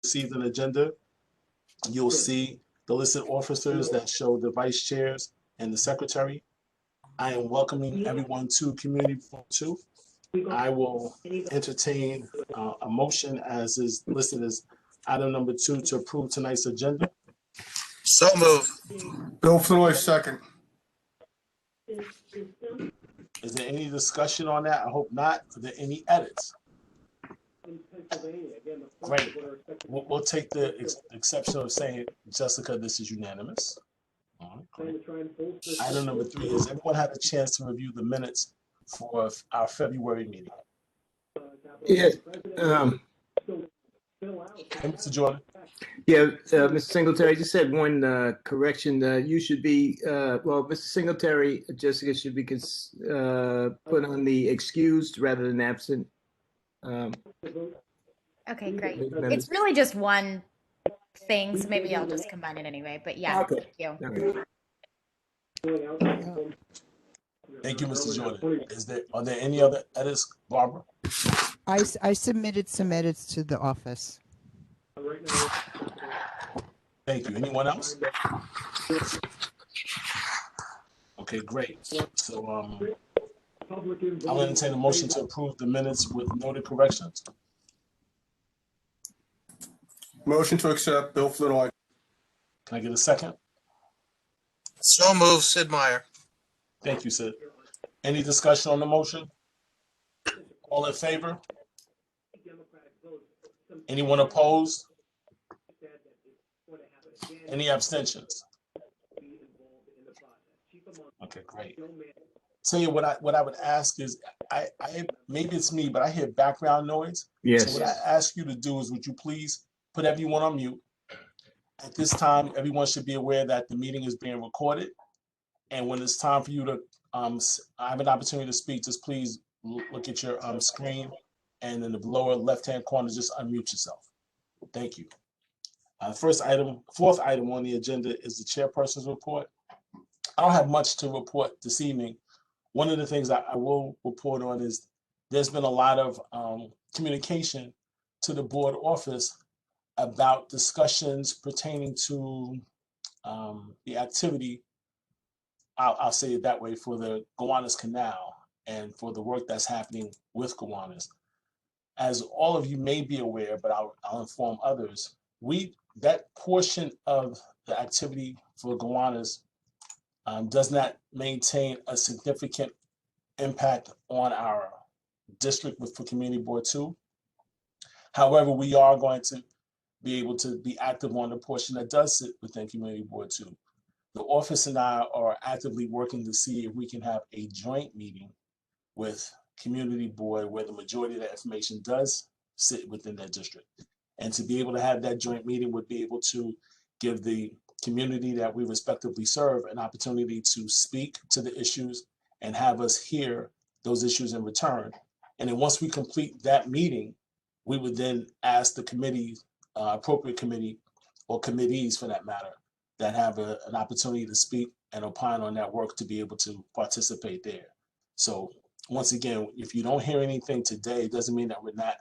received an agenda, you'll see the listed officers that show the vice chairs and the secretary. I am welcoming everyone to Community Board 2. I will entertain a motion as is listed as item number 2 to approve tonight's agenda. So moved. Bill Floyd, second. Is there any discussion on that? I hope not. Are there any edits? Great. We'll take the exception of saying, Jessica, this is unanimous. All right, great. Item number 3 is everyone had a chance to review the minutes for our February meeting. Yeah. Hey, Mr. Jordan. Yeah, Mr. Singletary, I just had one correction. You should be, well, Mr. Singletary, Jessica should be put on the excused rather than absent. Okay, great. It's really just one thing, so maybe I'll just combine it anyway. But yeah, Okay. thank you. Okay. Thank you, Mr. Jordan. Are there any other edits, Barbara? I submitted some edits to the office. Thank you. Anyone else? Okay, great. So I'll entertain a motion to approve the minutes with noted corrections. Motion to accept, Bill Floyd. Can I get a second? So moved, Sid Meier. Thank you, Sid. Any discussion on the motion? All in favor? Anyone opposed? Any abstentions? Okay, great. Tell you what I would ask is, I maybe it's me, but I hear background noise. Yes. So what I ask you to do is, would you please put everyone on mute? At this time, everyone should be aware that the meeting is being recorded. And when it's time for you to have an opportunity to speak, just please look at your screen, and in the lower left-hand corner, just unmute yourself. Thank you. Fourth item on the agenda is the chairperson's report. I don't have much to report this evening. One of the things that I will report on is there's been a lot of communication to the board office about discussions pertaining to the activity, I'll say it that way, for the Gowanus Canal and for the work that's happening with Gowanus. As all of you may be aware, but I'll inform others, that portion of the activity for Gowanus does not maintain a significant impact on our district for Community Board 2. However, we are going to be able to be active on the portion that does sit within Community Board 2. The office and I are actively working to see if we can have a joint meeting with Community Board where the majority of that information does sit within that district. And to be able to have that joint meeting would be able to give the community that we respectively serve an opportunity to speak to the issues and have us hear those issues in return. And then once we complete that meeting, we would then ask the committee, appropriate committee or committees for that matter, that have an opportunity to speak and opine on that work to be able to participate there. So once again, if you don't hear anything today, it doesn't mean that we're not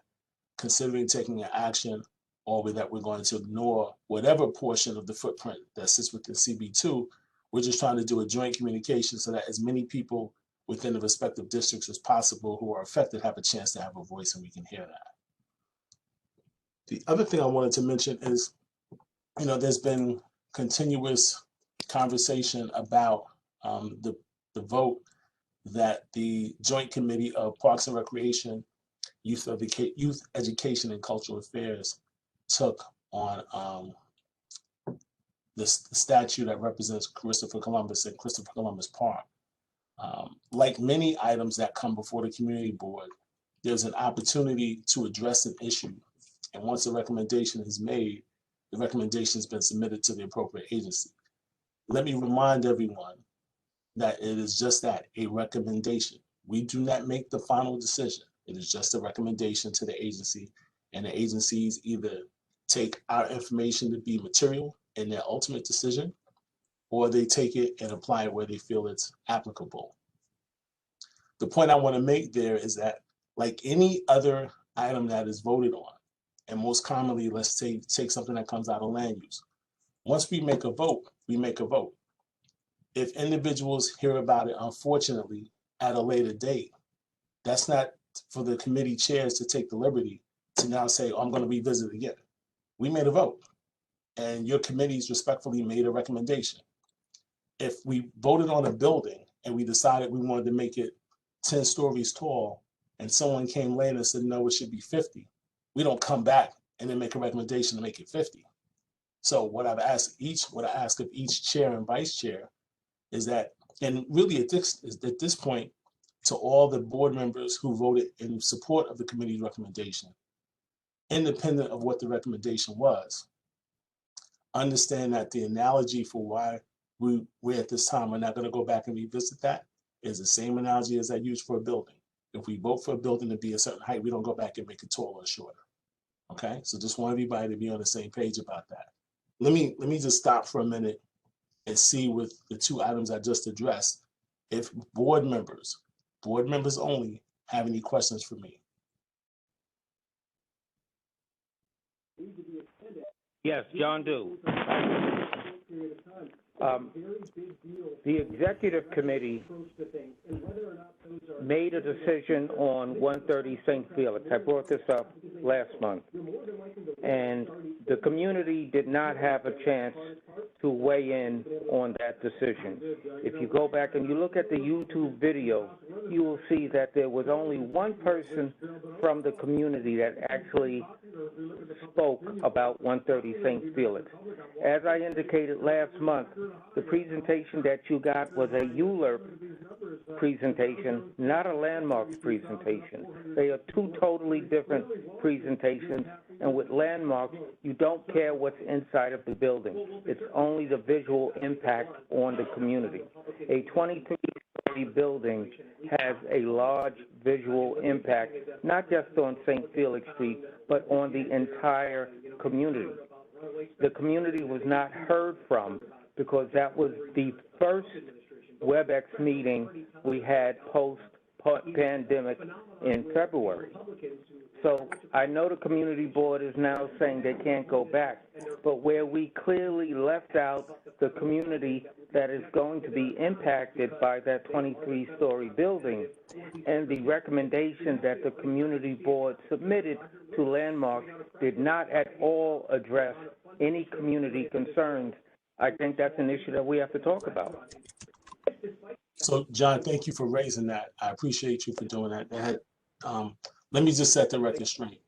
considering taking an action or that we're going to ignore whatever portion of the footprint that sits within CB2. We're just trying to do a joint communication so that as many people within the respective districts as possible who are affected have a chance to have a voice and we can hear that. The other thing I wanted to mention is, there's been continuous conversation about the vote that the Joint Committee of Parks and Recreation, Youth Education and Cultural Affairs took on the statue that represents Christopher Columbus and Christopher Columbus Park. Like many items that come before the community board, there's an opportunity to address an issue. And once a recommendation is made, the recommendation has been submitted to the appropriate agency. Let me remind everyone that it is just that, a recommendation. We do not make the final decision. It is just a recommendation to the agency, and the agencies either take our information to be material in their ultimate decision, or they take it and apply it where they feel it's applicable. The point I want to make there is that, like any other item that is voted on, And most commonly, let's take something that comes out of land use. Once we make a vote, we make a vote. If individuals hear about it, unfortunately, at a later date, that's not for the committee chairs to take the liberty to now say, oh, I'm going to revisit it again. We made a vote, and your committees respectfully made a recommendation. If we voted on a building and we decided we wanted to make it 10 stories tall, and someone came later and said, no, it should be 50, we don't come back and then make a recommendation to make it 50. So what I ask of each chair and vice chair is that, and really at this point, to all the board members who voted in support of the committee's recommendation, independent of what the recommendation was, understand that the analogy for why we at this time are not going to go back and revisit that is the same analogy as I used for a building. If we vote for a building to be a certain height, we don't go back and make it taller or shorter. Okay, so just want everybody to be on the same page about that. Let me just stop for a minute and see with the two items I just addressed, if board members only, have any questions for me. Yes, John Do. The executive committee made a decision on 130 St. Felix. I brought this up last month. And the community did not have a chance to weigh in on that decision. If you go back and you look at the YouTube video, you will see that there was only one person from the community that actually spoke about 130 St. Felix. As I indicated last month, the presentation that you got was a ULURP presentation, not a landmarks presentation. They are two totally different presentations, and with landmarks, you don't care what's inside of the building. It's only the visual impact on the community. A 23-story building has a large visual impact, not just on St. Felix Street, but on the entire community. The community was not heard from because that was the first Webex meeting we had post-pandemic in February. So I know the community board is now saying they can't go back, but where we clearly left out the community that is going to be impacted by that 23-story building and the recommendation that the community board submitted to Landmark did not at all address any community concerns, I think that's an issue that we have to talk about. So, John, thank you for raising that. I appreciate you for doing that. Let me just set the record straight.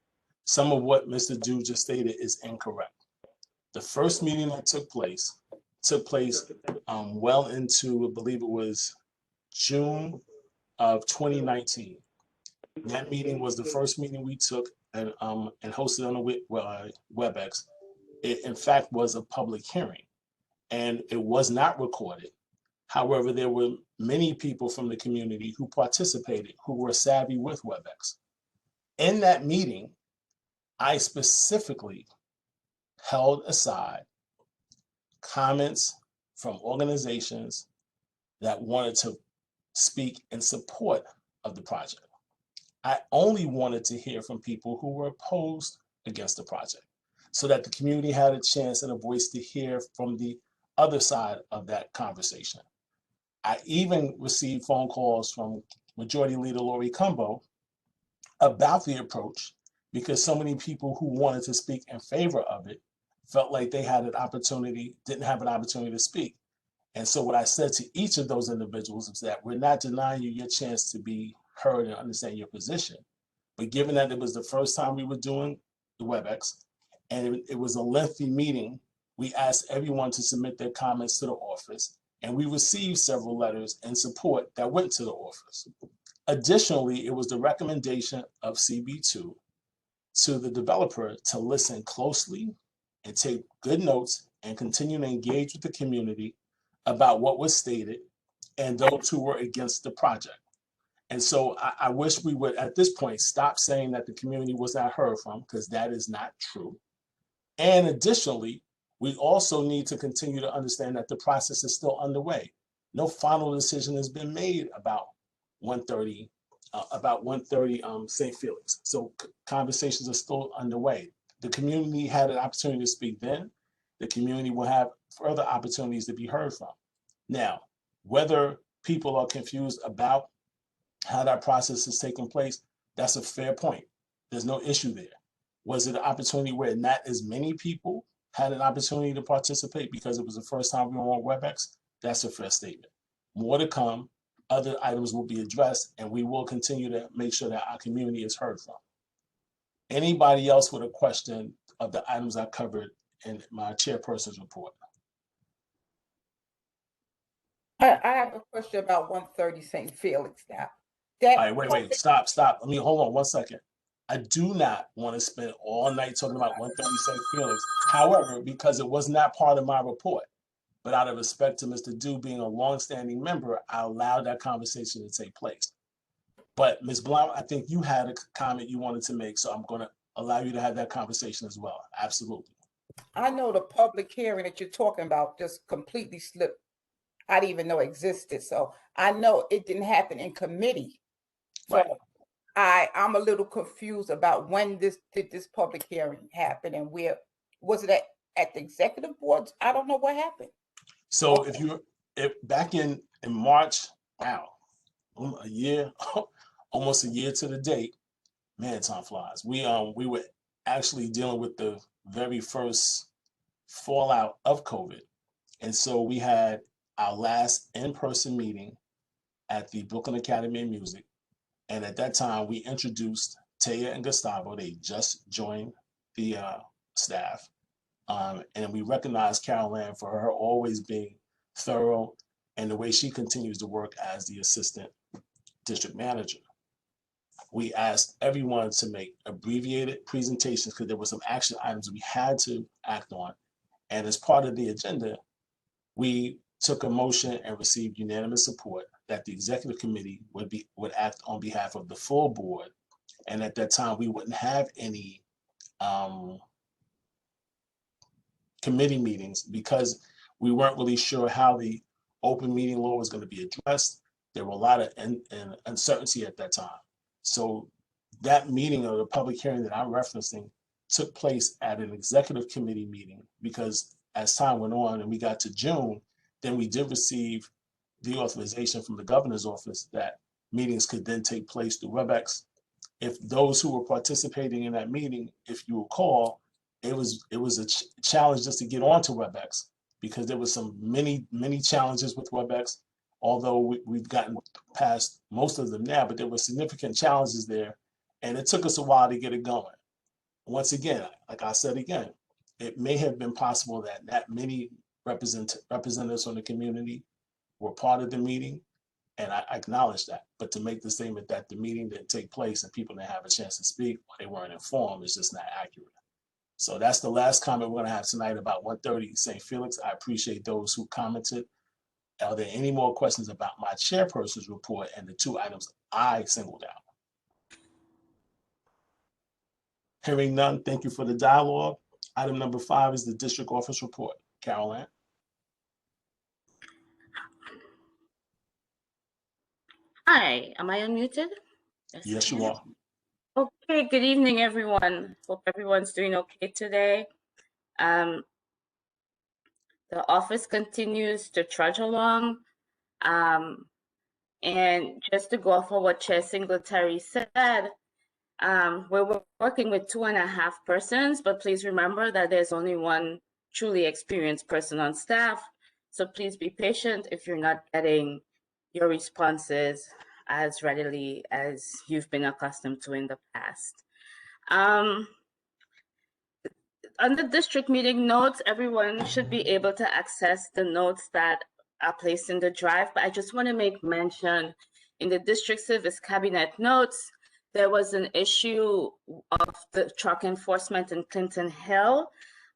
Some of what Mr. Dew just stated is incorrect. The first meeting that took place well into, I believe it was June of 2019. That meeting was the first meeting we took and hosted on the Webex. It, in fact, was a public hearing, and it was not recorded. However, there were many people from the community who participated, who were savvy with Webex. In that meeting, I specifically held aside comments from organizations that wanted to speak in support of the project. I only wanted to hear from people who were opposed against the project, so that the community had a chance and a voice to hear from the other side of that conversation. I even received phone calls from Majority Leader Lori Cumbo about the approach, because so many people who wanted to speak in favor of it felt like they had an opportunity, didn't have an opportunity to speak. And so what I said to each of those individuals is that we're not denying you your chance to be heard and understand your position. But given that it was the first time we were doing the WebEx, and it was a lengthy meeting, we asked everyone to submit their comments to the office, and we received several letters in support that went to the office. Additionally, it was the recommendation of CB2 to the developer to listen closely and take good notes and continue to engage with the community about what was stated and those who were against the project. And so I wish we would, at this point, stop saying that the community was not heard from, because that is not true. And additionally, we also need to continue to understand that the process is still underway. No final decision has been made about 130 St. Felix. So conversations are still underway. the community had an opportunity to speak then. The community will have further opportunities to be heard from. Now, whether people are confused about how that process is taking place, that's a fair point. There's no issue there. Was it an opportunity where not as many people had an opportunity to participate because it was the first time we were on WebEx? That's a fair statement. More to come. Other items will be addressed, and we will continue to make sure that our community is heard from. Anybody else with a question of the items I covered in my chairperson's report? I have a question about 130 St. Felix now. All right, wait, stop. Let me hold on 1 second. I do not want to spend all night talking about 130 St. Felix. However, because it was not part of my report, but out of respect to Mr. Dew being a longstanding member, I allowed that conversation to take place. But Ms. Blount, I think you had a comment you wanted to make, so I'm going to allow you to have that conversation as well. Absolutely. I know the public hearing that you're talking about just completely slipped. I didn't even know existed. So I know it didn't happen in committee. So Right. I'm a little confused about when did this public hearing happen and where was it at the executive boards? I don't know what happened. So if back in March, wow, a year, almost a year to the date, man, time flies. We were actually dealing with the very first fallout of COVID. And so we had our last in-person meeting at the Brooklyn Academy of Music. And at that time, we introduced Taya and Gustavo. They just joined the staff. And we recognized Carol Ann for her always being thorough and the way she continues to work as the assistant district manager. We asked everyone to make abbreviated presentations because there were some action items we had to act on. And as part of the agenda, we took a motion and received unanimous support that the executive committee would act on behalf of the full board. And at that time, we wouldn't have any committee meetings because we weren't really sure how the open meeting law was going to be addressed. There were a lot of uncertainty at that time. So that meeting or the public hearing that I'm referencing took place at an executive committee meeting because as time went on and we got to June, then we did receive the authorization from the governor's office that meetings could then take place through WebEx. If those who were participating in that meeting, if you recall, it was a challenge just to get onto WebEx because there was many challenges with WebEx, although we've gotten past most of them now, but there were significant challenges there. And it took us a while to get it going. Once again, like I said again, it may have been possible that many representatives from the community were part of the meeting, and I acknowledge that. But to make the statement that the meeting didn't take place and people didn't have a chance to speak or they weren't informed is just not accurate. So that's the last comment we're going to have tonight about 130 St. Felix. I appreciate those who commented. Are there any more questions about my chairperson's report and the two items I singled out? Hearing none, thank you for the dialogue. Item number 5 is the district office report. Carol Ann. Hi, am I unmuted? Yes, you are. Okay, good evening, everyone. Hope everyone's doing okay today. The office continues to trudge along. And just to go off of what Chair Singletary said, we're working with 2.5 persons, but please remember that there's only one truly experienced person on staff. So please be patient if you're not getting your responses as readily as you've been accustomed to in the past. On the district meeting notes, everyone should be able to access the notes that are placed in the drive, but I just want to make mention in the district service cabinet notes, there was an issue of the truck enforcement in Clinton Hill.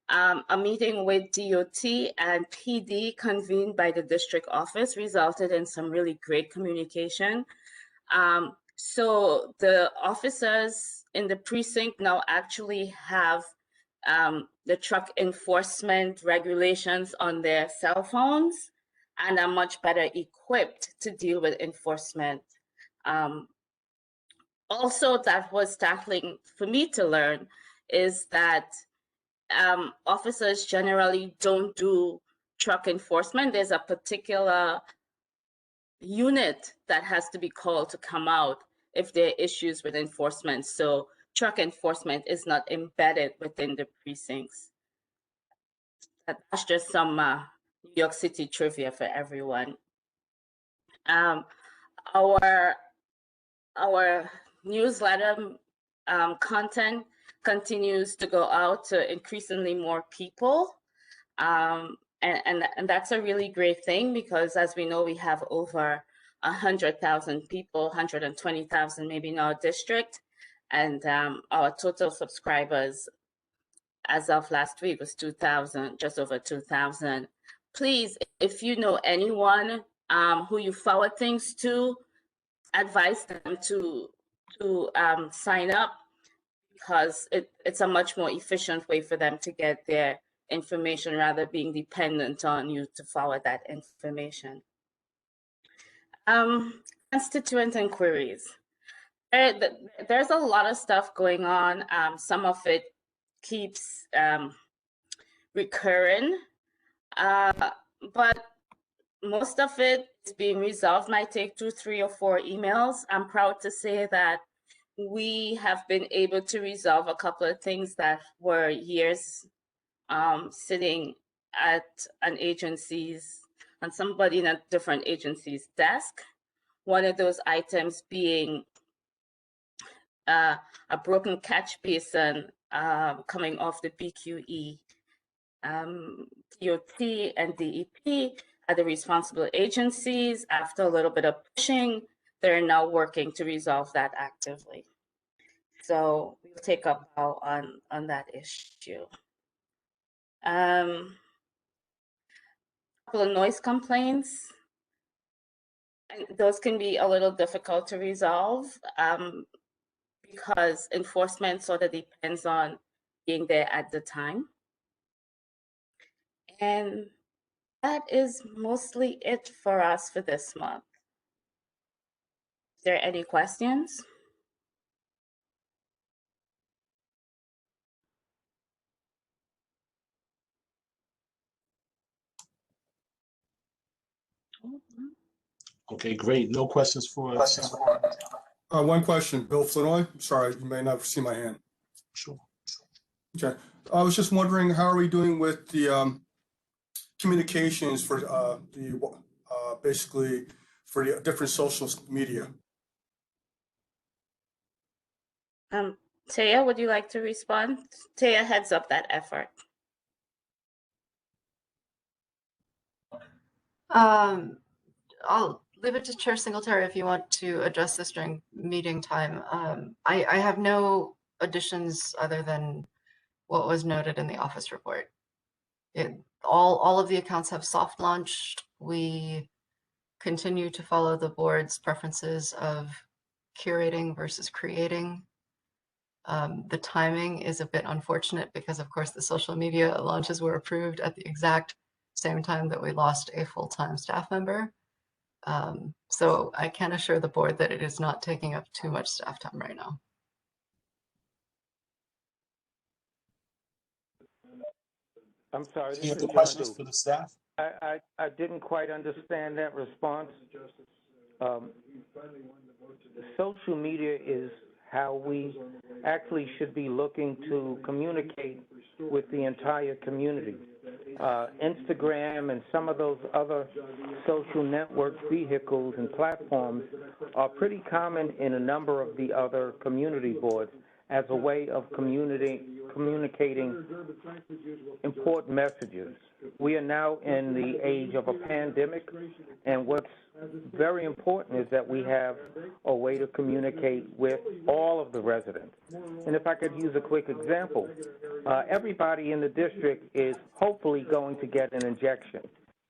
A meeting with DOT and PD convened by the district office resulted in some really great communication. So the officers in the precinct now actually have the truck enforcement regulations on their cell phones and are much better equipped to deal with enforcement. Also, that was startling for me to learn is that officers generally don't do truck enforcement. There's a particular unit that has to be called to come out if there are issues with enforcement. So truck enforcement is not embedded within the precincts. That's just some New York City trivia for everyone. Our newsletter content continues to go out to increasingly more people. And that's a really great thing, because as we know, we have over 100,000 people, 120,000 maybe in our district. And our total subscribers as of last week was 2,000, just over 2,000. Please, if you know anyone who you forward things to, advise them to sign up, because it's a much more efficient way for them to get their information rather being dependent on you to forward that information. Constituent inquiries. There's a lot of stuff going on. Some of it keeps recurring, but most of it is being resolved. Might take 2, 3, or 4 emails. I'm proud to say that we have been able to resolve a couple of things that were years sitting at an agency's, on somebody in a different agency's desk. One of those items being a broken catch basin coming off the BQE. DOT and DEP are the responsible agencies. After a little bit of pushing, they're now working to resolve that actively. So we'll take up on that issue. Couple of noise complaints. And those can be a little difficult to resolve because enforcement sort of depends on being there at the time. And that is mostly it for us for this month. Is there any questions? Okay, great. No questions for us. One question, Bill Flinoy. Sorry, you may not see my hand. Sure. Okay. I was just wondering, how are we doing with the communications for basically for the different social media? Taya, would you like to respond? Taya heads up that effort. I'll leave it to Chair Singletary if you want to address this during meeting time. I have no additions other than what was noted in the office report. All of the accounts have soft launched. We continue to follow the board's preferences of curating versus creating. The timing is a bit unfortunate because, of course, the social media launches were approved at the exact same time that we lost a full-time staff member. So I can assure the board that it is not taking up too much staff time right now. I'm sorry. Any other questions for the staff? I didn't quite understand that response. Social media is how we actually should be looking to communicate with the entire community. Instagram and some of those other social network vehicles and platforms are pretty common in a number of the other community boards as a way of communicating important messages. We are now in the age of a pandemic, and what's very important is that we have a way to communicate with all of the residents. And if I could use a quick example, everybody in the district is hopefully going to get an injection.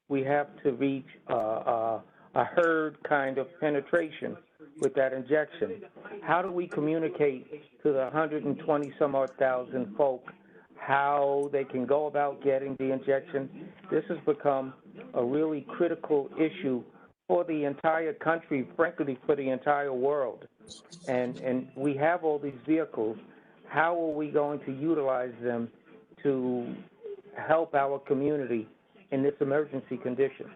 We have to reach a herd kind of penetration with that injection. How do we communicate to the 120 some odd thousand folk how they can go about getting the injection? This has become a really critical issue for the entire country, frankly, for the entire world. And we have all these vehicles. how are we going to utilize them to help our community in this emergency condition?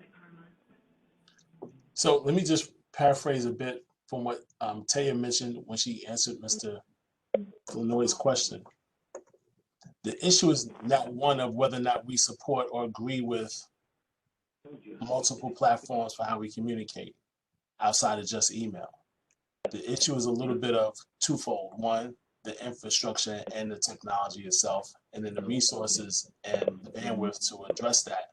So let me just paraphrase a bit from what Taya mentioned when she answered Mr. Flanoy's question. The issue is not one of whether or not we support or agree with multiple platforms for how we communicate outside of just email. The issue is a little bit of twofold. One, the infrastructure and the technology itself, and then the resources and the bandwidth to address that,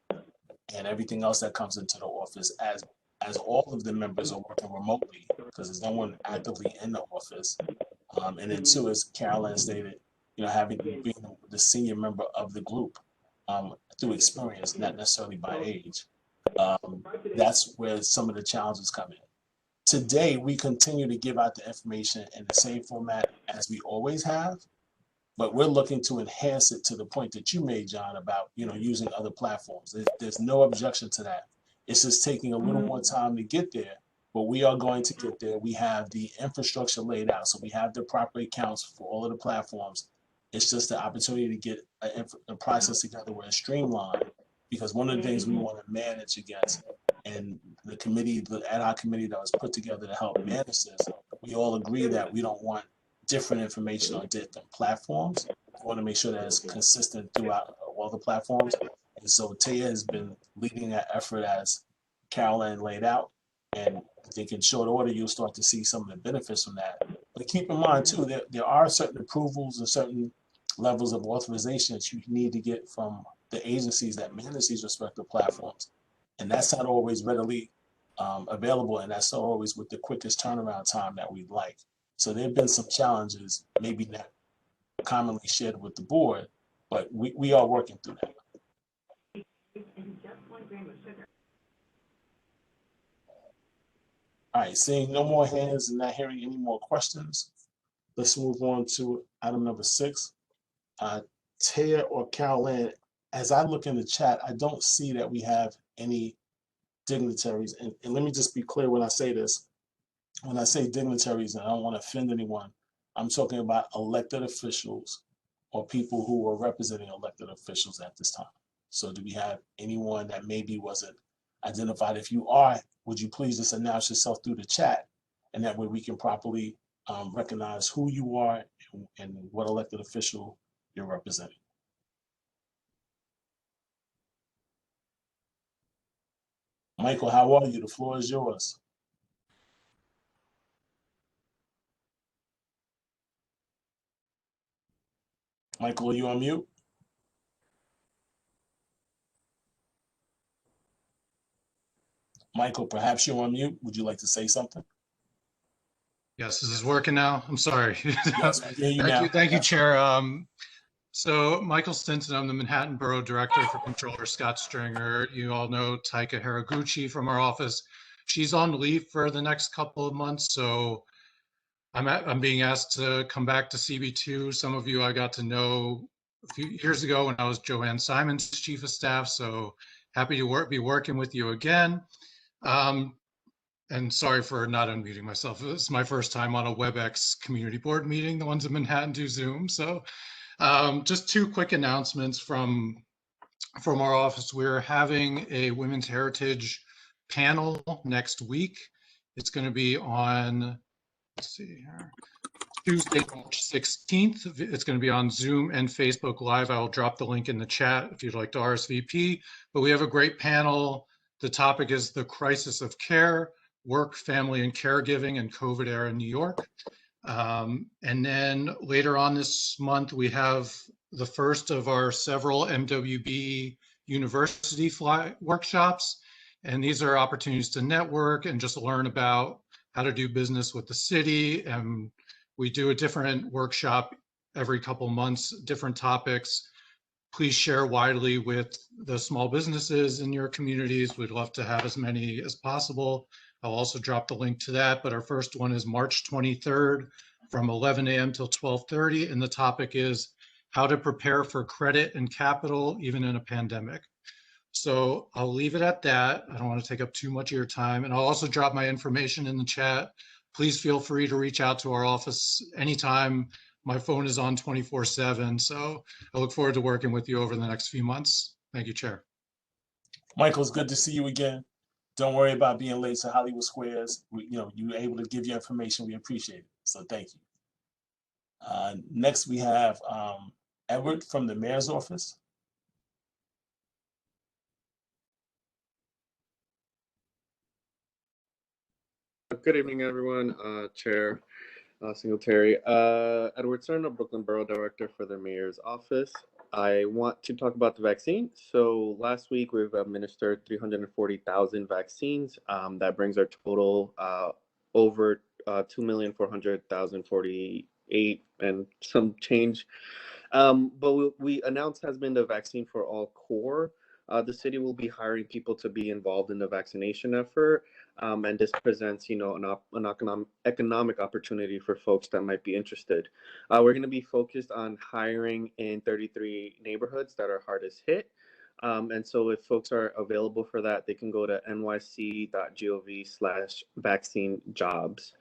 and everything else that comes into the office as all of the members are working remotely because there's no one actively in the office. And then two, as Carolyn stated, having being the senior member of the group through experience, not necessarily by age. That's where some of the challenges come in. Today, we continue to give out the information in the same format as we always have, but we're looking to enhance it to the point that you made, John, about using other platforms. There's no objection to that. It's just taking a little more time to get there, but we are going to get there. We have the infrastructure laid out, so we have the proper accounts for all of the platforms. It's just the opportunity to get a process together where it's streamlined, because one of the things we want to manage against, and the committee, the ad hoc committee that was put together to help manage this, we all agree that we don't want different information on different platforms. We want to make sure that it's consistent throughout all the platforms. And so Taya has been leading that effort as Carolyn laid out. And I think in short order, you'll start to see some of the benefits from that. But keep in mind, too, there are certain approvals and certain levels of authorization that you need to get from the agencies that manage these respective platforms. And that's not always readily available, and that's not always with the quickest turnaround time that we'd like. So there have been some challenges, maybe not commonly shared with the board, but we are working through that. All right, seeing no more hands and not hearing any more questions, let's move on to item number 6. Taya or Carolyn, as I look in the chat, I don't see that we have any dignitaries. And let me just be clear when I say this. When I say dignitaries, and I don't want to offend anyone, I'm talking about elected officials or people who are representing elected officials at this time. So do we have anyone that maybe wasn't identified? If you are, would you please just announce yourself through the chat, and that way we can properly recognize who you are and what elected official you're representing. Michael, how are you? The floor is yours. Michael, are you on mute? Michael, perhaps you're on mute. Would you like to say something? Yes, this is working now. I'm sorry. Yes, we hear you now. Thank you, Chair. So Michael Stinson, I'm the Manhattan Borough Director for Comptroller Scott Stringer. You all know Taika Haraguchi from our office. She's on leave for the next couple of months, so I'm being asked to come back to CB2. Some of you I got to know a few years ago when I was Joanne Simon's Chief of Staff, so happy to be working with you again. And sorry for not unmuting myself. It's my first time on a Webex community board meeting. The ones in Manhattan do Zoom. So just 2 quick announcements from our office. We're having a Women's Heritage panel next week. It's going to be on, let's see here, Tuesday, March 16th. It's going to be on Zoom and Facebook Live. I will drop the link in the chat if you'd like to RSVP. But we have a great panel. The topic is the crisis of care, work, family, and caregiving in COVID era New York. And then later on this month, we have the first of our several MWB University workshops. And these are opportunities to network and just learn about how to do business with the city. And we do a different workshop every couple months, different topics. Please share widely with the small businesses in your communities. We'd love to have as many as possible. I'll also drop the link to that, but our first one is March 23rd from 11 a.m. till 12:30, and the topic is how to prepare for credit and capital even in a pandemic. So I'll leave it at that. I don't want to take up too much of your time, and I'll also drop my information in the chat. Please feel free to reach out to our office anytime. my phone is on 24/7. So I look forward to working with you over the next few months. Thank you, Chair. Michael, it's good to see you again. Don't worry about being late to Hollywood Squares. You were able to give your information. We appreciate it. So thank you. Next, we have Edward from the mayor's office. Good evening, everyone. Chair Singletary. Edward Cerna, Brooklyn Borough Director for the Mayor's Office. I want to talk about the vaccine. So last week we've administered 340,000 vaccines. That brings our total over 2,400,048 and some change. But we announced has been the vaccine for all core. The city will be hiring people to be involved in the vaccination effort. And this presents, an economic opportunity for folks that might be interested. We're going to be focused on hiring in 33 neighborhoods that are hardest hit. And so if folks are available for that, they can go to nyc.gov/vaccine jobs.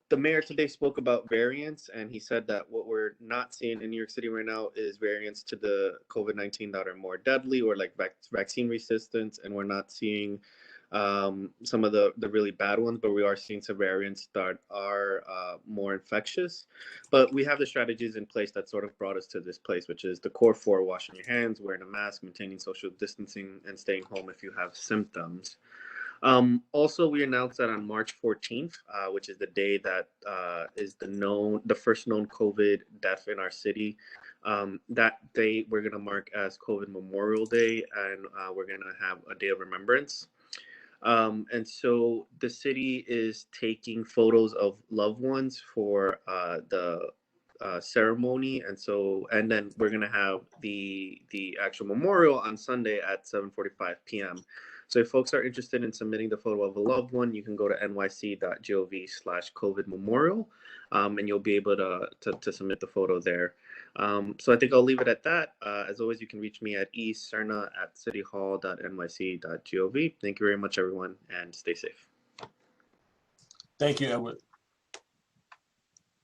The mayor today spoke about variants, and he said that what we're not seeing in New York City right now is variants to the COVID-19 that are more deadly or like vaccine resistance, and we're not seeing some of the really bad ones, but we are seeing some variants that are more infectious. But we have the strategies in place that sort of brought us to this place, which is the core 4: washing your hands, wearing a mask, maintaining social distancing, and staying home if you have symptoms. Also, we announced that on March 14th, which is the day that is the first known COVID death in our city. That day we're going to mark as COVID Memorial Day, and we're going to have a day of remembrance. And so the city is taking photos of loved ones for the ceremony, and then we're going to have the actual memorial on Sunday at 7:45 p.m. So if folks are interested in submitting the photo of a loved one, you can go to nyc.gov/COVID memorial, and you'll be able to submit the photo there. So I think I'll leave it at that. As always, you can reach me at ecerna@cityhall.nyc.gov. Thank you very much, everyone, and stay safe. Thank you, Edward.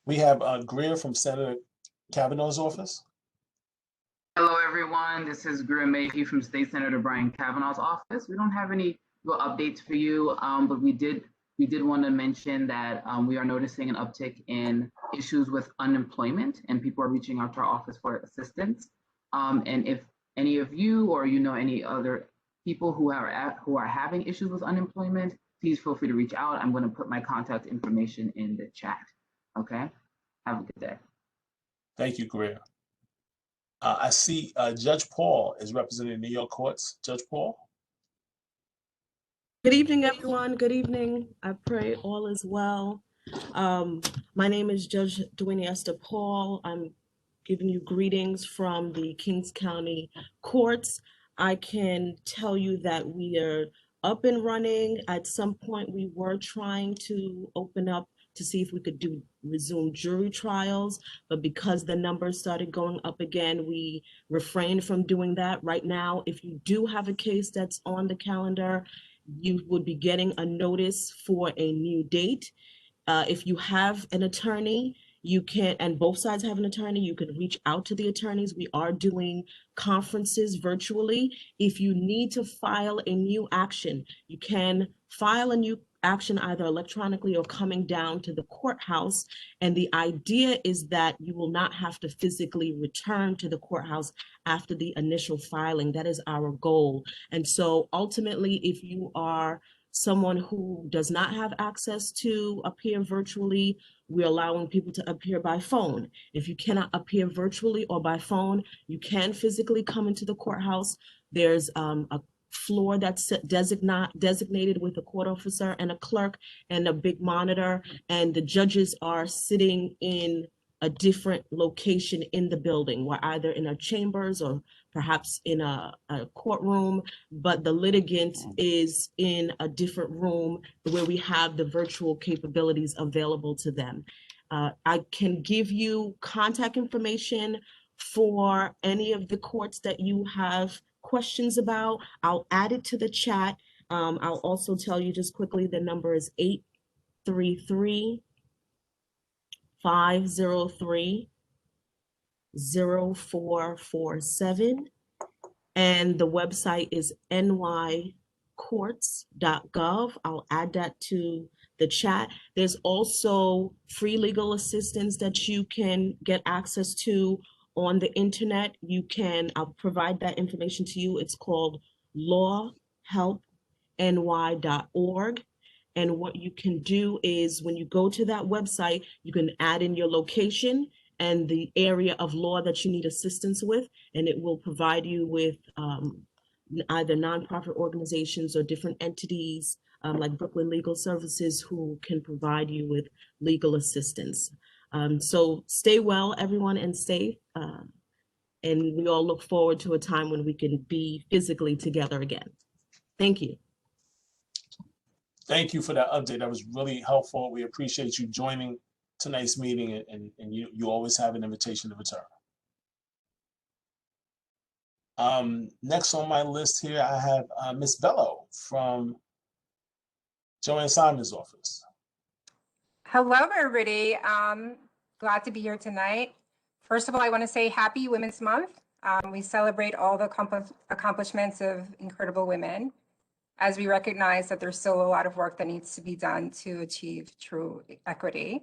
We have Greer from Senator Kavanagh's office. Hello, everyone. This is GMayhew from State Senator Brian Kavanaugh's office. We don't have any real updates for you, but we did want to mention that we are noticing an uptick in issues with unemployment, and people are reaching out to our office for assistance. And if any of you or any other people who are having issues with unemployment, please feel free to reach out. I'm going to put my contact information in the chat. Okay. Have a good day. Thank you, Greer. I see Judge Paul is representing New York courts. Judge Paul. Good evening, everyone. Good evening. I pray all is well. My name is Judge Dweynie Esther Paul. I'm giving you greetings from the Kings County courts. I can tell you that we are up and running. At some point, we were trying to open up to see if we could resume jury trials, but because the numbers started going up again, we refrained from doing that. Right now, if you do have a case that's on the calendar, you would be getting a notice for a new date. If you have an attorney, you can, and both sides have an attorney, you can reach out to the attorneys. We are doing conferences virtually. If you need to file a new action, you can file a new action either electronically or coming down to the courthouse. And the idea is that you will not have to physically return to the courthouse after the initial filing. That is our goal. And so ultimately, if you are someone who does not have access to appear virtually, we're allowing people to appear by phone. If you cannot appear virtually or by phone, you can physically come into the courthouse. There's a floor that's designated with a court officer and a clerk and a big monitor, and the judges are sitting in a different location in the building. We're either in our chambers or perhaps in a courtroom, but the litigant is in a different room where we have the virtual capabilities available to them. I can give you contact information for any of the courts that you have questions about. I'll add it to the chat. I'll also tell you just quickly, the number is 503-0447. And the website is nycourts.gov. I'll add that to the chat. There's also free legal assistance that you can get access to on the internet. I'll provide that information to you. It's called lawhelpny.org. And what you can do is when you go to that website, you can add in your location and the area of law that you need assistance with, and it will provide you with either nonprofit organizations or different entities like Brooklyn Legal Services who can provide you with legal assistance. So stay well, everyone, and safe. And we all look forward to a time when we can be physically together again. Thank you. Thank you for that update. That was really helpful. We appreciate you joining tonight's meeting, and you always have an invitation to return. Next on my list here, I have Ms. Bello from Joanne Simon's office. Hello, everybody. Glad to be here tonight. First of all, I want to say Happy Women's Month. We celebrate all the accomplishments of incredible women, as we recognize that there's still a lot of work that needs to be done to achieve true equity.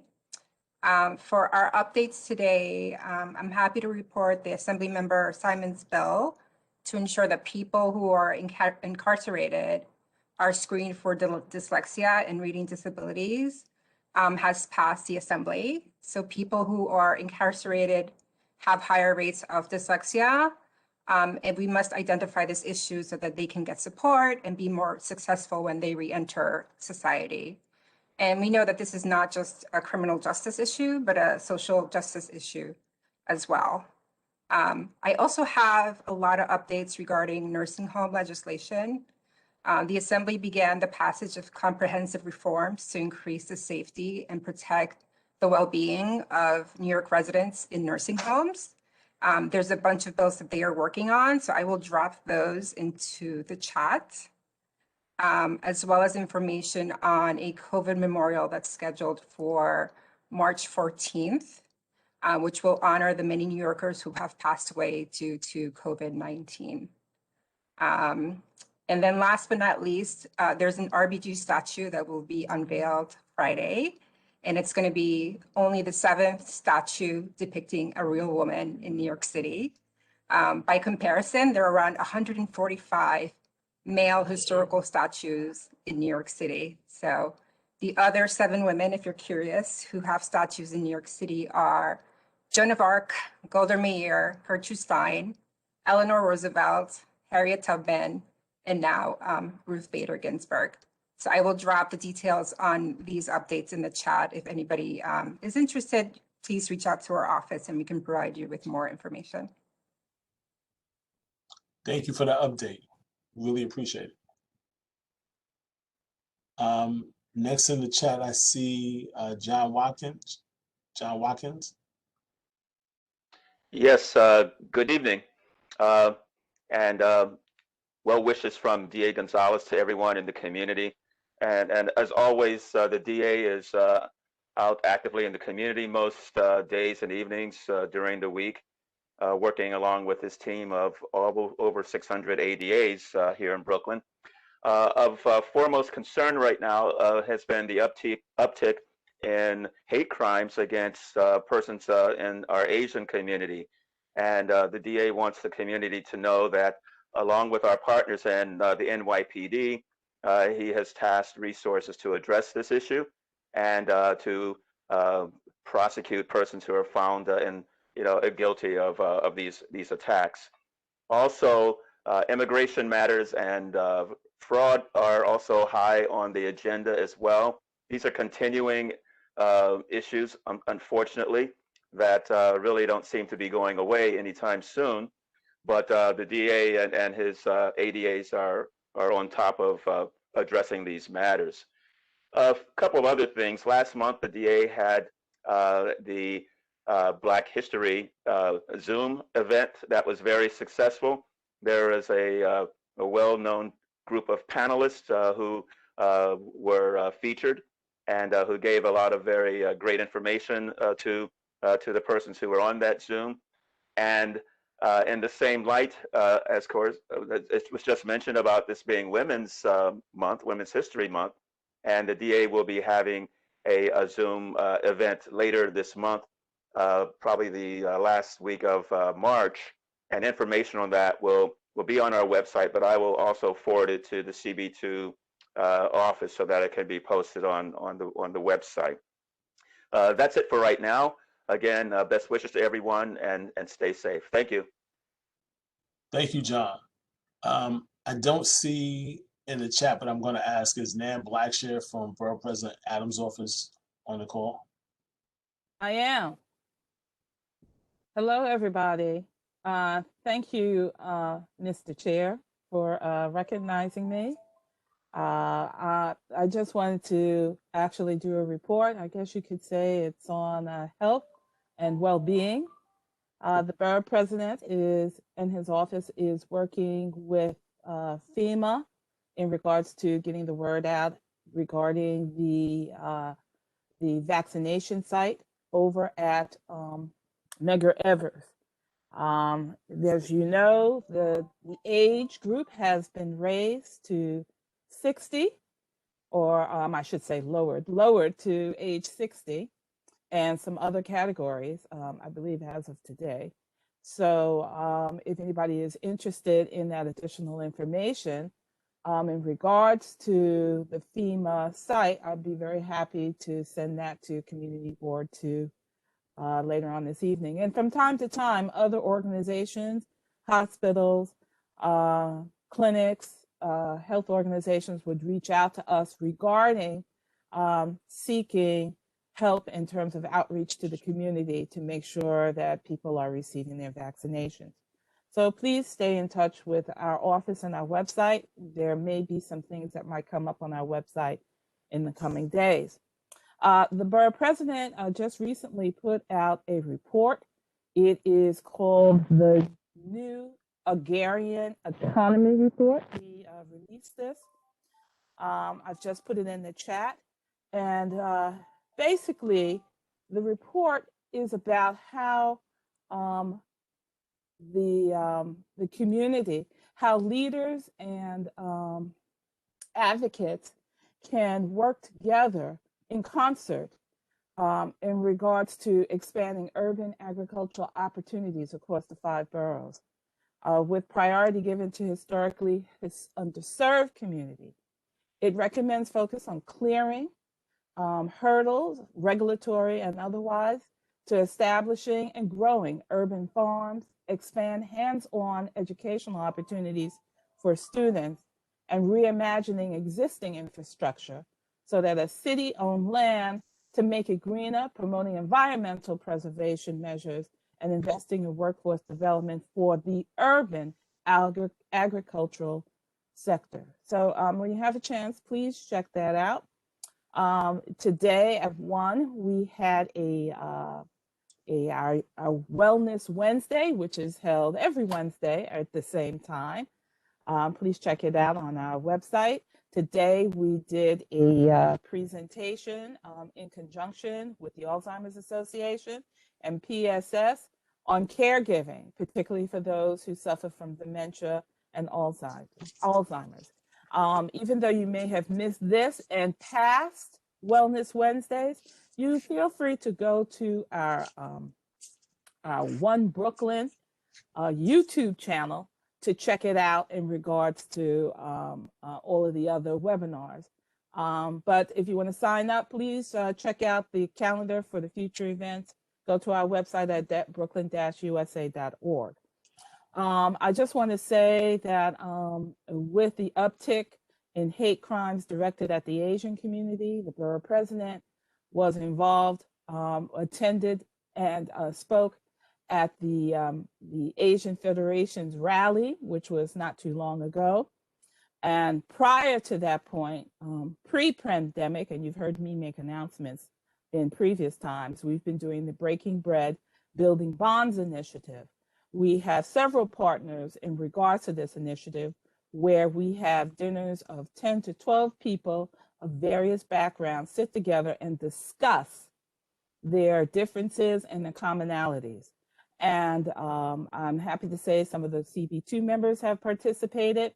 For our updates today, I'm happy to report the Assemblymember Simon's bill to ensure that people who are incarcerated are screened for dyslexia and reading disabilities has passed the Assembly. So people who are incarcerated have higher rates of dyslexia, and we must identify this issue so that they can get support and be more successful when they re-enter society. And we know that this is not just a criminal justice issue, but a social justice issue as well. I also have a lot of updates regarding nursing home legislation. The Assembly began the passage of comprehensive reforms to increase the safety and protect the well-being of New York residents in nursing homes. There's a bunch of bills that they are working on, so I will drop those into the chat, as well as information on a COVID memorial that's scheduled for March 14th, which will honor the many New Yorkers who have passed away due to COVID-19. And then last but not least, there's an RBG statue that will be unveiled Friday, and it's going to be only the 7th statue depicting a real woman in New York City. By comparison, there are around 145 male historical statues in New York City. So the other 7 women, if you're curious, who have statues in New York City are Joan of Arc, Golda Meir, Gertrude Stein, Eleanor Roosevelt, Harriet Tubman, and now Ruth Bader Ginsburg. So I will drop the details on these updates in the chat. If anybody is interested, please reach out to our office and we can provide you with more information. Thank you for the update. Really appreciate it. Next in the chat, I see John Watkins. John Watkins. Yes, good evening. And well wishes from DA Gonzalez to everyone in the community. And as always, the DA is out actively in the community most days and evenings during the week, working along with his team of over 600 ADAs here in Brooklyn. Of foremost concern right now has been the uptick in hate crimes against persons in our Asian community. And the DA wants the community to know that along with our partners in the NYPD, he has tasked resources to address this issue and to prosecute persons who are found guilty of these attacks. Also, immigration matters and fraud are also high on the agenda as well. These are continuing issues, unfortunately, that really don't seem to be going away anytime soon. But the DA and his ADAs are on top of addressing these matters. A couple of other things. Last month, the DA had the Black History Zoom event that was very successful. There is a well-known group of panelists who were featured, and who gave a lot of very great information to the persons who were on that Zoom. And in the same light, as course, it was just mentioned about this being Women's Month, Women's History Month, and the DA will be having a Zoom event later this month, probably the last week of March, and information on that will be on our website, but I will also forward it to the CB2 office so that it can be posted on the website. That's it for right now. Again, best wishes to everyone, and stay safe. Thank you. Thank you, John. I don't see in the chat, but I'm going to ask, is NBlackshear from Borough President Adams' office on the call? I am. Hello, everybody. Thank you, Mr. Chair, for recognizing me. I just wanted to actually do a report. I guess you could say it's on health and well-being. The Borough President and his office is working with FEMA in regards to getting the word out regarding the vaccination site over at Medgar Evers. As you know, the age group has been raised to 60, or I should say lowered to age 60, and some other categories, I believe, as of today. So if anybody is interested in that additional information in regards to the FEMA site, I'd be very happy to send that to Community Board 2 later on this evening. And from time to time, other organizations, hospitals, clinics, health organizations would reach out to us regarding seeking help in terms of outreach to the community to make sure that people are receiving their vaccinations. So please stay in touch with our office and our website. There may be some things that might come up on our website in the coming days. The Borough President just recently put out a report. It is called the New Agrarian Economy Report. He released this. I've just put it in the chat. And basically, the report is about how the community, how leaders and advocates can work together in concert in regards to expanding urban agricultural opportunities across the 5 boroughs, with priority given to historically underserved community. It recommends focus on clearing hurdles, regulatory and otherwise, to establishing and growing urban farms, expand hands-on educational opportunities for students, and reimagining existing infrastructure so that a city-owned land to make it greener, promoting environmental preservation measures, and investing in workforce development for the urban agricultural sector. So when you have a chance, please check that out. Today at 1, we had our Wellness Wednesday, which is held every Wednesday at the same time. Please check it out on our website. Today, we did a presentation in conjunction with the Alzheimer's Association and PSS on caregiving, particularly for those who suffer from dementia and Alzheimer's. Even though you may have missed this and past Wellness Wednesdays, you feel free to go to our One Brooklyn YouTube channel to check it out in regards to all of the other webinars. But if you want to sign up, please check out the calendar for the future events. Go to our website at brooklyn-usa.org. I just want to say that with the uptick in hate crimes directed at the Asian community, the Borough President was involved, attended, and spoke at the Asian Federation's rally, which was not too long ago. And prior to that point, pre-pandemic, and you've heard me make announcements in previous times, we've been doing the Breaking Bread Building Bonds initiative. We have several partners in regards to this initiative where we have dinners of 10 to 12 people of various backgrounds sit together and discuss their differences and the commonalities. And I'm happy to say some of the CB2 members have participated,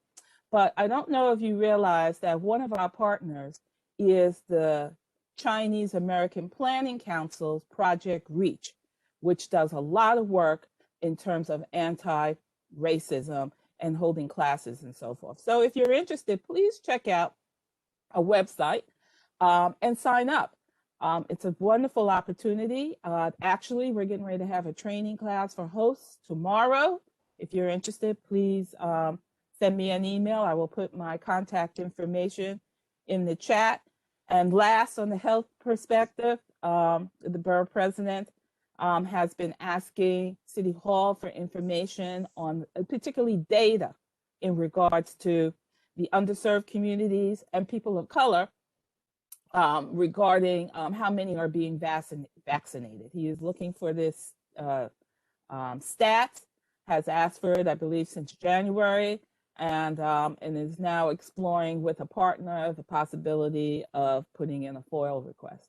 but I don't know if you realize that one of our partners is the Chinese American Planning Council's Project Reach, which does a lot of work in terms of anti-racism and holding classes and so forth. So if you're interested, please check out a website and sign up. It's a wonderful opportunity. Actually, we're getting ready to have a training class for hosts tomorrow. If you're interested, please send me an email. I will put my contact information in the chat. And last, on the health perspective, the borough president has been asking City Hall for information on particularly data in regards to the underserved communities and people of color regarding how many are being vaccinated. He is looking for this stats, has asked for it, I believe, since January, and is now exploring with a partner the possibility of putting in a FOIL request.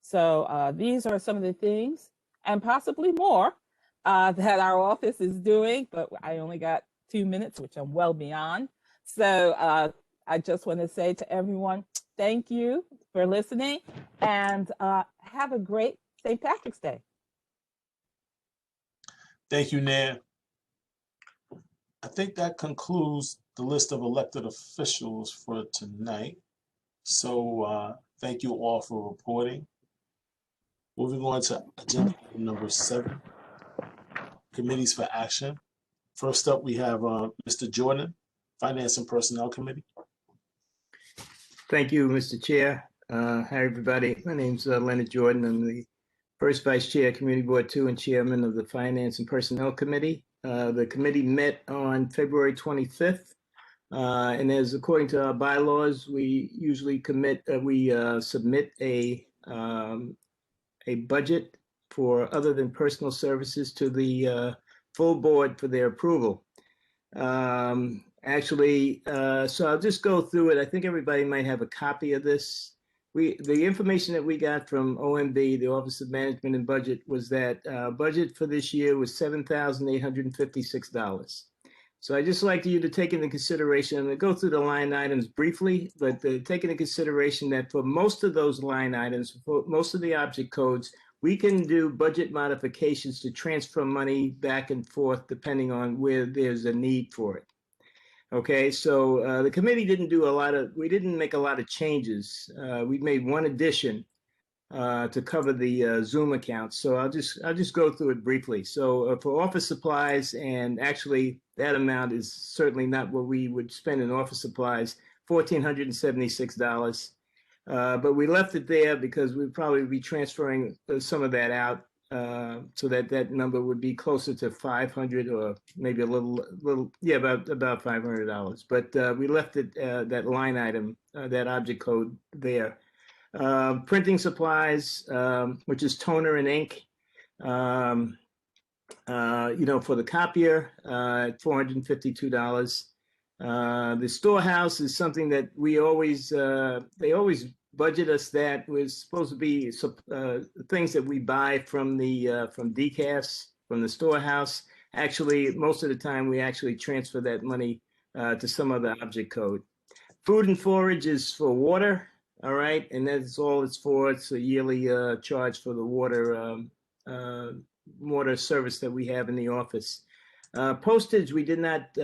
So these are some of the things, and possibly more, that our office is doing, but I only got 2 minutes, which I'm well beyond. So I just want to say to everyone, thank you for listening, and have a great St. Patrick's Day. Thank you, Nan. I think that concludes the list of elected officials for tonight. So thank you all for reporting. Moving on to agenda item number 7, committees for action. First up, we have Mr. Jordan, Finance and Personnel Committee. Thank you, Mr. Chair. Hi, everybody. My name's Leonard Jordan. I'm the first Vice Chair, Community Board 2, and Chairman of the Finance and Personnel Committee. The committee met on February 25th, and as according to our bylaws, we usually submit a budget for other than personal services to the full board for their approval. Actually, so I'll just go through it. I think everybody might have a copy of this. The information that we got from OMB, the Office of Management and Budget, was that budget for this year was $7,856. So I just like you to take into consideration, I'm going to go through the line items briefly, but take into consideration that for most of those line items, for most of the object codes, we can do budget modifications to transfer money back and forth depending on where there's a need for it. Okay, so the committee didn't make a lot of changes. We made one addition to cover the Zoom account. So I'll just go through it briefly. So for office supplies, and actually that amount is certainly not what we would spend in office supplies, $1,476. But we left it there because we'd probably be transferring some of that out so that number would be closer to $500 or maybe a little, yeah, about $500. But we left it, that line item, that object code there. Printing supplies, which is toner and ink, for the copier, $452. The storehouse is something that we always, they always budget us that was supposed to be things that we buy from DCAS, from the storehouse. Actually, most of the time we actually transfer that money to some other object code. Food and forage is for water, all right, and that's all it's for. It's a yearly charge for the water service that we have in the office. Postage, we did not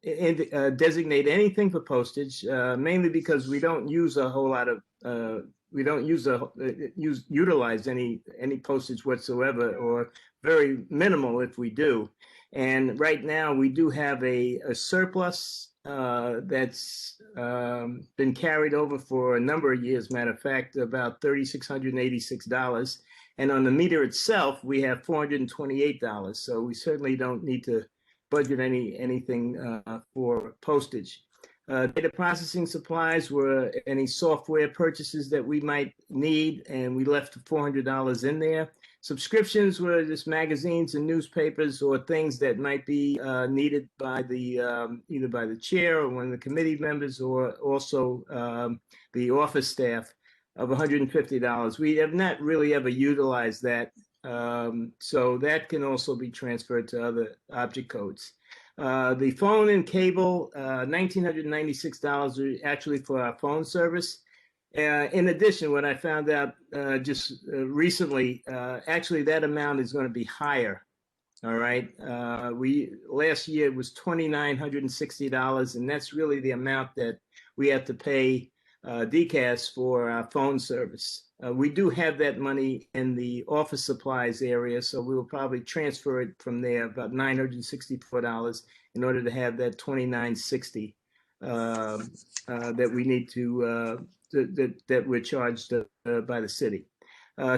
designate anything for postage, mainly because we don't use a whole lot of we don't utilize any postage whatsoever, or very minimal if we do. And right now we do have a surplus that's been carried over for a number of years. Matter of fact, about $3,686. And on the meter itself, we have $428. So we certainly don't need to budget anything for postage. Data processing supplies were any software purchases that we might need, and we left $400 in there. Subscriptions were just magazines and newspapers or things that might be needed by the either by the chair or one of the committee members or also the office staff of $150. We have not really ever utilized that. So that can also be transferred to other object codes. The phone and cable, $1,996 actually for our phone service. In addition, what I found out just recently, actually that amount is going to be higher. All right. Last year it was $2,960, and that's really the amount that we have to pay DCAS for our phone service. We do have that money in the office supplies area, so we will probably transfer it from there, about $964, in order to have that $2,960 that we need to that we're charged by the city.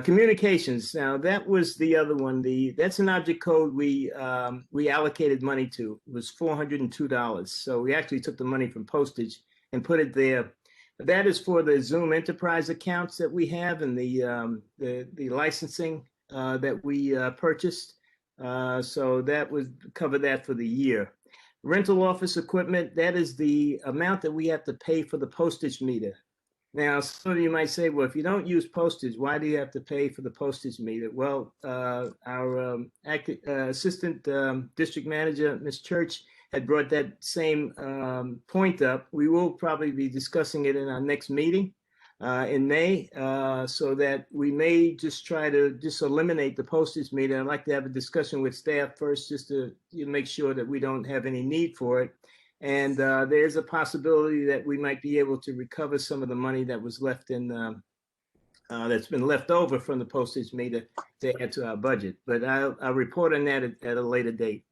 Communications. Now that was the other one. That's an object code we allocated money to. It was $402. So we actually took the money from postage and put it there. That is for the Zoom Enterprise accounts that we have and the licensing that we purchased. So that would cover that for the year. Rental office equipment, that is the amount that we have to pay for the postage meter. Now, some of you might say, well, if you don't use postage, why do you have to pay for the postage meter? Well, our assistant district manager, Ms. Church, had brought that same point up. We will probably be discussing it in our next meeting in May, so that we may just try to just eliminate the postage meter. I'd like to have a discussion with staff first, just to make sure that we don't have any need for it. And there's a possibility that we might be able to recover some of the money that was left in, that's been left over from the postage meter to add to our budget. But I'll report on that at a later date.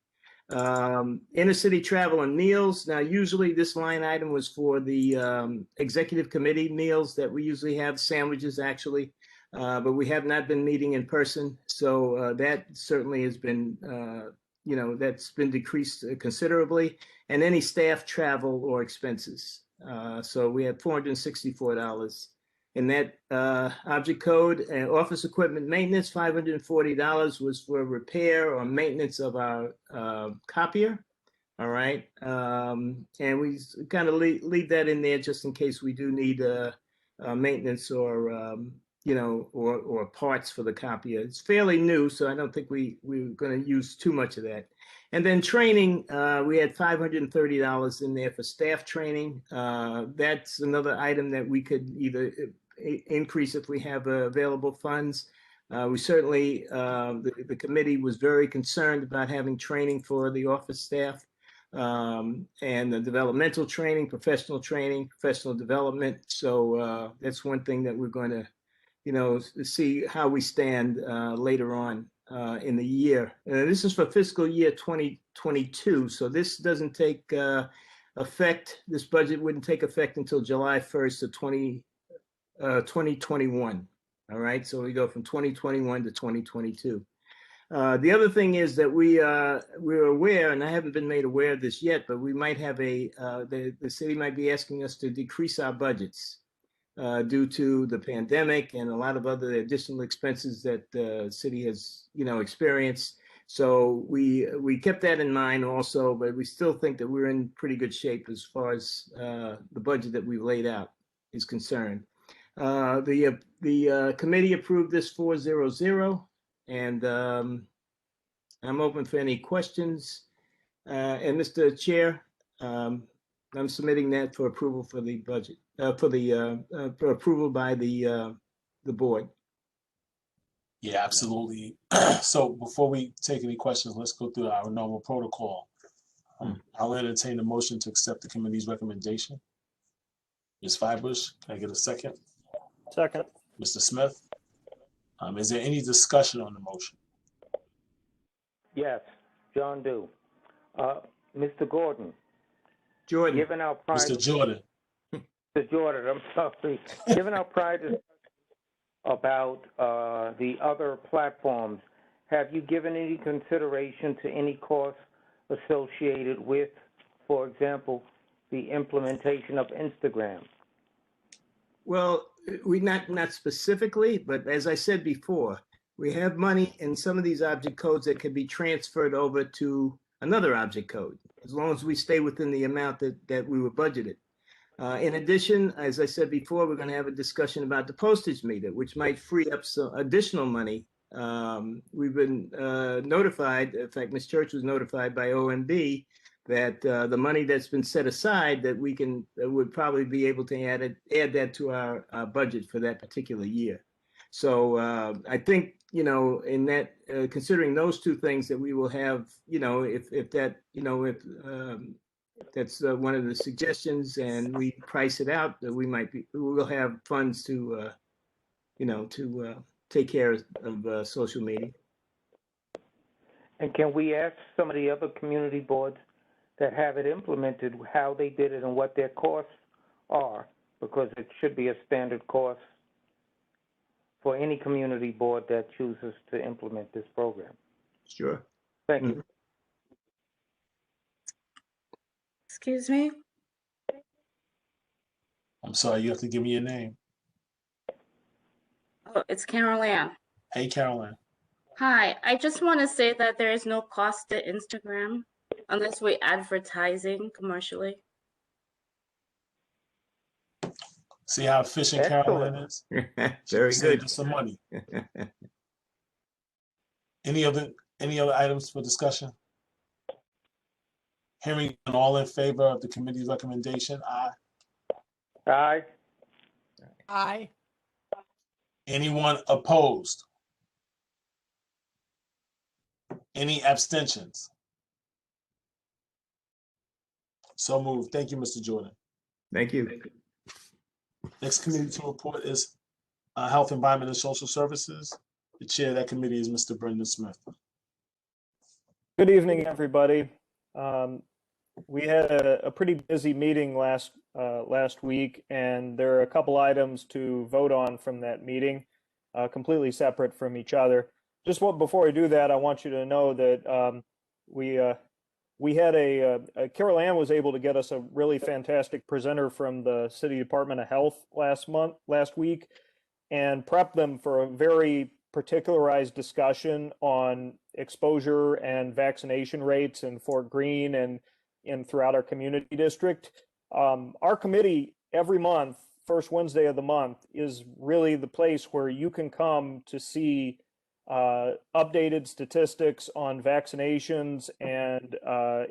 Inner city travel and meals. Now, usually this line item was for the executive committee meals that we usually have, sandwiches actually, but we have not been meeting in person. So that certainly has been, that's been decreased considerably, and any staff travel or expenses. So we have $464 in that object code. And office equipment maintenance, $540 was for repair or maintenance of our copier. All right. And we kind of leave that in there just in case we do need maintenance or, or parts for the copier. It's fairly new, so I don't think we're going to use too much of that. And then training, we had $530 in there for staff training. That's another item that we could either increase if we have available funds. We certainly, the committee was very concerned about having training for the office staff, and the developmental training, professional development. So that's one thing that we're going to, see how we stand later on in the year. This is for fiscal year 2022. So this doesn't take effect. This budget wouldn't take effect until July 1st of 2021. All right. So we go from 2021 to 2022. The other thing is that we're aware, and I haven't been made aware of this yet, but we might have the city might be asking us to decrease our budgets due to the pandemic and a lot of other additional expenses that the city has, experienced. So we kept that in mind also, but we still think that we're in pretty good shape as far as the budget that we've laid out is concerned. The committee approved this 4-0-0, and I'm open for any questions. And Mr. Chair, I'm submitting that for approval for the budget, for approval by the board. Yeah, absolutely. So before we take any questions, let's go through our normal protocol. I'll entertain a motion to accept the committee's recommendation. Ms. Fibush, can I get a second? Second. Mr. Smith, is there any discussion on the motion? Yes, John Doe. Mr. Gordon. Jordan. Given our prior Mr. Jordan. Mr. Jordan, I'm sorry. Given our prior discussion about the other platforms, have you given any consideration to any costs associated with, for example, the implementation of Instagram? Well, we not specifically, but as I said before, We have money in some of these object codes that could be transferred over to another object code, as long as we stay within the amount that we were budgeted. In addition, as I said before, we're going to have a discussion about the postage meter, which might free up some additional money. We've been notified, in fact, Ms. Church was notified by OMB that the money that's been set aside, that we would probably be able to add that to our budget for that particular year. So I think, in that, considering those two things, that we will have, if that's one of the suggestions, and we price it out, that we will have funds to, take care of social media. And can we ask some of the other community boards that have it implemented how they did it and what their costs are? Because it should be a standard cost for any community board that chooses to implement this program. Sure. Thank you. Excuse me? I'm sorry, you have to give me your name. Oh, it's Carol Ann. Hey, Caroline. Hi, I just want to say that there is no cost to Instagram unless we're advertising commercially. See how efficient Caroline is? Very Saved good. us some money. Any other items for discussion? Hearing none, all in favor of the committee's recommendation, aye. Aye. Aye. Anyone opposed? Any abstentions? So moved. Thank you, Mr. Jordan. Thank you. Next committee to report is Health, Environment, and Social Services. The chair of that committee is Mr. Brendan Smith. Good evening, everybody. We had a pretty busy meeting last week, and there are a couple items to vote on from that meeting, completely separate from each other. Just before I do that, I want you to know that we had Carol Ann was able to get us a really fantastic presenter from the City Department of Health last week, and prep them for a very particularized discussion on exposure and vaccination rates in Fort Greene and throughout our community district. Our committee every month, first Wednesday of the month, is really the place where you can come to see updated statistics on vaccinations and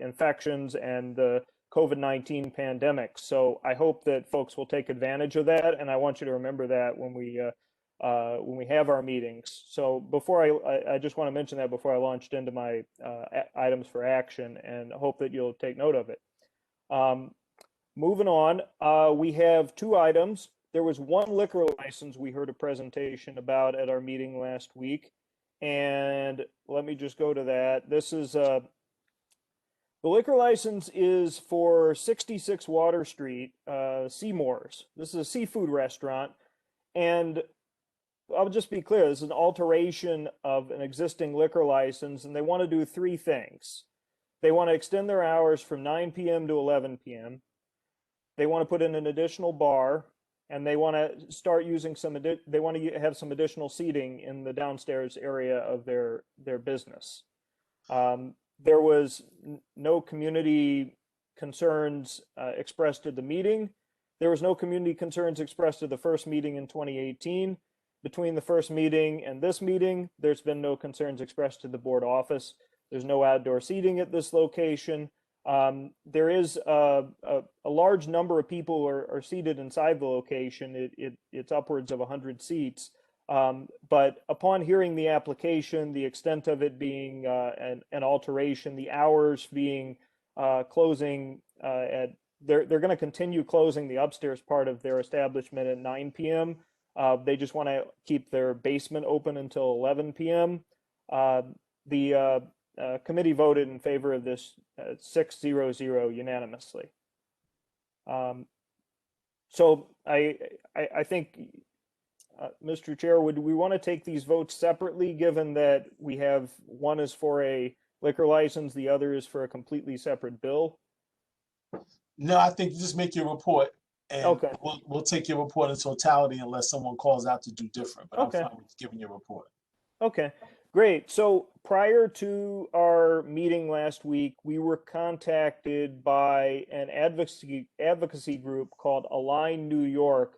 infections and the COVID-19 pandemic. So I hope that folks will take advantage of that, and I want you to remember that when we have our meetings. So before I just want to mention that before I launched into my items for action, and hope that you'll take note of it. Moving on, we have two items. There was one liquor license we heard a presentation about at our meeting last week, and let me just go to that. This is the liquor license is for 66 Water Street, Seymour's. This is a seafood restaurant, and I'll just be clear, this is an alteration of an existing liquor license, and they want to do three things. They want to extend their hours from 9 p.m. to 11 p.m. They want to put in an additional bar, and they want to start using they want to have some additional seating in the downstairs area of their business. There was no community concerns expressed at the meeting. There was no community concerns expressed at the first meeting in 2018. Between the first meeting and this meeting, there's been no concerns expressed to the board office. There's no outdoor seating at this location. There is a large number of people are seated inside the location. It's upwards of 100 seats. But upon hearing the application, the extent of it being an alteration, the hours being closing they're going to continue closing the upstairs part of their establishment at 9 p.m. They just want to keep their basement open until 11 p.m. The committee voted in favor of this 6-0-0 unanimously. So I think, Mr. Chair, would we want to take these votes separately, given that we have one is for a liquor license, the other is for a completely separate bill? No, I think you just make your report, and okay. we'll take your report in totality unless someone calls out to do different. But okay. I'm fine with giving your report. Okay, great. So prior to our meeting last week, we were contacted by an advocacy group called Align New York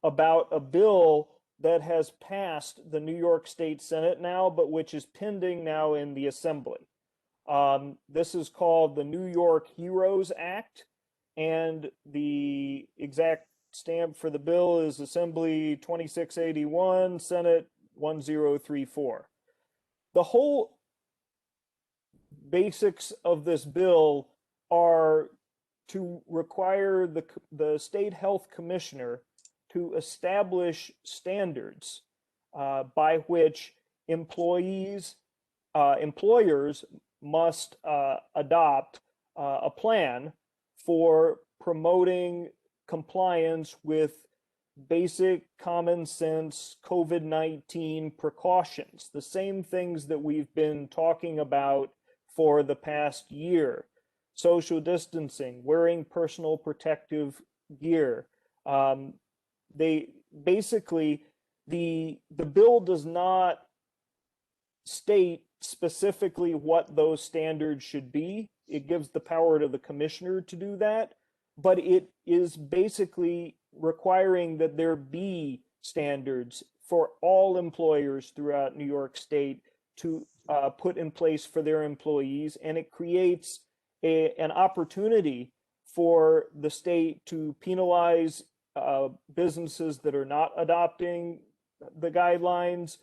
about a bill that has passed the New York State Senate now, but which is pending now in the Assembly. This is called the New York Heroes Act, and the exact stamp for the bill is Assembly 2681, Senate 1034. The whole basics of this bill are to require the state health commissioner to establish standards by which employers must adopt a plan for promoting compliance with basic common sense COVID-19 precautions, the same things that we've been talking about for the past year: social distancing, wearing personal protective gear. They basically, the bill does not state specifically what those standards should be. It gives the power to the commissioner to do that, but it is basically requiring that there be standards for all employers throughout New York State to put in place for their employees, and it creates an opportunity for the state to penalize businesses that are not adopting the guidelines,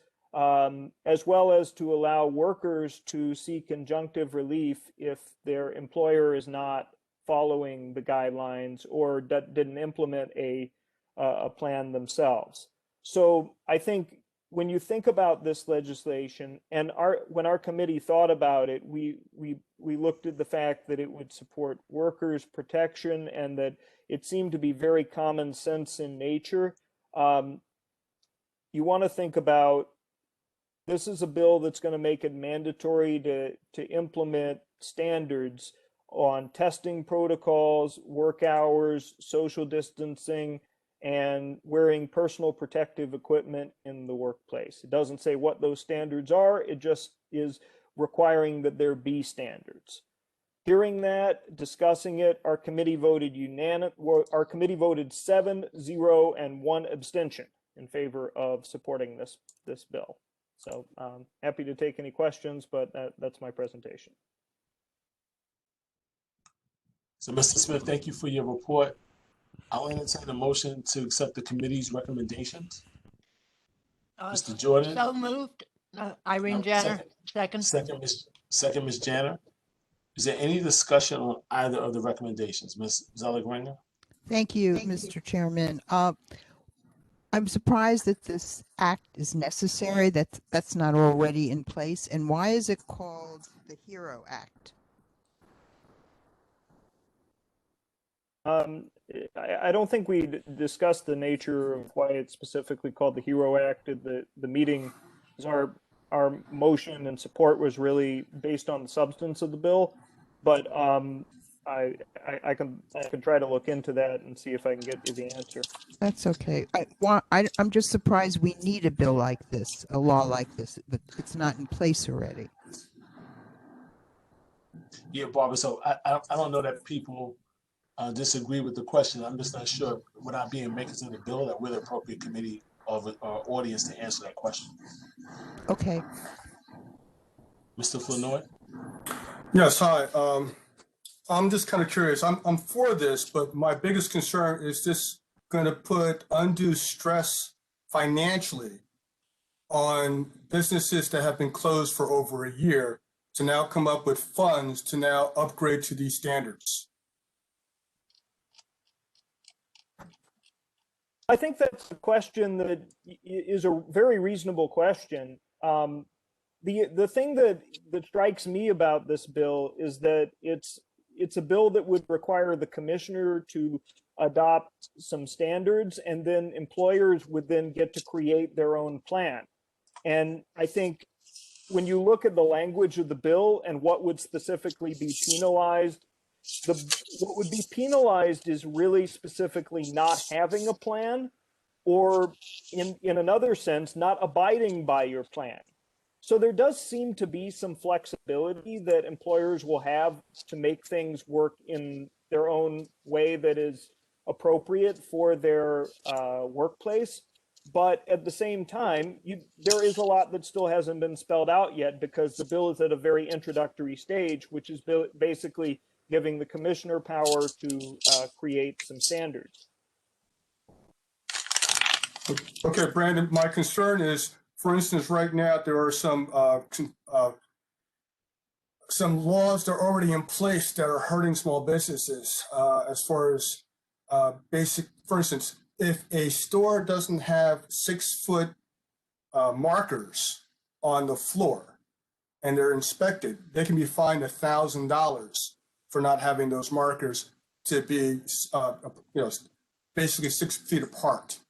as well as to allow workers to seek injunctive relief if their employer is not following the guidelines or didn't implement a plan themselves. So I think when you think about this legislation, and when our committee thought about it, we looked at the fact that it would support workers' protection and that it seemed to be very common sense in nature. You want to think about, this is a bill that's going to make it mandatory to implement standards on testing protocols, work hours, social distancing, and wearing personal protective equipment in the workplace. It doesn't say what those standards are, it just is requiring that there be standards. Hearing that, discussing it, our committee voted 7-0 and 1 abstention in favor of supporting this bill. So happy to take any questions, but that's my presentation. So, Mr. Smith, thank you for your report. I'll entertain a motion to accept the committee's recommendations. Mr. Jordan? So moved. Irene Janner, second. Second, Ms. Janner. Is there any discussion on either of the recommendations? Ms. Zelig-Ringer? Thank you, Mr. Chairman. I'm surprised that this act is necessary, that's not already in place. And why is it called the HERO Act? I don't think we discussed the nature of why it's specifically called the HERO Act. The meeting, our motion and support was really based on the substance of the bill, but I can try to look into that and see if I can get you the answer. That's okay. I'm just surprised we need a bill like this, a law like this, but it's not in place already. Yeah, Barbara, so I don't know that people disagree with the question. I'm just not sure, without being makers in the bill, that we're the appropriate committee of audience to answer that question. Okay. Mr. Flournoy? Yes, hi. I'm just kind of curious. I'm for this, but my biggest concern is this going to put undue stress financially on businesses that have been closed for over a year to now come up with funds to now upgrade to these standards? I think that's a question that is a very reasonable question. The thing that strikes me about this bill is that it's a bill that would require the commissioner to adopt some standards, and then employers would then get to create their own plan. And I think when you look at the language of the bill and what would specifically be penalized, what would be penalized is really specifically not having a plan, or in another sense, not abiding by your plan. So there does seem to be some flexibility that employers will have to make things work in their own way that is appropriate for their workplace. But at the same time, there is a lot that still hasn't been spelled out yet because the bill is at a very introductory stage, which is basically giving the commissioner power to create some standards. Okay, Brandon, my concern is, for instance, right now, there are some laws that are already in place that are hurting small businesses as far as for instance, if a store doesn't have 6-foot markers on the floor and they're inspected, they can be fined $1,000 for not having those markers to be, basically 6 feet apart.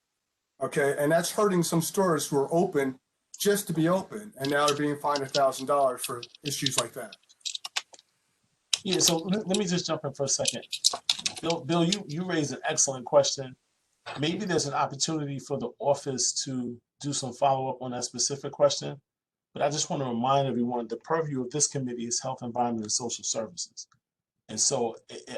Okay, and that's hurting some stores who are open just to be open, and now they're being fined $1,000 for issues like that. Yeah, so let me just jump in for a second. Bill, you raised an excellent question. Maybe there's an opportunity for the office to do some follow-up on that specific question, but I just want to remind everyone the purview of this committee is Health, Environment, and Social Services. And so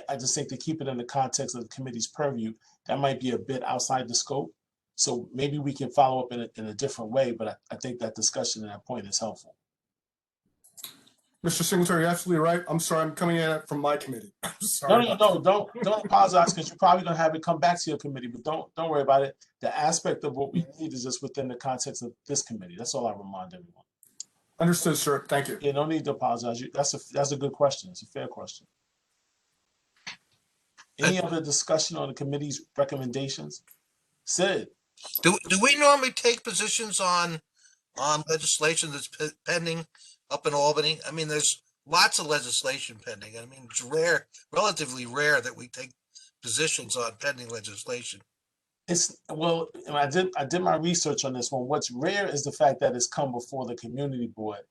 I just think to keep it in the context of the committee's purview, that might be a bit outside the scope. So maybe we can follow up in a different way, but I think that discussion and that point is helpful. Mr. Singletary, you're absolutely right. I'm sorry, I'm coming at it from my committee. Sorry. No, don't apologize, because you're probably gonna have it come back to your committee, but don't worry about it. The aspect of what we need is just within the context of this committee. That's all I remind everyone. Understood, sir. Thank you. Yeah, no need to apologize. That's a good question. It's a fair question. Any other discussion on the committee's recommendations? Sid? Do we normally take positions on legislation that's pending up in Albany? I mean, there's lots of legislation pending. I mean, it's rare, relatively rare that we take positions on pending legislation. Well, I did my research on this one. What's rare is the fact that it's come before the community board.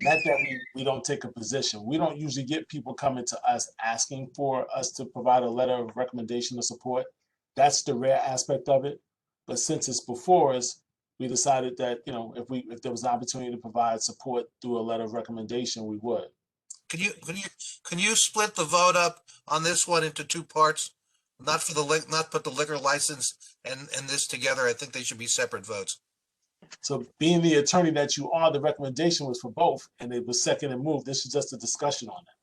Not that we don't take a position. We don't usually get people coming to us asking for us to provide a letter of recommendation or support. That's the rare aspect of it. But since it's before us, we decided that, if there was an opportunity to provide support through a letter of recommendation, we would. Can you split the vote up on this one into two parts? Not put the liquor license and this together. I think they should be separate votes. So being the attorney that you are, the recommendation was for both, and it was second and moved. This is just a discussion on it.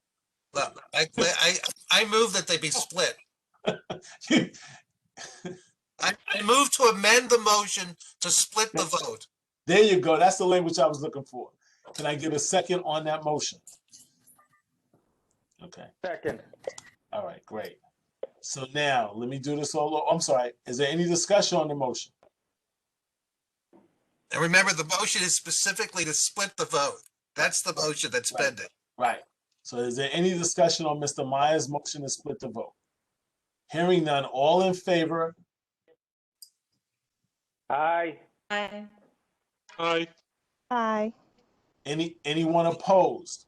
Well, I move that they be split. I move to amend the motion to split the vote. There you go. That's the language I was looking for. Can I get a second on that motion? Okay. Second. All right, great. So now let me do this all over. I'm sorry. Is there any discussion on the motion? And remember, the motion is specifically to split the vote. That's the motion that's pending. Right. So is there any discussion on Mr. Meyer's motion to split the vote? Hearing none, all in favor? Aye. Aye. Aye. Aye. Anyone opposed?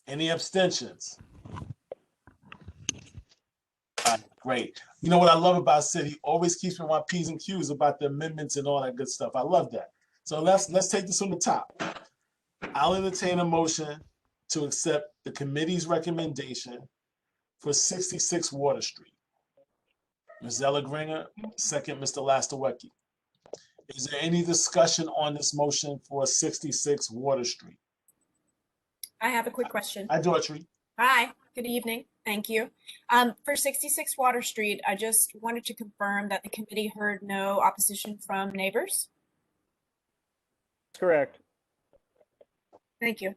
Any abstentions? All right, great. You know what I love about Sid? He always keeps me on my P's and Q's about the amendments and all that good stuff. I love that. So let's take this from the top. I'll entertain a motion to accept the committee's recommendation for 66 Water Street. Ms. Ella Gringer, second, Mr. Leszynski. Is there any discussion on this motion for 66 Water Street? I have a quick question. Hi, Daughtry. Hi, good evening. Thank you. For 66 Water Street, I just wanted to confirm that the committee heard no opposition from neighbors. Correct. Thank you.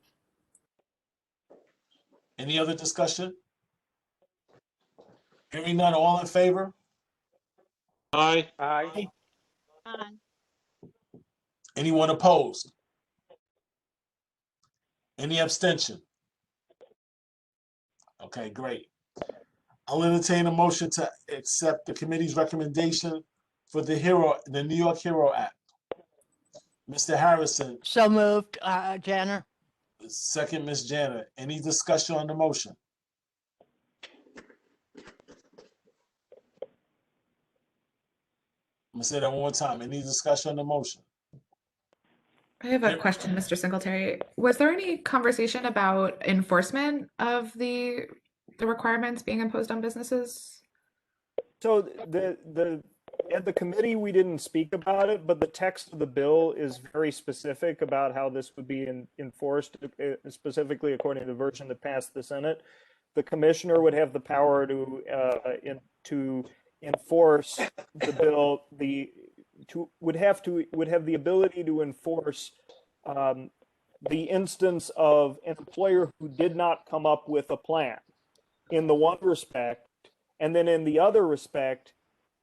Any other discussion? Hearing none, all in favor? Aye. Aye. Aye. Anyone opposed? Any abstention? Okay, great. I'll entertain a motion to accept the committee's recommendation for the New York Hero Act. Mr. Harrison. So moved, Janner. Second, Ms. Janet. Any discussion on the motion? I'm gonna say that one more time. Any discussion on the motion? I have a question, Mr. Singletary. Was there any conversation about enforcement of the requirements being imposed on businesses? So at the committee, we didn't speak about it, but the text of the bill is very specific about how this would be enforced, specifically according to the version that passed the Senate. The commissioner would have the power to enforce the bill. Would have the ability to enforce the instance of an employer who did not come up with a plan in the one respect, and then in the other respect,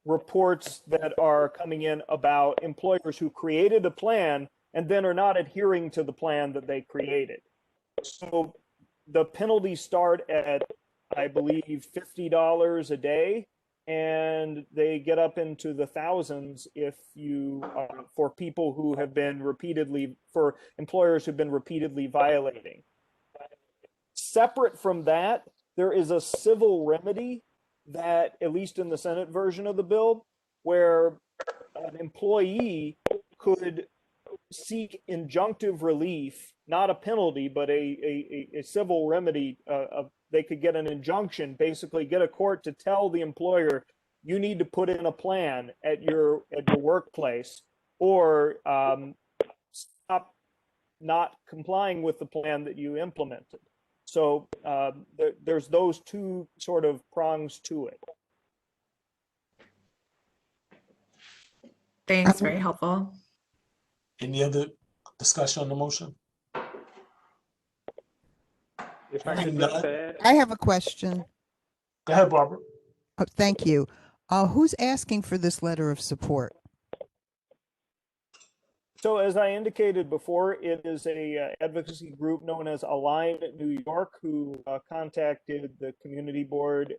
reports that are coming in about employers who created a plan and then are not adhering to the plan that they created. So the penalties start at, I believe, $50 a day, and they get up into the thousands if you, for people who have been for employers who've been repeatedly violating. Separate from that, there is a civil remedy that, at least in the Senate version of the bill, where an employee could seek injunctive relief, not a penalty, but a civil remedy. They could get an injunction, basically get a court to tell the employer, you need to put in a plan at your workplace, or stop not complying with the plan that you implemented. So there's those two sort of prongs to it. Thanks, very helpful. Any other discussion on the motion? If I can just add, I have a question. Go ahead, Barbara. Oh, thank you. Who's asking for this letter of support? So as I indicated before, it is a advocacy group known as Align New York, who contacted the community board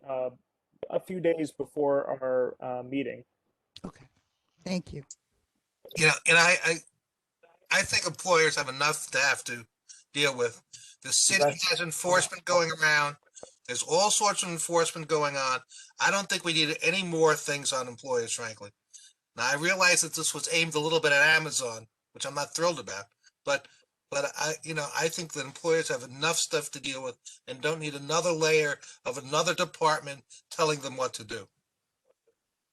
a few days before our meeting. Okay, thank you. You know, and I think employers have enough to have to deal with. The city has enforcement going around. There's all sorts of enforcement going on. I don't think we need any more things on employers, frankly. Now, I realize that this was aimed a little bit at Amazon, which I'm not thrilled about, but I think that employers have enough stuff to deal with and don't need another layer of another department telling them what to do.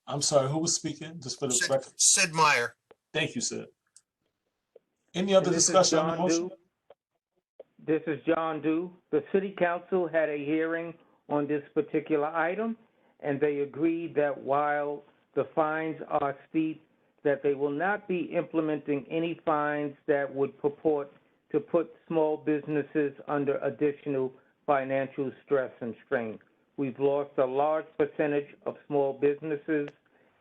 I'm sorry, who was speaking? Just for the record. Sid Meier. Thank you, Sid. Any other discussion on the motion? This is John Dew. The City Council had a hearing on this particular item, and they agreed that while the fines are steep, that they will not be implementing any fines that would purport to put small businesses under additional financial stress and strain. We've lost a large percentage of small businesses.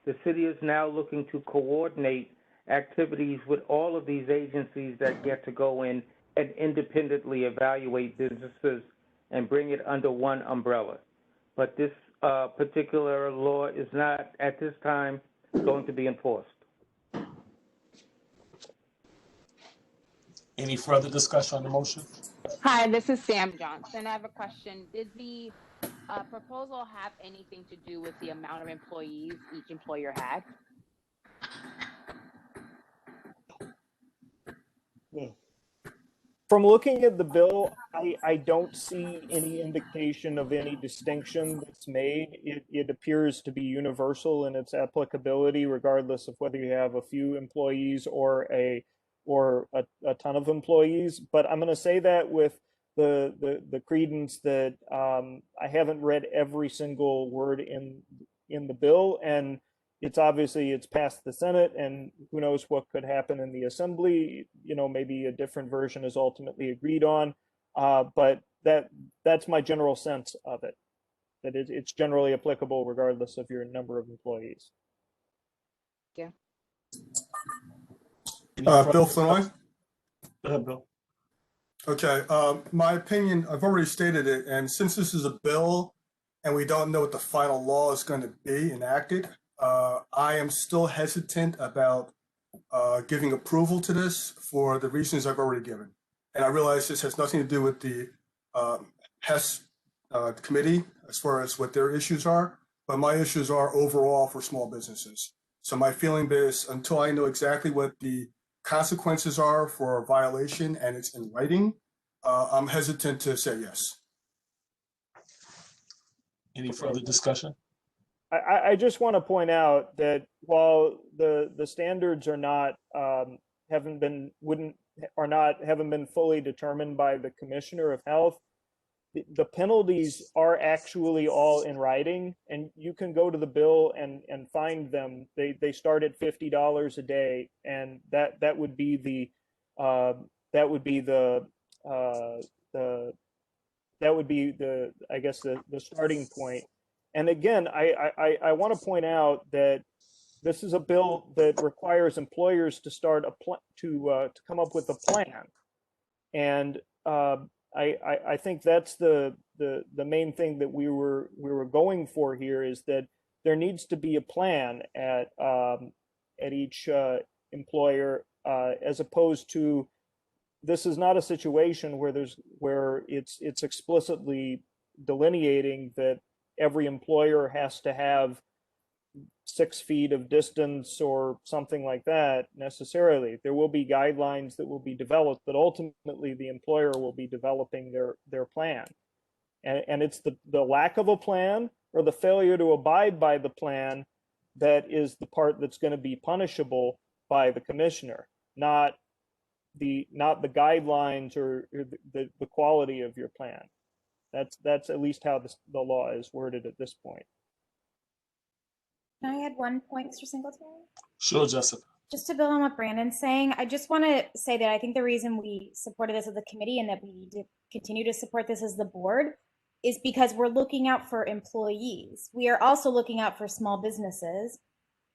The city is now looking to coordinate activities with all of these agencies that get to go in and independently evaluate businesses and bring it under one umbrella. But this particular law is not, at this time, going to be enforced. Any further discussion on the motion? Hi, this is Sam Johnson. I have a question. Did the proposal have anything to do with the amount of employees each employer had? From looking at the bill, I don't see any indication of any distinction that's made. It appears to be universal in its applicability, regardless of whether you have a few employees or a ton of employees. But I'm going to say that with the credence that I haven't read every single word in the bill, and it's passed the Senate, and who knows what could happen in the Assembly. You know, maybe a different version is ultimately agreed on, but that's my general sense of it, that it's generally applicable regardless of your number of employees. Yeah. Bill Flournoy? Go ahead, Bill. Okay, my opinion, I've already stated it, and since this is a bill and we don't know what the final law is going to be enacted, I am still hesitant about giving approval to this for the reasons I've already given. And I realize this has nothing to do with the HES committee as far as what their issues are, but my issues are overall for small businesses. So my feeling is, until I know exactly what the consequences are for a violation and it's in writing, I'm hesitant to say yes. Any further discussion? I just want to point out that while the standards are not haven't been fully determined by the Commissioner of Health, the penalties are actually all in writing, and you can go to the bill and find them. They start at $50 a day, and that would be the I guess the starting point. And again, I want to point out that this is a bill that requires employers to start to come up with a plan, and I think that's the main thing that we were going for here, is that there needs to be a plan at each employer, as opposed to, this is not a situation where it's explicitly delineating that every employer has to have 6 feet of distance or something like that necessarily. There will be guidelines that will be developed, but ultimately the employer will be developing their plan. And it's the lack of a plan or the failure to abide by the plan that is the part that's going to be punishable by the commissioner, not the guidelines or the quality of your plan. That's at least how the law is worded at this point. Can I add one point, Mr. Singletary? Sure, Jessica. Just to build on what Brandon's saying, I just want to say that I think the reason we supported this as a committee and that we need to continue to support this as the board is because we're looking out for employees. We are also looking out for small businesses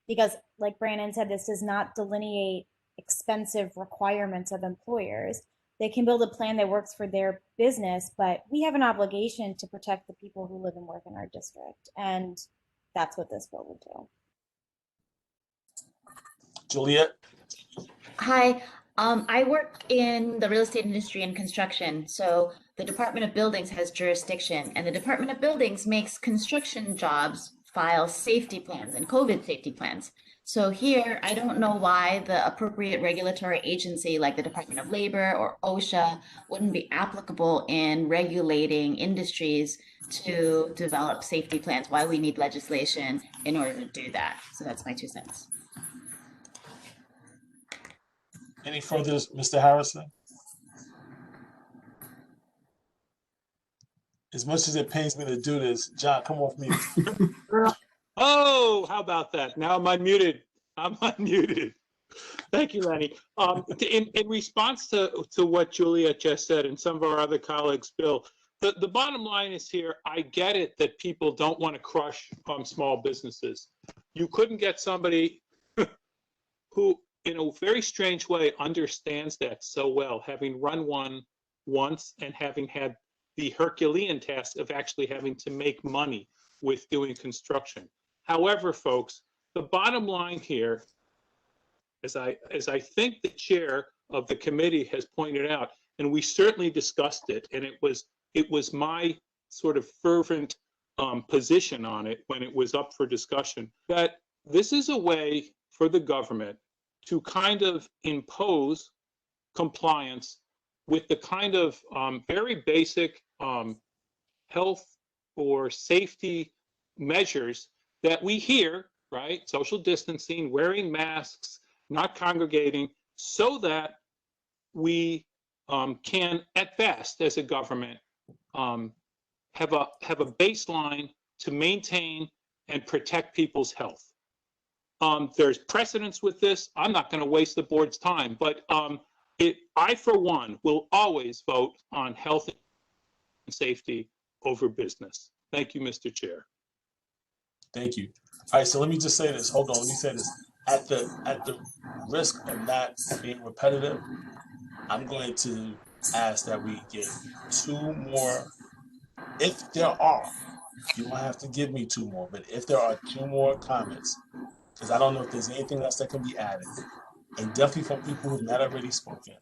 because, like Brandon said, this does not delineate expensive requirements of employers. They can build a plan that works for their business, but we have an obligation to protect the people who live and work in our district. And that's what this bill would do. Juliet? Hi, I work in the real estate industry and construction. So the Department of Buildings has jurisdiction, and the Department of Buildings makes construction jobs file safety plans and COVID safety plans. So here, I don't know why the appropriate regulatory agency like the Department of Labor or OSHA wouldn't be applicable in regulating industries to develop safety plans, why we need legislation in order to do that. So that's my 2 cents. Any further, Mr. Harrison? As much as it pains me to do this, John, come off mute. Oh, how about that? Now I'm unmuted. I'm unmuted. Thank you, Lenny. In response to what Juliet just said and some of our other colleagues, Bill, the bottom line is here, I get it that people don't want to crush small businesses. You couldn't get somebody who, in a very strange way, understands that so well, having run one once and having had the Herculean task of actually having to make money with doing construction. However, folks, the bottom line here, as I think the chair of the committee has pointed out, and we certainly discussed it, and it was my sort of fervent position on it when it was up for discussion, that this is a way for the government to kind of impose compliance with the kind of very basic health or safety measures that we hear, right? Social distancing, wearing masks, not congregating, so that we can, at best, as a government, have a baseline to maintain and protect people's health. There's precedence with this. I'm not going to waste the board's time, but I, for one, will always vote on health and safety over business. Thank you, Mr. Chair. Thank you. All right, so let me just say this. Hold on, let me say this. At the risk of not being repetitive, I'm going to ask that we get 2 more, if there are. You don't have to give me 2 more, but if there are 2 more comments, because I don't know if there's anything else that can be added, and definitely from people who've not already spoken.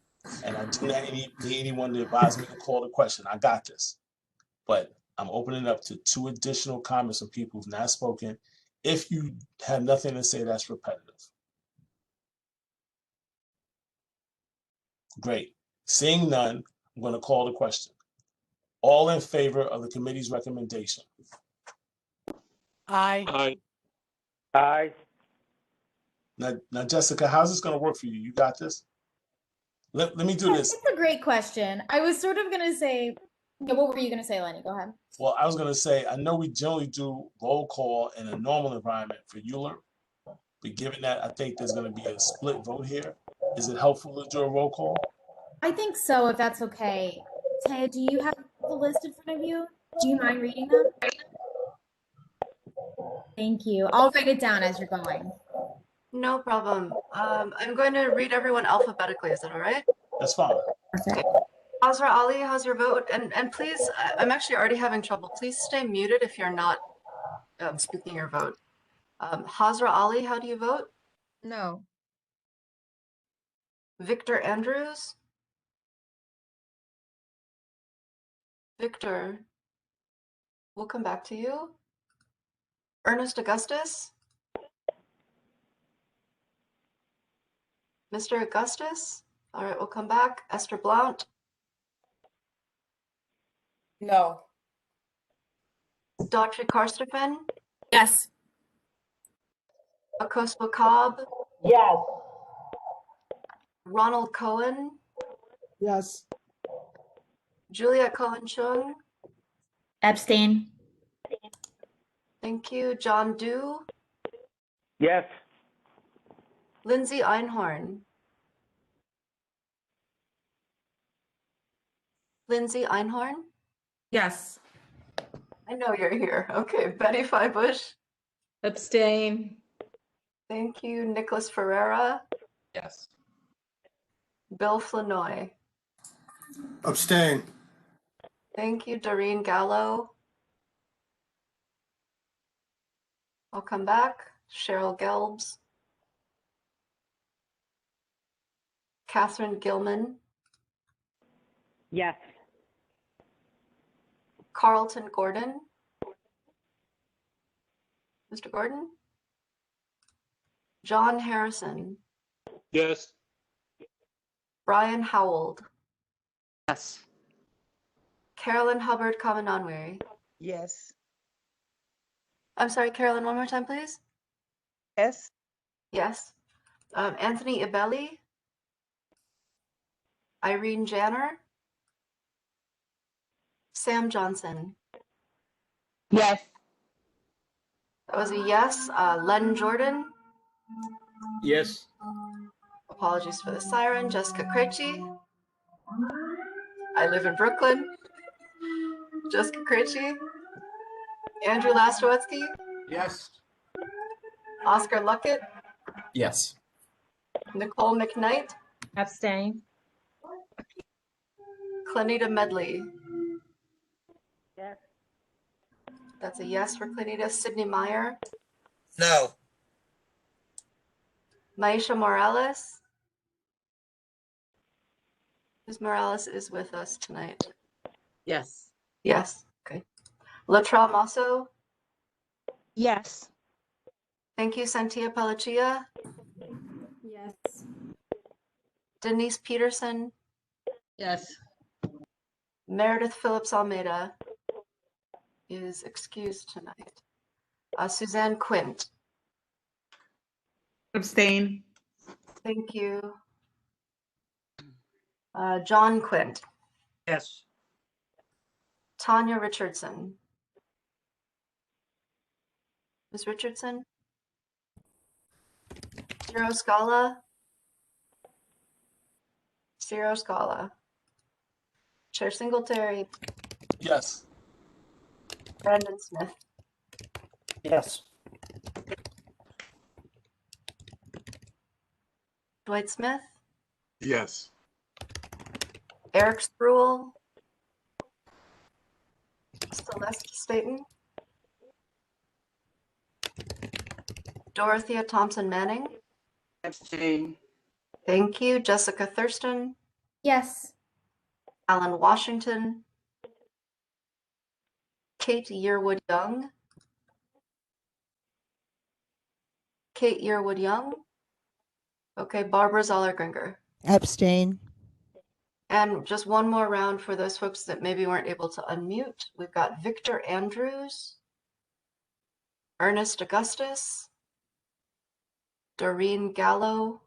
And I do not need anyone to advise me to call the question. I got this. But I'm opening up to 2 additional comments from people who've not spoken. If you have nothing to say that's repetitive. Great. Seeing none, I'm going to call the question. All in favor of the committee's recommendation? Aye. Aye. Aye. Now, Jessica, how's this going to work for you? You got this? Let me do this. It's a great question. I was sort of going to say, yeah, what were you going to say, Lenny? Go ahead. Well, I was going to say, I know we generally do roll call in a normal environment for EULA, but given that I think there's going to be a split vote here, is it helpful to do a roll call? I think so, if that's okay. Taya, do you have the list in front of you? Do you mind reading them? Thank you. I'll write it down as you're going. No problem. I'm going to read everyone alphabetically. Is that all right? That's fine. Okay. Hazra Ali, how's your vote? And please, I'm actually already having trouble. Please stay muted if you're not speaking your vote. Hazra Ali, how do you vote? No. Victor Andrews? Victor, we'll come back to you. Ernest Augustus? Mr. Augustus? All right, we'll come back. Esther Blount? No. Dr. Karstoffen? Yes. Akospo Cobb? Yes. Ronald Cohen? Yes. Juliet Cohen-Chung? Abstain. Thank you. John Dew? Yes. Lindsay Einhorn? Lindsay Einhorn? Yes. I know you're here. Okay. Betty Feibush? Abstain. Thank you. Nicholas Ferreira? Yes. Bill Flanoy? Abstain. Thank you. Doreen Gallo? I'll come back. Cheryl Gelbs? Catherine Gilman? Yes. Carlton Gordon? Mr. Gordon? John Harrison? Yes. Brian Howell? Yes. Carolyn Hubbard Kavanagh? Yes. I'm sorry, Carolyn, one more time, please. Yes. Yes. Anthony Ibelli? Irene Janner? Sam Johnson? Yes. That was a yes. Len Jordan? Yes. Apologies for the siren. Jessica Krejci? I live in Brooklyn. Jessica Krejci? Andrew Lastowetsky? Yes. Oscar Luckett? Yes. Nicole McKnight? Abstain. Clenita Medley? Yes. That's a yes for Clenita. Sydney Meyer? No. Maisha Morales? Ms. Morales is with us tonight. Yes. Yes. Okay. Latra Masso? Yes. Thank you. Santia Palachia? Yes. Denise Peterson? Yes. Meredith Phillips Almeida is excused tonight. Suzanne Quint? Abstain. Thank you. John Quint? Yes. Tanya Richardson? Ms. Richardson? Ciro Scala? Ciro Scala? Chair Singletary? Yes. Brandon Smith? Yes. Dwight Smith? Yes. Eric Spruill? Celeste Staten? Dorothea Thompson Manning? Abstain. Thank you. Jessica Thurston? Yes. Alan Washington? Kate Yearwood Young? Kate Yearwood Young? Okay, Barbara Zoller-Gringer? Abstain. And just one more round for those folks that maybe weren't able to unmute. We've got Victor Andrews, Ernest Augustus, Doreen Gallo,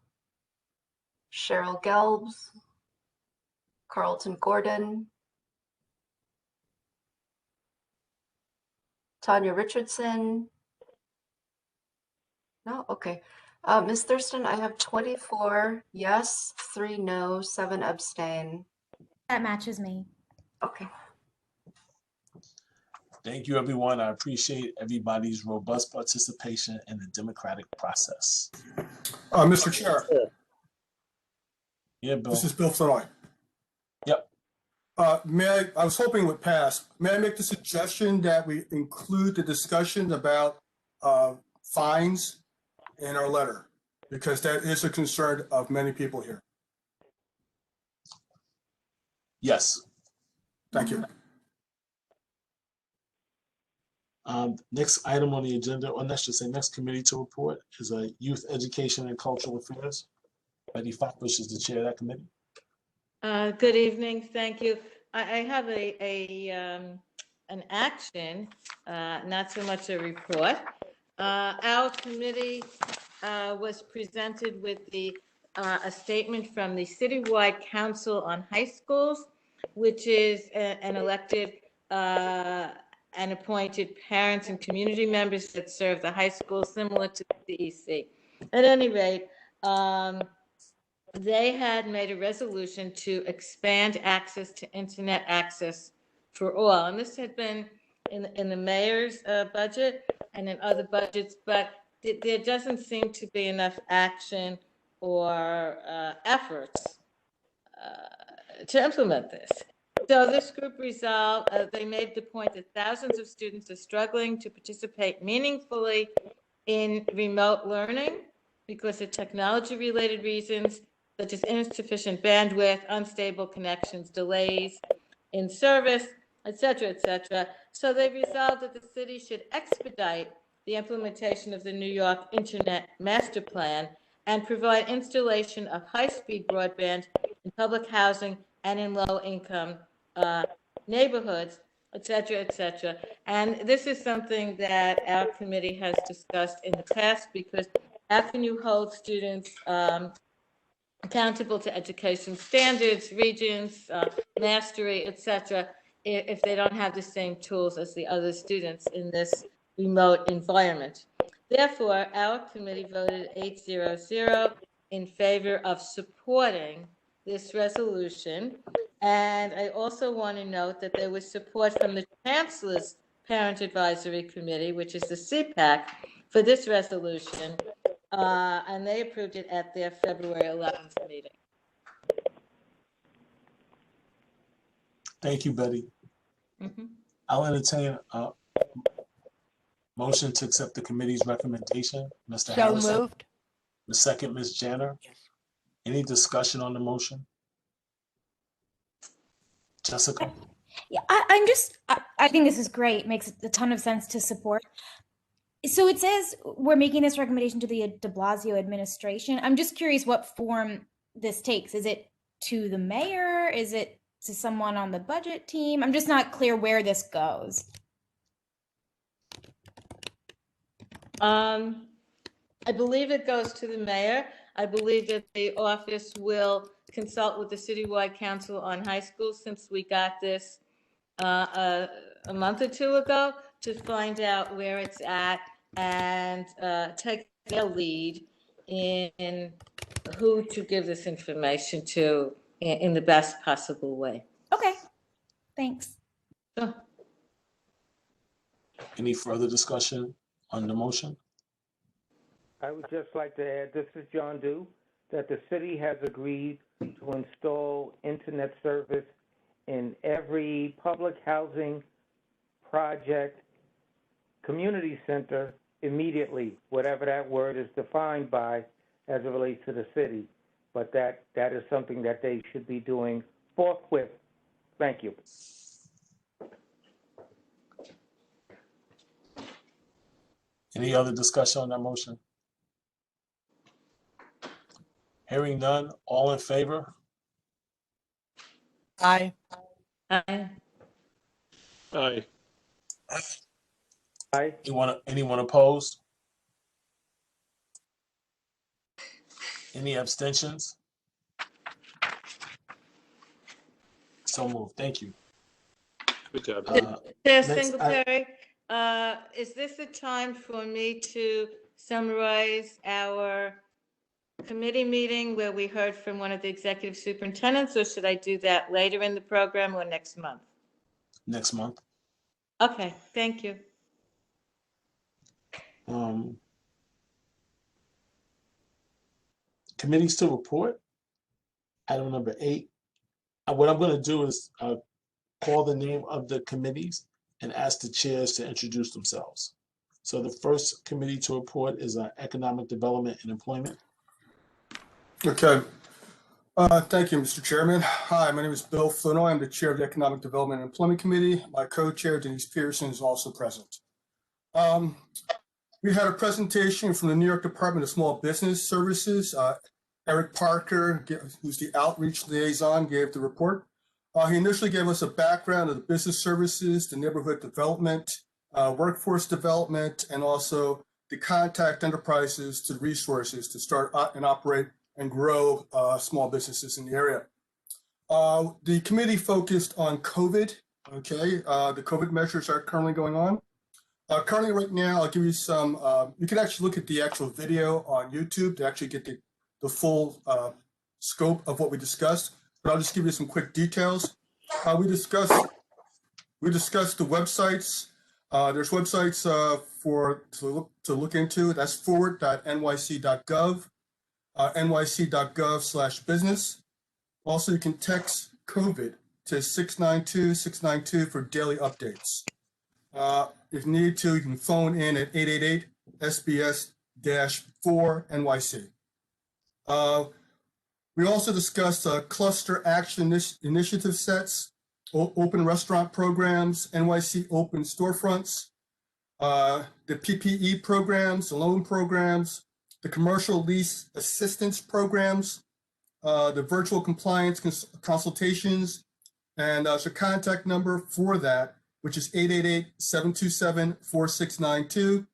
Cheryl Gelbs, Carlton Gordon, Tanya Richardson. No, okay. Ms. Thurston, I have 24 yes, 3 no, 7 abstain. That matches me. Okay. Thank you, everyone. I appreciate everybody's robust participation in the democratic process. Mr. Chair. Yeah, Bill. This is Bill Flournoy. Yep. I was hoping it would pass. May I make the suggestion that we include the discussion about fines in our letter? Because that is a concern of many people here. Yes. Thank you. Next item on the agenda, or let's just say next committee to report, is Youth Education and Cultural Affairs. Betty Fockbush is the chair of that committee. Good evening. Thank you. I have an action, not so much a report. Our committee was presented with a statement from the Citywide Council on High Schools, which is an elected and appointed parents and community members that serve the high school, similar to the EC. At any rate, they had made a resolution to expand access to internet access for all. And this had been in the mayor's budget and in other budgets, but there doesn't seem to be enough action or efforts to implement this. So this group resolved, they made the point that thousands of students are struggling to participate meaningfully in remote learning because of technology-related reasons, such as insufficient bandwidth, unstable connections, delays in service, et cetera, So they resolved that the city should expedite the implementation of the New York Internet Master Plan and provide installation of high-speed broadband in public housing and in low-income neighborhoods, et cetera. And this is something that our committee has discussed in the past, because how can you hold students accountable to education standards, regions, mastery, et cetera, if they don't have the same tools as the other students in this remote environment? Therefore, our committee voted 8-0-0 in favor of supporting this resolution. And I also want to note that there was support from the Chancellor's Parent Advisory Committee, which is the CPAC, for this resolution. And they approved it at their February 11th meeting. Thank you, Betty. I'll entertain a motion to accept the committee's recommendation. Mr. So Harrison. moved. The second, Ms. Janner. Any discussion on the motion? Jessica? Yeah, I think this is great. Makes a ton of sense to support. So it says we're making this recommendation to the de Blasio administration. I'm just curious what form this takes. Is it to the mayor? Is it to someone on the budget team? I'm just not clear where this goes. I believe it goes to the mayor. I believe that the office will consult with the Citywide Council on High Schools, since we got this a month or two ago, to find out where it's at and take their lead in who to give this information to in the best possible way. Okay, thanks. Sure. Any further discussion on the motion? I would just like to add, this is John Dew, that the city has agreed to install internet service in every public housing project, community center immediately, whatever that word is defined by as it relates to the city. But that is something that they should be doing forthwith. Thank you. Any other discussion on that motion? Hearing none, all in favor? Aye. Aye. Aye. Aye. Anyone opposed? Any abstentions? So moved. Thank you. Good job. Chair next, Singletary, is this the time for me to summarize our committee meeting where we heard from one of the executive superintendents, or should I do that later in the program or next month? Next month. Okay, thank you. Committees to report. Item number 8. What I'm going to do is call the name of the committees and ask the chairs to introduce themselves. So the first committee to report is Economic Development and Employment. Okay. Thank you, Mr. Chairman. Hi, my name is Bill Flournoy. I'm the chair of the Economic Development and Employment Committee. My co-chair, Denise Pearson, is also present. We had a presentation from the New York Department of Small Business Services. Eric Parker, who's the outreach liaison, gave the report. He initially gave us a background of the business services, the neighborhood development, workforce development, and also the contact enterprises to resources to start and operate and grow small businesses in the area. The committee focused on COVID, okay? The COVID measures are currently going on. Currently right now, I'll give you some, you can actually look at the actual video on YouTube to actually get the full scope of what we discussed, but I'll just give you some quick details. We discussed the websites. There's websites to look into. That's forward.nyc.gov, nyc.gov/business. Also, you can text COVID to 692-692 for daily updates. If you need to, you can phone in at 888-SBS-4-NYC. We also discussed cluster action initiative sets, open restaurant programs, NYC open storefronts, the PPE programs, the loan programs, the commercial lease assistance programs, the virtual compliance consultations, and there's a contact number for that, which is 888-727-4692.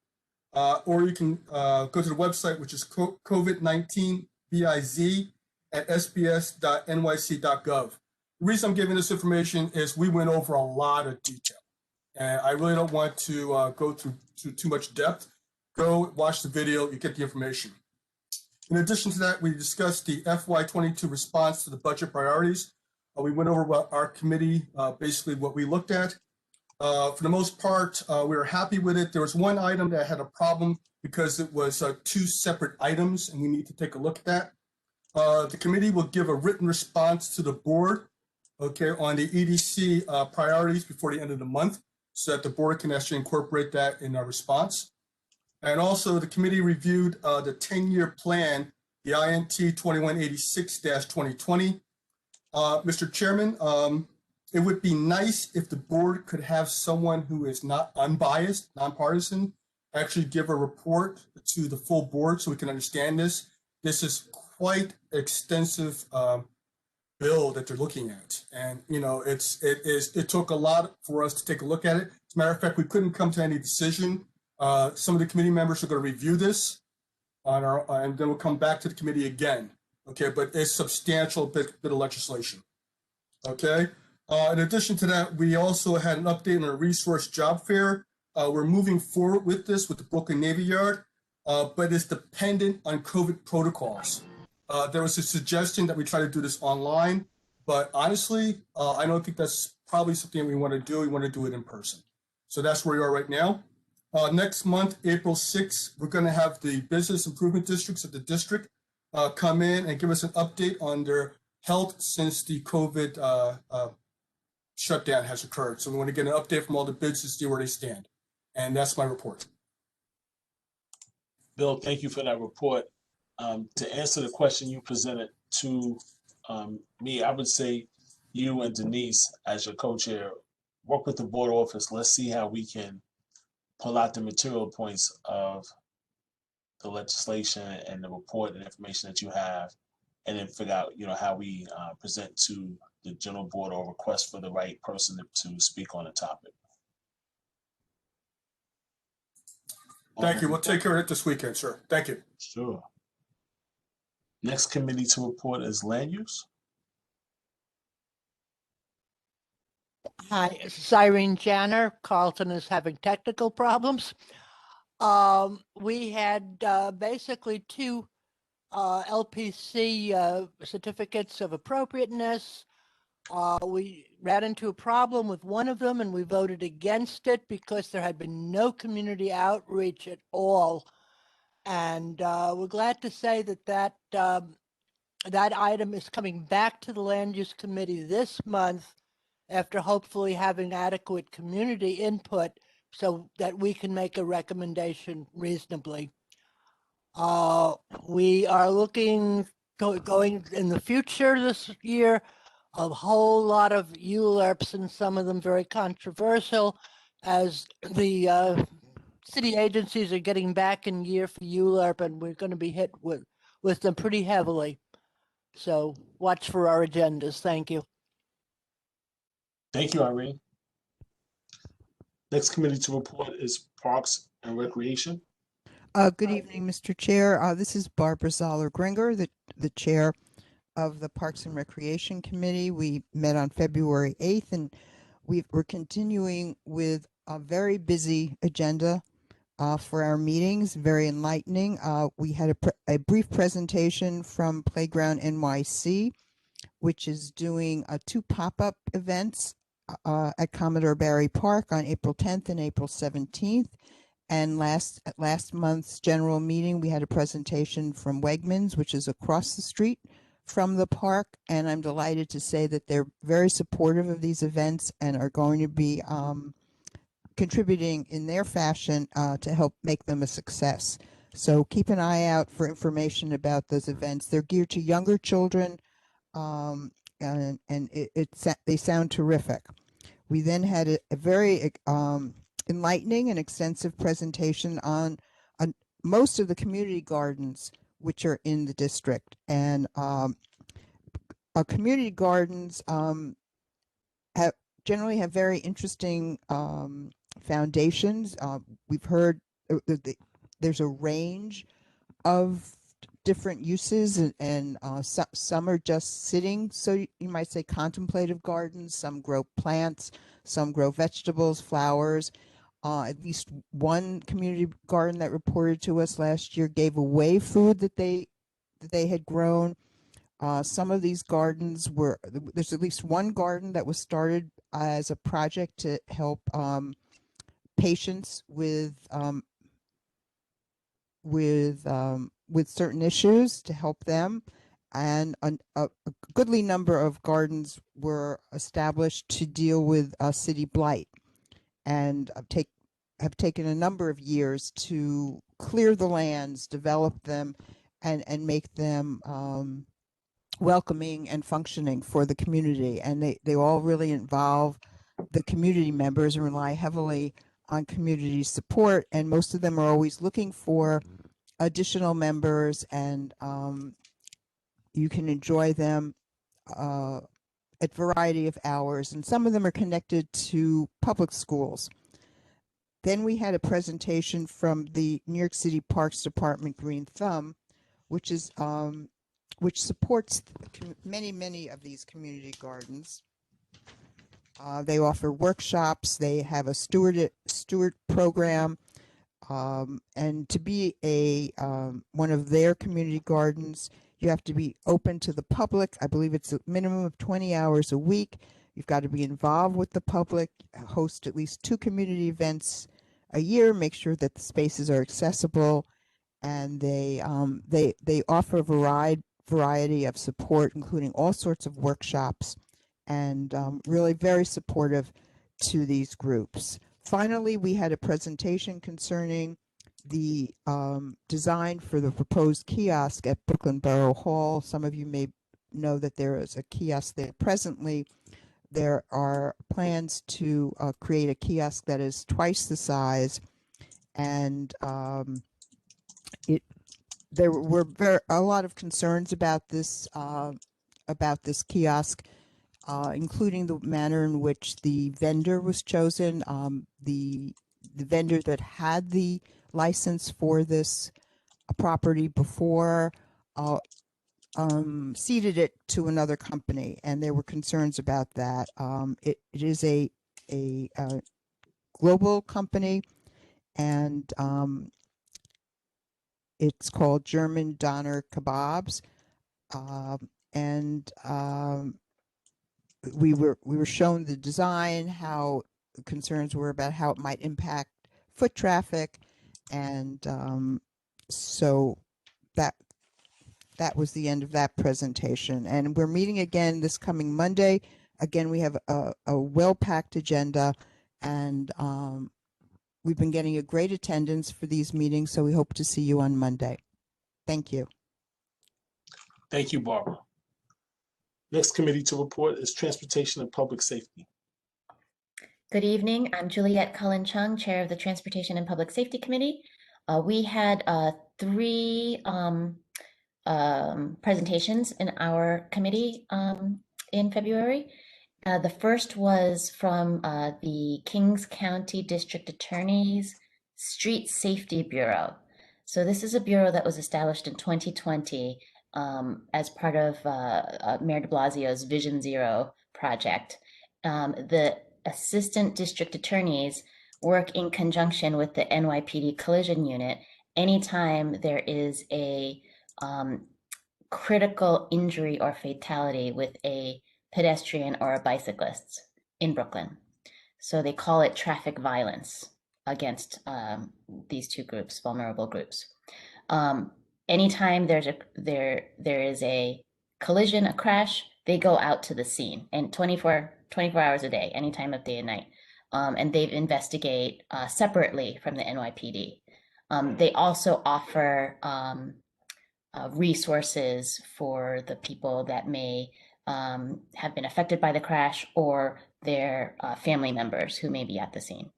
Or you can go to the website, which is COVID-19biz at sbs.nyc.gov. The reason I'm giving this information is we went over a lot of detail, and I really don't want to go through too much depth. Go watch the video, you get the information. In addition to that, we discussed the FY22 response to the budget priorities. We went over what our committee, basically what we looked at. For the most part, we were happy with it. There was one item that had a problem because it was 2 separate items, and we need to take a look at that. The committee will give a written response to the board, okay, on the EDC priorities before the end of the month, so that the board can actually incorporate that in our response. And also, the committee reviewed the 10-year plan, the INT 2186-2020. Mr. Chairman, it would be nice if the board could have someone who is not unbiased, nonpartisan, actually give a report to the full board so we can understand this. This is quite extensive bill that they're looking at. And, you know, it took a lot for us to take a look at it. As a matter of fact, we couldn't come to any decision. Some of the committee members are going to review this on and then we'll come back to the committee again. Okay, but it's substantial bit of legislation. Okay. In addition to that, we also had an update on a resource job fair. We're moving forward with this with the Brooklyn Navy Yard, but it's dependent on COVID protocols. There was a suggestion that we try to do this online, but honestly, I don't think that's probably something we want to do. We want to do it in person. So that's where we are right now. Next month, April 6th, we're going to have the business improvement districts of the district come in and give us an update on their health since the COVID shutdown has occurred. So we want to get an update from all the bids to see where they stand. And that's my report. Bill, thank you for that report. To answer the question you presented to me, I would say you and Denise, as your co-chair, work with the board office. Let's see how we can pull out the material points of the legislation and the report and information that you have, and then figure out, you know, how we present to the general board or request for the right person to speak on the topic. Thank you. We'll take care of it this weekend, sir. Thank you. Sure. Next committee to report is land use. Hi, this is Irene Janner. Carlton is having technical problems. We had basically two LPC certificates of appropriateness. We ran into a problem with one of them and we voted against it because there had been no community outreach at all. And we're glad to say that that item is coming back to the Land Use Committee this month after hopefully having adequate community input so that we can make a recommendation reasonably. We are looking, going in the future this year, a whole lot of ULERPs and some of them very controversial as the city agencies are getting back in gear for ULERP and we're going to be hit with them pretty heavily. So watch for our agendas. Thank you. Thank you, Irene. Next committee to report is Parks and Recreation. Good evening, Mr. Chair. This is Barbara Zoller-Gringer, the chair of the Parks and Recreation Committee. We met on February 8th, and we're continuing with a very busy agenda for our meetings, very enlightening. We had a brief presentation from Playground NYC, which is doing 2 pop-up events at Commodore Barry Park on April 10th and April 17th. And at last month's general meeting, we had a presentation from Wegmans, which is across the street from the park. And I'm delighted to say that they're very supportive of these events and are going to be contributing in their fashion to help make them a success. So keep an eye out for information about those events. They're geared to younger children, and they sound terrific. We then had a very enlightening and extensive presentation on most of the community gardens which are in the district. And our community gardens generally have very interesting foundations. We've heard there's a range of different uses, and some are just sitting, so you might say contemplative gardens. Some grow plants, some grow vegetables, flowers. At least one community garden that reported to us last year gave away food that they had grown. Some of these gardens there's at least one garden that was started as a project to help patients with certain issues, to help them. And a goodly number of gardens were established to deal with city blight, and have taken a number of years to clear the lands, develop them, and make them welcoming and functioning for the community. And they all really involve the community members and rely heavily on community support. And most of them are always looking for additional members, and you can enjoy them at variety of hours. And some of them are connected to public schools. Then we had a presentation from the New York City Parks Department Green Thumb, which supports many of these community gardens. They offer workshops. They have a steward program, and to be one of their community gardens, you have to be open to the public. I believe it's a minimum of 20 hours a week. You've got to be involved with the public, host at least 2 community events a year, make sure that the spaces are accessible, and they offer a variety of support, including all sorts of workshops, and really very supportive to these groups. Finally, we had a presentation concerning the design for the proposed kiosk at Brooklyn Borough Hall. Some of you may know that there is a kiosk there presently. There are plans to create a kiosk that is twice the size, and there were a lot of concerns about this kiosk. including the manner in which the vendor was chosen. The vendor that had the license for this property before ceded it to another company, and there were concerns about that. It is a global company, and it's called German Doner Kebabs, and we were shown the design, how concerns were about how it might impact foot traffic, and so that was the end of that presentation. And we're meeting again this coming Monday. Again, we have a well-packed agenda, and we've been getting a great attendance for these meetings, so we hope to see you on Monday. Thank you. Thank you, Barbara. Next committee to report is Transportation and Public Safety. Good evening. I'm Juliette Cullen-Chung, Chair of the Transportation and Public Safety Committee. We had 3 presentations in our committee in February. The first was from the Kings County District Attorney's Street Safety Bureau. So this is a bureau that was established in 2020 as part of Mayor de Blasio's Vision Zero project. The assistant district attorneys work in conjunction with the NYPD collision unit anytime there is a critical injury or fatality with a pedestrian or a bicyclist in Brooklyn. So they call it traffic violence against these 2 groups, vulnerable groups. Anytime there is a collision, a crash, they go out to the scene, and 24 hours a day, any time of day and night. And they investigate separately from the NYPD. They also offer resources for the people that may have been affected by the crash, or their family members who may be at the scene.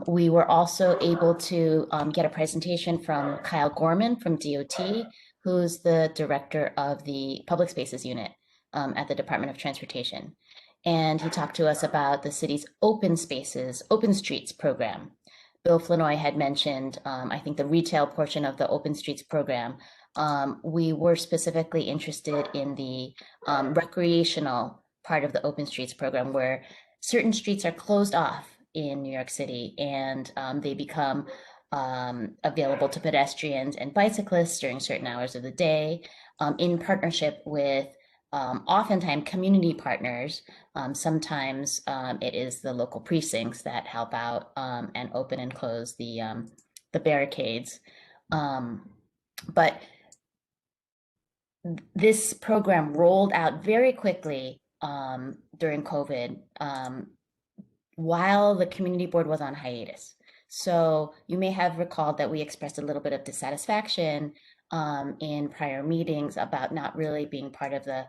We were also able to get a presentation from Kyle Gorman from DOT, who's the director of the Public Spaces Unit at the Department of Transportation. And he talked to us about the city's open spaces, open streets program. Bill Flanoy had mentioned, I think, the retail portion of the Open Streets program. We were specifically interested in the recreational part of the Open Streets program, where certain streets are closed off in New York City, and they become available to pedestrians and bicyclists during certain hours of the day, in partnership with oftentimes community partners. Sometimes it is the local precincts that help out and open and close the barricades. But this program rolled out very quickly during COVID, while the community board was on hiatus. So you may have recalled that we expressed a little bit of dissatisfaction in prior meetings about not really being part of the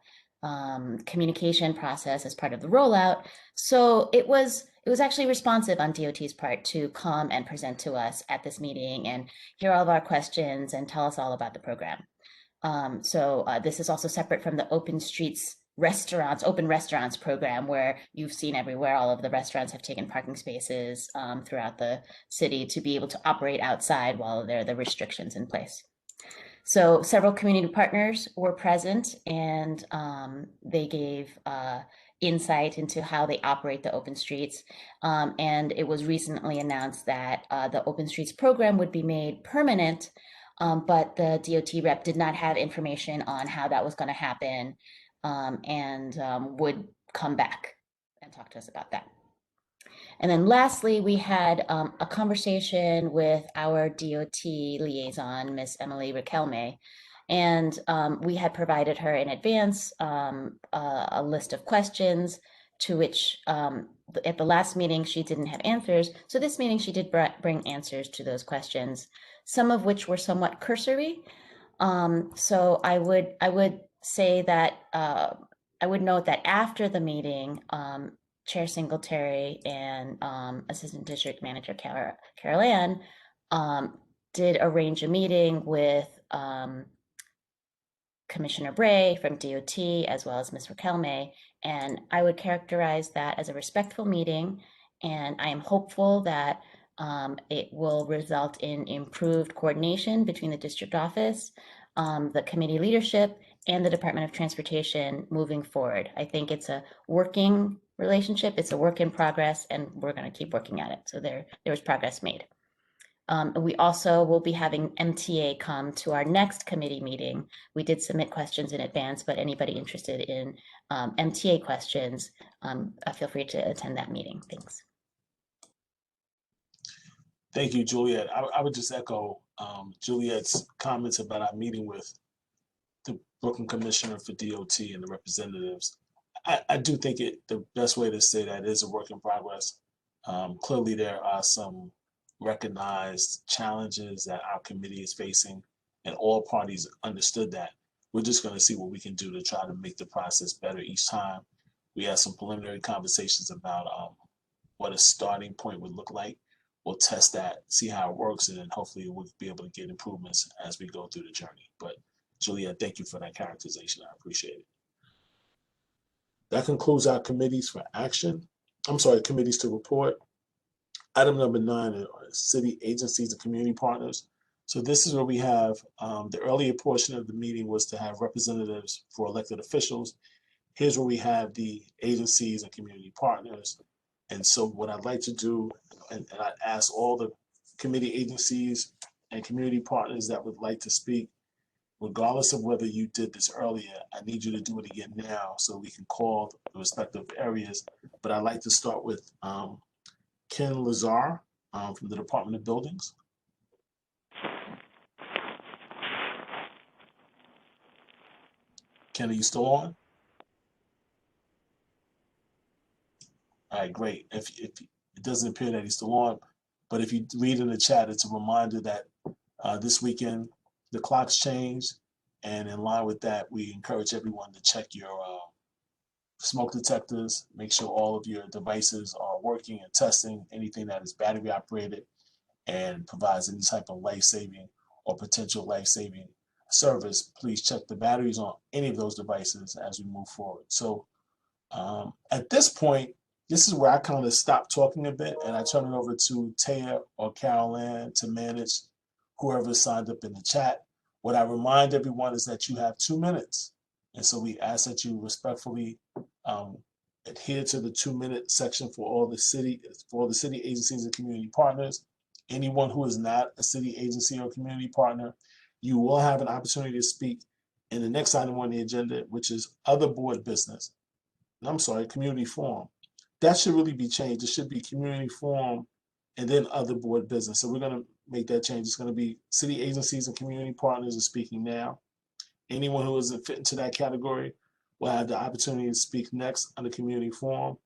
communication process as part of the rollout. So it was actually responsive on DOT's part to come and present to us at this meeting and hear all of our questions and tell us all about the program. So this is also separate from the Open Streets restaurants, open restaurants program, where you've seen everywhere all of the restaurants have taken parking spaces throughout the city to be able to operate outside while there are the restrictions in place. So several community partners were present, and they gave insight into how they operate the open streets. And it was recently announced that the Open Streets program would be made permanent, but the DOT rep did not have information on how that was going to happen, and would come back and talk to us about that. And then lastly, we had a conversation with our DOT liaison, Miss Emily Riquelme, and we had provided her in advance a list of questions to which at the last meeting she didn't have answers. So this meeting she did bring answers to those questions, some of which were somewhat cursory. So I would say that I would note that after the meeting, Chair Singletary and Assistant District Manager Carol Ann did arrange a meeting with Commissioner Bray from DOT, as well as Ms. Raquel, and I would characterize that as a respectful meeting, and I am hopeful that it will result in improved coordination between the district office, the committee leadership, and the Department of Transportation moving forward. I think it's a working relationship, it's a work in progress, and we're going to keep working at it. So there was progress made. We also will be having MTA come to our next committee meeting. We did submit questions in advance, but anybody interested in MTA questions, feel free to attend that meeting. Thanks. Thank you, Juliet. I would just echo Juliet's comments about our meeting with the Brooklyn Commissioner for DOT and the representatives. I do think the best way to say that is a work in progress. Clearly, there are some recognized challenges that our committee is facing, and all parties understood that. We're just going to see what we can do to try to make the process better each time. We had some preliminary conversations about what a starting point would look like. We'll test that, see how it works, and then hopefully we'll be able to get improvements as we go through the journey. But Julia, thank you for that characterization. I appreciate it. That concludes our committees for action. I'm sorry, committees to report. Item number 9 are city agencies and community partners. So this is where we have the earlier portion of the meeting was to have representatives for elected officials. Here's where we have the agencies and community partners. And so what I'd like to do, and I'd ask all the committee agencies and community partners that would like to speak, regardless of whether you did this earlier, I need you to do it again now so we can call the respective areas. But I'd like to start with Ken Lazar from the Department of Buildings. Ken, are you still on? All right, great. If it doesn't appear that he's still on, but if you read in the chat, it's a reminder that this weekend the clocks changed, and in line with that, we encourage everyone to check your smoke detectors, make sure all of your devices are working and testing anything that is battery operated and provides any type of life-saving or potential life-saving service. Please check the batteries on any of those devices as we move forward. So at this point, this is where I kind of stop talking a bit and I turn it over to Taya or Carol Ann to manage whoever signed up in the chat. What I remind everyone is that you have 2 minutes. And so we ask that you respectfully adhere to the 2-minute section for all the city agencies and community partners. Anyone who is not a city agency or community partner, you will have an opportunity to speak in the next item on the agenda, which is other board business. I'm sorry, community forum. That should really be changed. It should be community forum and then other board business. So we're going to make that change. It's going to be city agencies and community partners are speaking now. Anyone who doesn't fit into that category will have the opportunity to speak next on the community forum,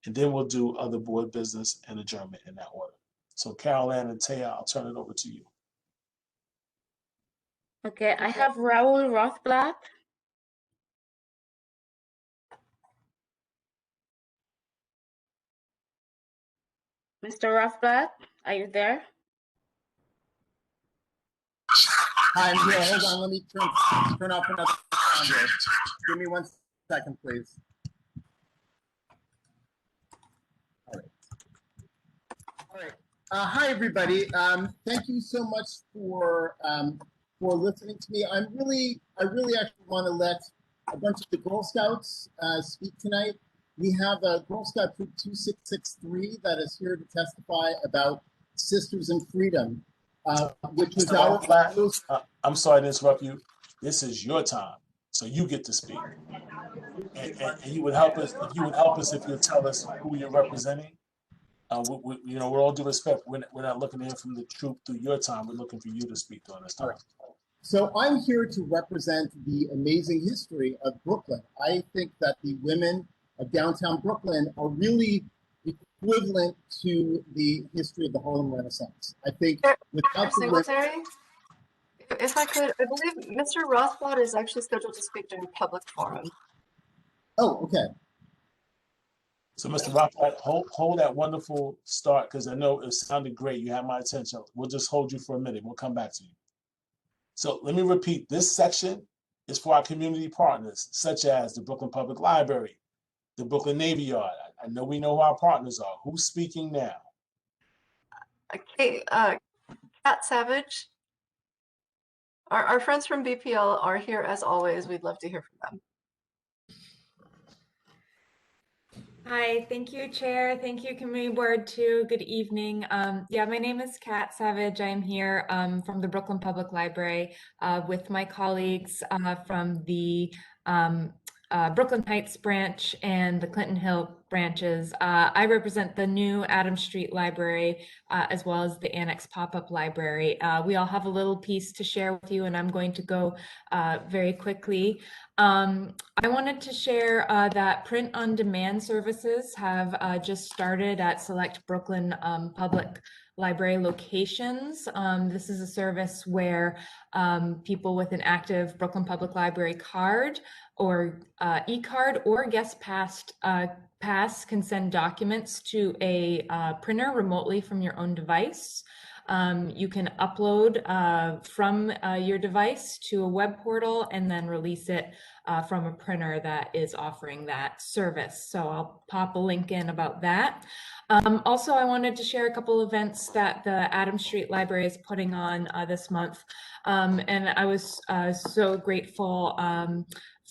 and then we'll do other board business and adjournment in that order. So Carol Ann and Taya, I'll turn it over to you. Okay, I have Raul Rothblatt. Mr. Rothblatt, are you there? I'm here. Hold on. Let me turn off another sound here. Give me 1 second, please. All right. Hi, everybody. Thank you so much for listening to me. I really actually want to let a bunch of the Girl Scouts speak tonight. We have a Girl Scout Troop 2663 that is here to testify about Sisters in Freedom. Which was our I'm sorry to interrupt you. This is your time, so you get to speak. And you would help us if you tell us who you're representing. With all due respect, we're not looking to hear from the troop through your time. We're looking for you to speak during this time. So I'm here to represent the amazing history of Brooklyn. I think that the women of downtown Brooklyn are really equivalent to the history of the Harlem Renaissance. I think without the Singletary, if I could, I believe Mr. Rothblatt is actually scheduled to speak during public forum. Oh, okay. So Mr. Rothblatt, hold that wonderful start because I know it sounded great. You have my attention. We'll just hold you for a minute. We'll come back to you. So let me repeat this section is for our community partners, such as the Brooklyn Public Library, the Brooklyn Navy Yard. I know we know who our partners are. Who's speaking now? Okay, KSavage. Our friends from BPL are here as always. We'd love to hear from them. Hi, thank you, Chair. Thank you, Committee Board, too. Good evening. Yeah, my name is KSavage. I'm here from the Brooklyn Public Library with my colleagues from the Brooklyn Heights branch and the Clinton Hill branches. I represent the new Adams Street Library as well as the Annex Pop-Up Library. We all have a little piece to share with you, and I'm going to go very quickly. I wanted to share that print-on-demand services have just started at select Brooklyn Public Library locations. This is a service where people with an active Brooklyn Public Library card or e-card or guest pass can send documents to a printer remotely from your own device. You can upload from your device to a web portal and then release it from a printer that is offering that service. So I'll pop a link in about that. Also, I wanted to share a couple events that the Adams Street Library is putting on this month. And I was so grateful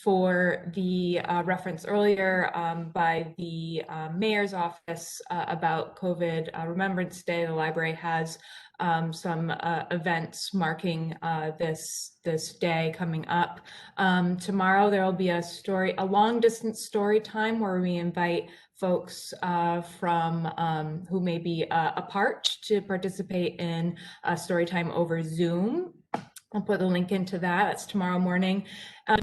for the reference earlier by the mayor's office about COVID Remembrance Day. The library has some events marking this day coming up. Tomorrow there will be a long distance story time where we invite folks from who may be apart to participate in story time over Zoom. I'll put the link into that. That's tomorrow morning.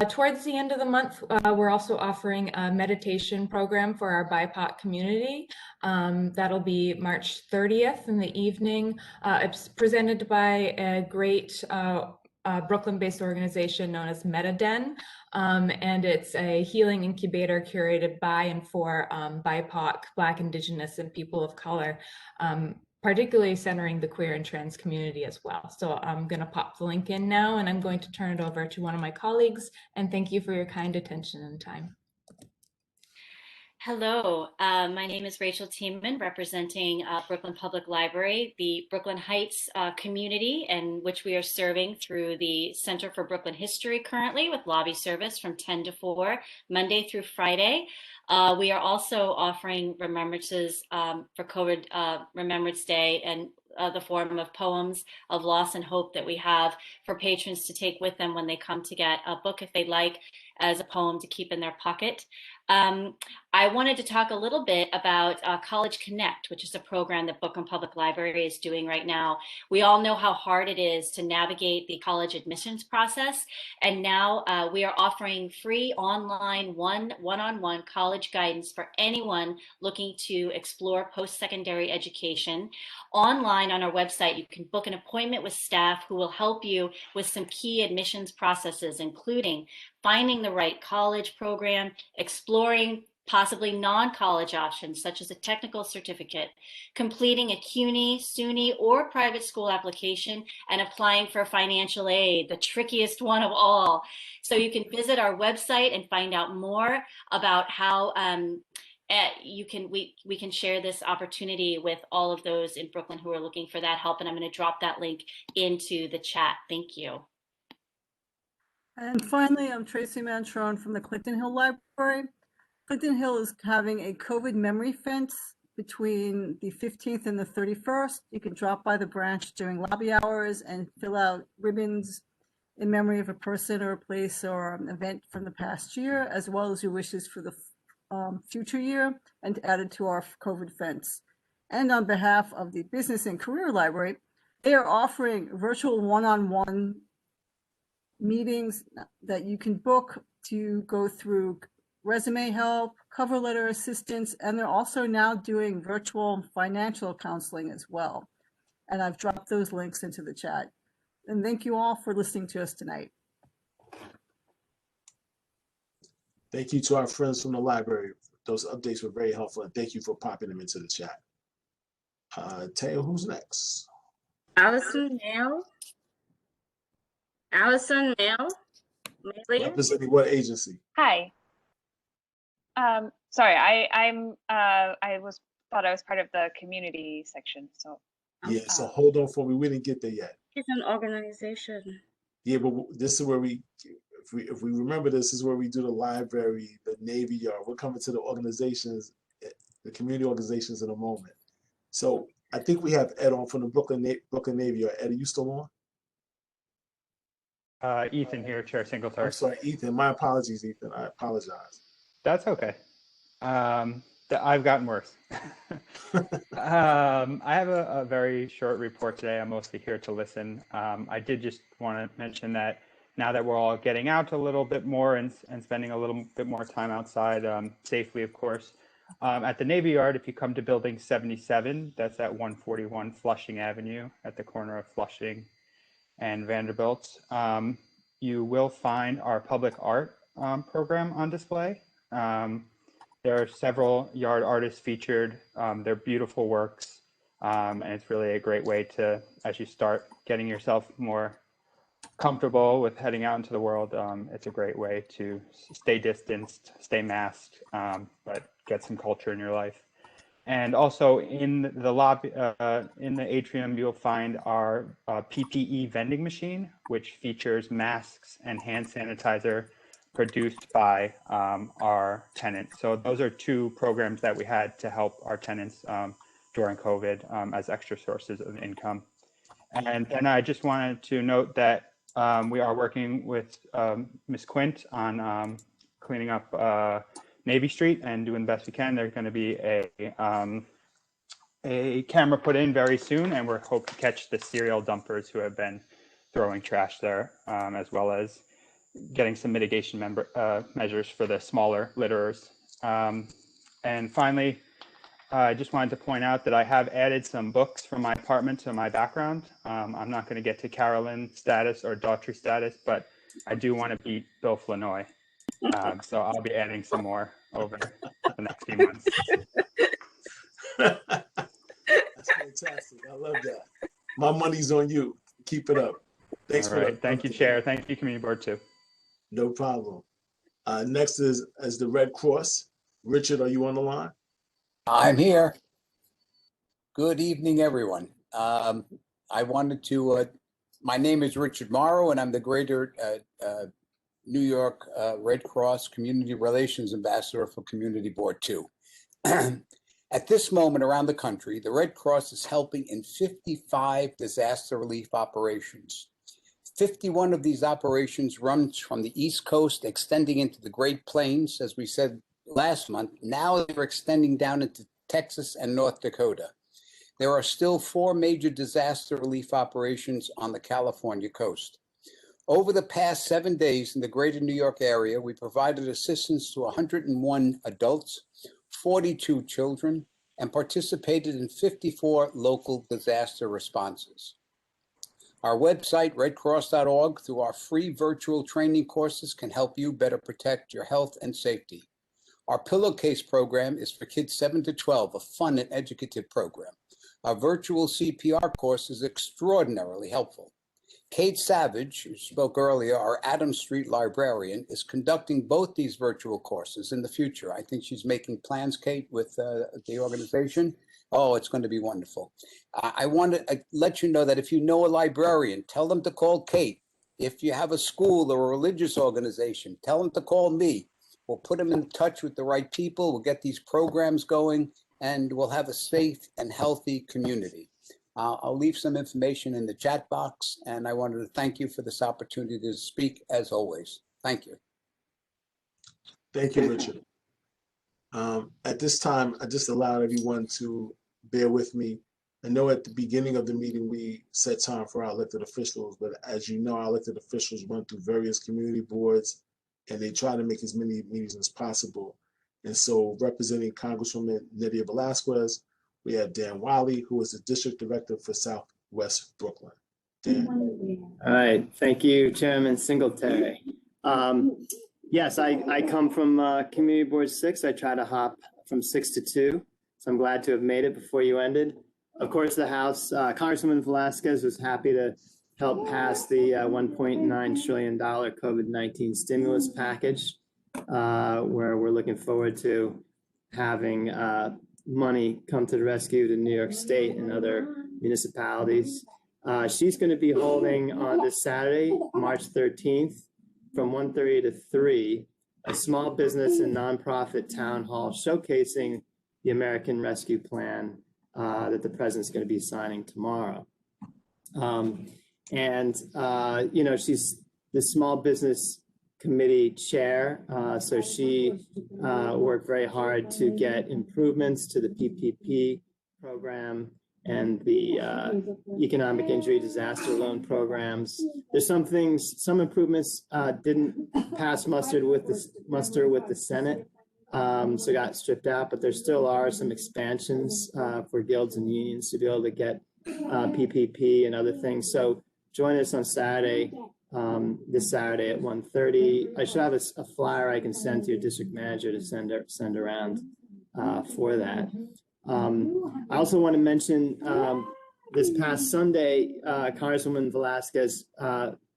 Towards the end of the month, we're also offering a meditation program for our BIPOC community. That'll be March 30th in the evening. It's presented by a great Brooklyn-based organization known as MetaDen, and it's a healing incubator curated by and for BIPOC, Black, Indigenous, and people of color, particularly centering the queer and trans community as well. So I'm going to pop the link in now, and I'm going to turn it over to one of my colleagues, and thank you for your kind attention and time. Hello, my name is RTeimann, representing Brooklyn Public Library, the Brooklyn Heights community, and which we are serving through the Center for Brooklyn History currently with lobby service from 10 to 4, Monday through Friday. We are also offering remembrances for COVID Remembrance Day and the form of poems of loss and hope that we have for patrons to take with them when they come to get a book if they'd like, as a poem to keep in their pocket. I wanted to talk a little bit about College Connect, which is a program that Brooklyn Public Library is doing right now. We all know how hard it is to navigate the college admissions process, and now we are offering free online one-on-one college guidance for anyone looking to explore post-secondary education. Online on our website, you can book an appointment with staff who will help you with some key admissions processes, including finding the right college program, exploring possibly non-college options such as a technical certificate, completing a CUNY, SUNY, or private school application, and applying for financial aid, the trickiest one of all. So you can visit our website and find out more about how we can share this opportunity with all of those in Brooklyn who are looking for that help, and I'm going to drop that link into the chat. Thank you. And finally, I'm TMantrone from the Clinton Hill Library. Clinton Hill is having a COVID memory fence between the 15th and the 31st. You can drop by the branch during lobby hours and fill out ribbons in memory of a person or a place or an event from the past year, as well as your wishes for the future year, and add it to our COVID fence. And on behalf of the Business and Career Library, they are offering virtual one-on-one meetings that you can book to go through resume help, cover letter assistance, and they're also now doing virtual financial counseling as well. And I've dropped those links into the chat. And thank you all for listening to us tonight. Thank you to our friends from the library. Those updates were very helpful, and thank you for popping them into the chat. Teo, who's next? Allison, Mayle. Allison, Mayle. Mayle? Representing what agency? Hi. Sorry, I thought I was part of the community section, so. Yeah, so hold on for me. We didn't get there yet. It's an organization. Yeah, but this is where if we remember, this is where we do the library, the Navy Yard. We're coming to the organizations, the community organizations in a moment. So I think we have Ed on from the Brooklyn Navy Yard. Ed, are you still on? Ethan here, Chair Singletary. I'm sorry, Ethan. My apologies, Ethan. I apologize. That's okay. I've gotten worse. I have a very short report today. I'm mostly here to listen. I did just want to mention that now that we're all getting out a little bit more and spending a little bit more time outside, safely, of course, at the Navy Yard, if you come to building 77, that's at 141 Flushing Avenue at the corner of Flushing and Vanderbilt, you will find our public art program on display. There are several yard artists featured. They're beautiful works, and it's really a great way to, as you start getting yourself more comfortable with heading out into the world, it's a great way to stay distanced, stay masked, but get some culture in your life. And also in the lobby, in the atrium, you'll find our PPE vending machine, which features masks and hand sanitizer produced by our tenants. So those are two programs that we had to help our tenants during COVID as extra sources of income. And then I just wanted to note that we are working with Ms. Quint on cleaning up Navy Street and doing the best we can. There's going to be a camera put in very soon, and we're hoping to catch the serial dumpers who have been throwing trash there, as well as getting some mitigation measures for the smaller litterers. And finally, I just wanted to point out that I have added some books from my apartment to my background. I'm not going to get to Carolyn status or Daughtry status, but I do want to beat Bill Flournoy. So I'll be adding some more over the next few months. That's fantastic. I love that. My money's on you. Keep it up. Thanks for that. Thank you, Chair. Thank you, Community Board, too. No problem. Next is the Red Cross. Richard, are you on the line? I'm here. Good evening, everyone. I wanted to, my name is Richard Mauro, and I'm the Greater New York Red Cross Community Relations Ambassador for Community Board 2. At this moment around the country, the Red Cross is helping in 55 disaster relief operations. 51 of these operations run from the East Coast, extending into the Great Plains, as we said last month. Now they're extending down into Texas and North Dakota. There are still 4 major disaster relief operations on the California coast. Over the past 7 days in the greater New York area, we provided assistance to 101 adults, 42 children, and participated in 54 local disaster responses. Our website, redcross.org, through our free virtual training courses, can help you better protect your health and safety. Our pillowcase program is for kids 7 to 12, a fun and educative program. Our virtual CPR course is extraordinarily helpful. KSavage, who spoke earlier, our Adams Street librarian, is conducting both these virtual courses in the future. I think she's making plans, Kate, with the organization. Oh, it's going to be wonderful. I want to let you know that if you know a librarian, tell them to call Kate. If you have a school or a religious organization, tell them to call me. We'll put them in touch with the right people. We'll get these programs going, and we'll have a safe and healthy community. I'll leave some information in the chat box, and I wanted to thank you for this opportunity to speak as always. Thank you. Thank you, Richard. At this time, I just allowed everyone to bear with me. I know at the beginning of the meeting, we set time for our elected officials, but as you know, our elected officials run through various community boards, and they try to make as many meetings as possible. And so representing Congresswoman Nydia Velazquez, we have DWiley, who is the District Director for Southwest Brooklyn. Dan. All right, thank you, Chairman Singletary. Yes, I come from Community Board 6. I try to hop from 6 to 2, so I'm glad to have made it before you ended. Of course, the House, Congresswoman Velazquez was happy to helped pass the $1.9 trillion COVID-19 stimulus package, where we're looking forward to having money come to the rescue to New York State and other municipalities. She's going to be holding on this Saturday, March 13th, from 1:30 to 3, a small business and nonprofit town hall showcasing the American Rescue Plan that the president's going to be signing tomorrow. She's the small business committee chair, so she worked very hard to get improvements to the PPP program and the economic injury disaster loan programs. There's some improvements didn't pass muster with the Senate, so got stripped out, but there still are some expansions for guilds and unions to be able to get PPP and other things. So join us on Saturday, this Saturday at 1:30. I should have a flyer I can send to your district manager to send around for that. I also want to mention this past Sunday, Congresswoman Velazquez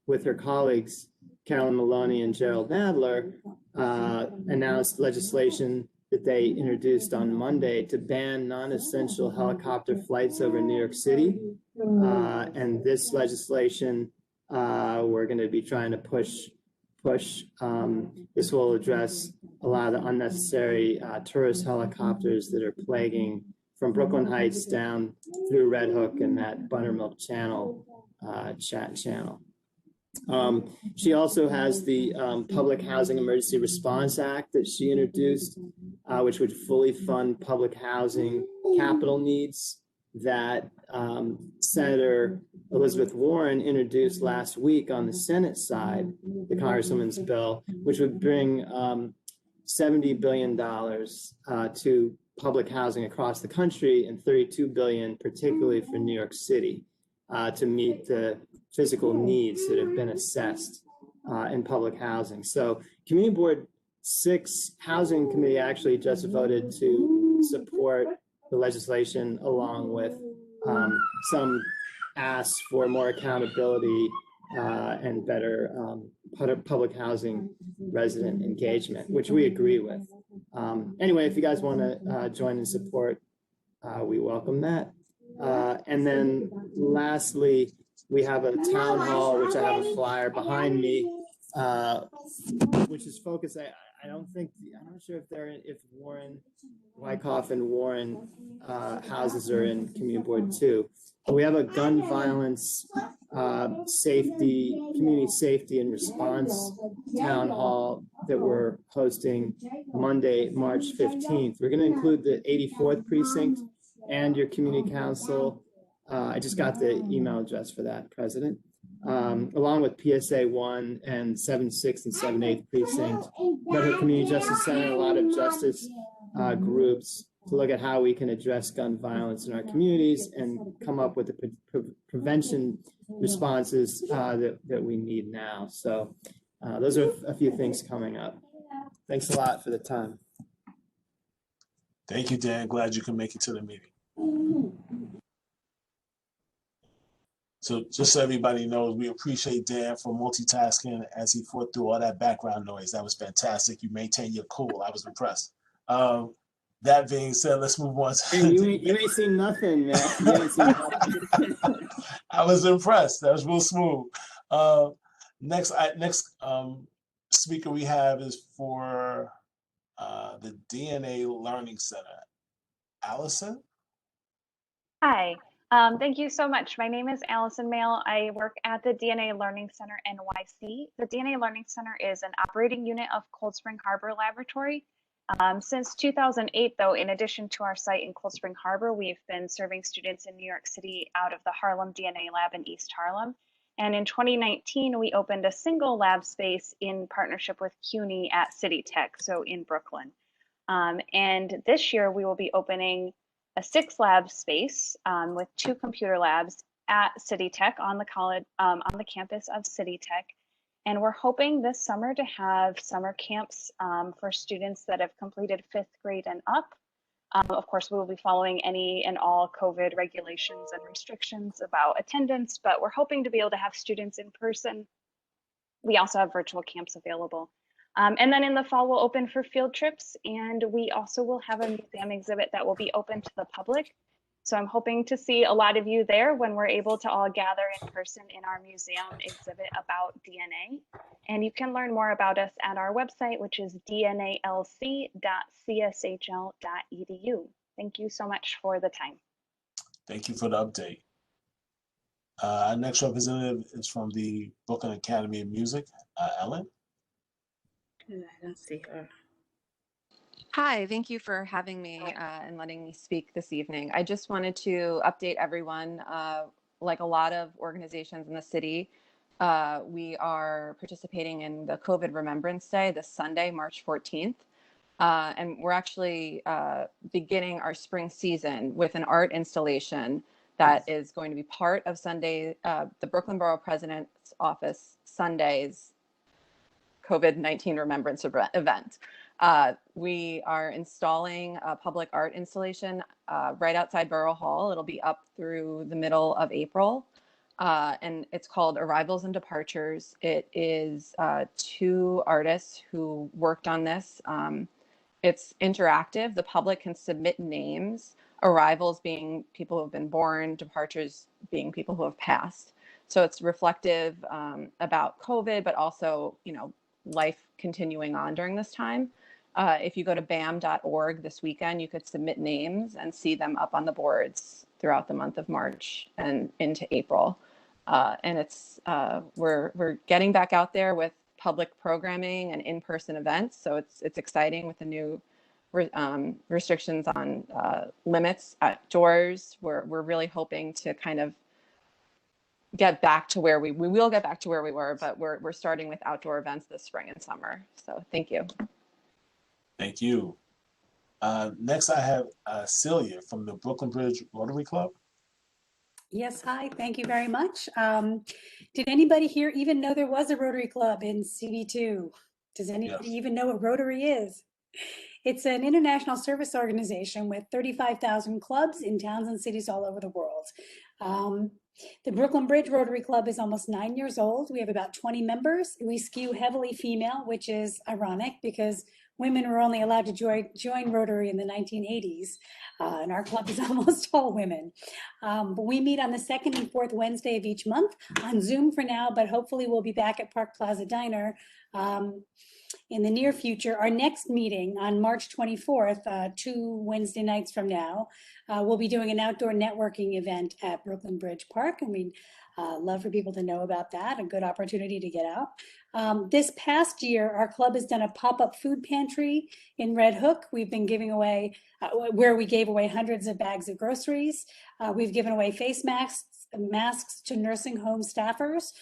with her colleagues, Carolyn Maloney and Gerald Nadler, announced legislation that they introduced on Monday to ban non-essential helicopter flights over New York City. And this legislation, we're going to be trying to push. This will address a lot of the unnecessary tourist helicopters that are plaguing from Brooklyn Heights down through Red Hook and that Buttermilk Channel channel. She also has the Public Housing Emergency Response Act that she introduced, which would fully fund public housing capital needs that Senator Elizabeth Warren introduced last week on the Senate side, the Congresswoman's bill, which would bring $70 billion to public housing across the country and $32 billion particularly for New York City to meet the physical needs that have been assessed in public housing. So Community Board 6 Housing Committee actually just voted to support the legislation along with some asks for more accountability and better public housing resident engagement, which we agree with. Anyway, if you guys want to join and support, we welcome that. And then lastly, we have a town hall, which I have a flyer behind me, which is focused. I'm not sure if Warren, Wyckoff and Warren houses are in Community Board 2. But we have a gun violence community safety and response town hall that we're hosting Monday, March 15th. We're going to include the 84th precinct and your community council. I just got the email address for that, President. Along with PSA 1 and 7/6 and 7/8 precinct, Redwood Community Justice Center, a lot of justice groups to look at how we can address gun violence in our communities and come up with the prevention responses that we need now. So those are a few things coming up. Thanks a lot for the time. Thank you, Dan. Glad you can make it to the meeting. So just so everybody knows, we appreciate Dan for multitasking as he fought through all that background noise. That was fantastic. You maintained your cool. I was impressed. That being said, let's move on. Hey, you ain't seen nothing, man. You ain't seen nothing. I was impressed. That was real smooth. Next speaker we have is for the DNA Learning Center. Allison? Hi. Thank you so much. My name is Allison Mayle. I work at the DNA Learning Center NYC. The DNA Learning Center is an operating unit of Cold Spring Harbor Laboratory. Since 2008, though, in addition to our site in Cold Spring Harbor, we've been serving students in New York City out of the Harlem DNA Lab in East Harlem. And in 2019, we opened a single lab space in partnership with CUNY at City Tech, so in Brooklyn. And this year, we will be opening a 6 lab space with 2 computer labs at City Tech on the college, on the campus of City Tech. And we're hoping this summer to have summer camps for students that have completed 5th grade and up. Of course, we will be following any and all COVID regulations and restrictions about attendance, but we're hoping to be able to have students in person. We also have virtual camps available. And then in the fall, we'll open for field trips, and we also will have a museum exhibit that will be open to the public. So I'm hoping to see a lot of you there when we're able to all gather in person in our museum exhibit about DNA. And you can learn more about us at our website, which is dnalc.cshl.edu. Thank you so much for the time. Thank you for the update. Our next representative is from the Brooklyn Academy of Music, Ellen. I don't see her. Hi, thank you for having me and letting me speak this evening. I just wanted to update everyone, like a lot of organizations in the city, we are participating in the COVID Remembrance Day this Sunday, March 14th. And we're actually beginning our spring season with an art installation that is going to be part of Sunday, the Brooklyn Borough President's Office Sunday's COVID-19 Remembrance event. We are installing a public art installation right outside Borough Hall. It'll be up through the middle of April. And it's called Arrivals and Departures. It is 2 artists who worked on this. It's interactive. The public can submit names, arrivals being people who have been born, departures being people who have passed. So it's reflective about COVID, but also, you know, life continuing on during this time. If you go to bam.org this weekend, you could submit names and see them up on the boards throughout the month of March and into April. And it's we're getting back out there with public programming and in-person events. So it's exciting with the new restrictions on limits at doors. We're really hoping to kind of get back to where we will get back to where we were, but we're starting with outdoor events this spring and summer. So thank you. Thank you. Next, I have Celia from the Brooklyn Bridge Rotary Club. Yes, hi, thank you very much. Did anybody here even know there was a Rotary Club in CB2? Does anybody even know what Rotary is? It's an international service organization with 35,000 clubs in towns and cities all over the world. The Brooklyn Bridge Rotary Club is almost 9 years old. We have about 20 members. We skew heavily female, which is ironic because women were only allowed to join Rotary in the 1980s, and our club is almost all women. But we meet on the 2nd and 4th Wednesday of each month on Zoom for now, but hopefully we'll be back at Park Plaza Diner in the near future. Our next meeting on March 24th, 2 Wednesday nights from now, we'll be doing an outdoor networking event at Brooklyn Bridge Park, and we'd love for people to know about that, a good opportunity to get out. This past year, our club has done a pop-up food pantry in Red Hook. We've been giving away, where we gave away hundreds of bags of groceries. We've given away face masks to nursing home staffers.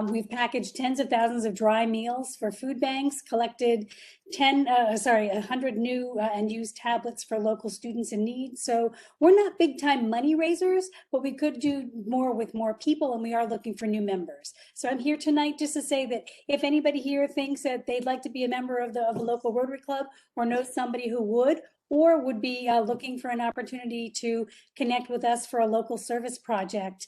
We've packaged tens of thousands of dry meals for food banks, collected 100 new and used tablets for local students in need. So we're not big time money raisers, but we could do more with more people, and we are looking for new members. So I'm here tonight just to say that if anybody here thinks that they'd like to be a member of the local Rotary Club or knows somebody who would, or would be looking for an opportunity to connect with us for a local service project,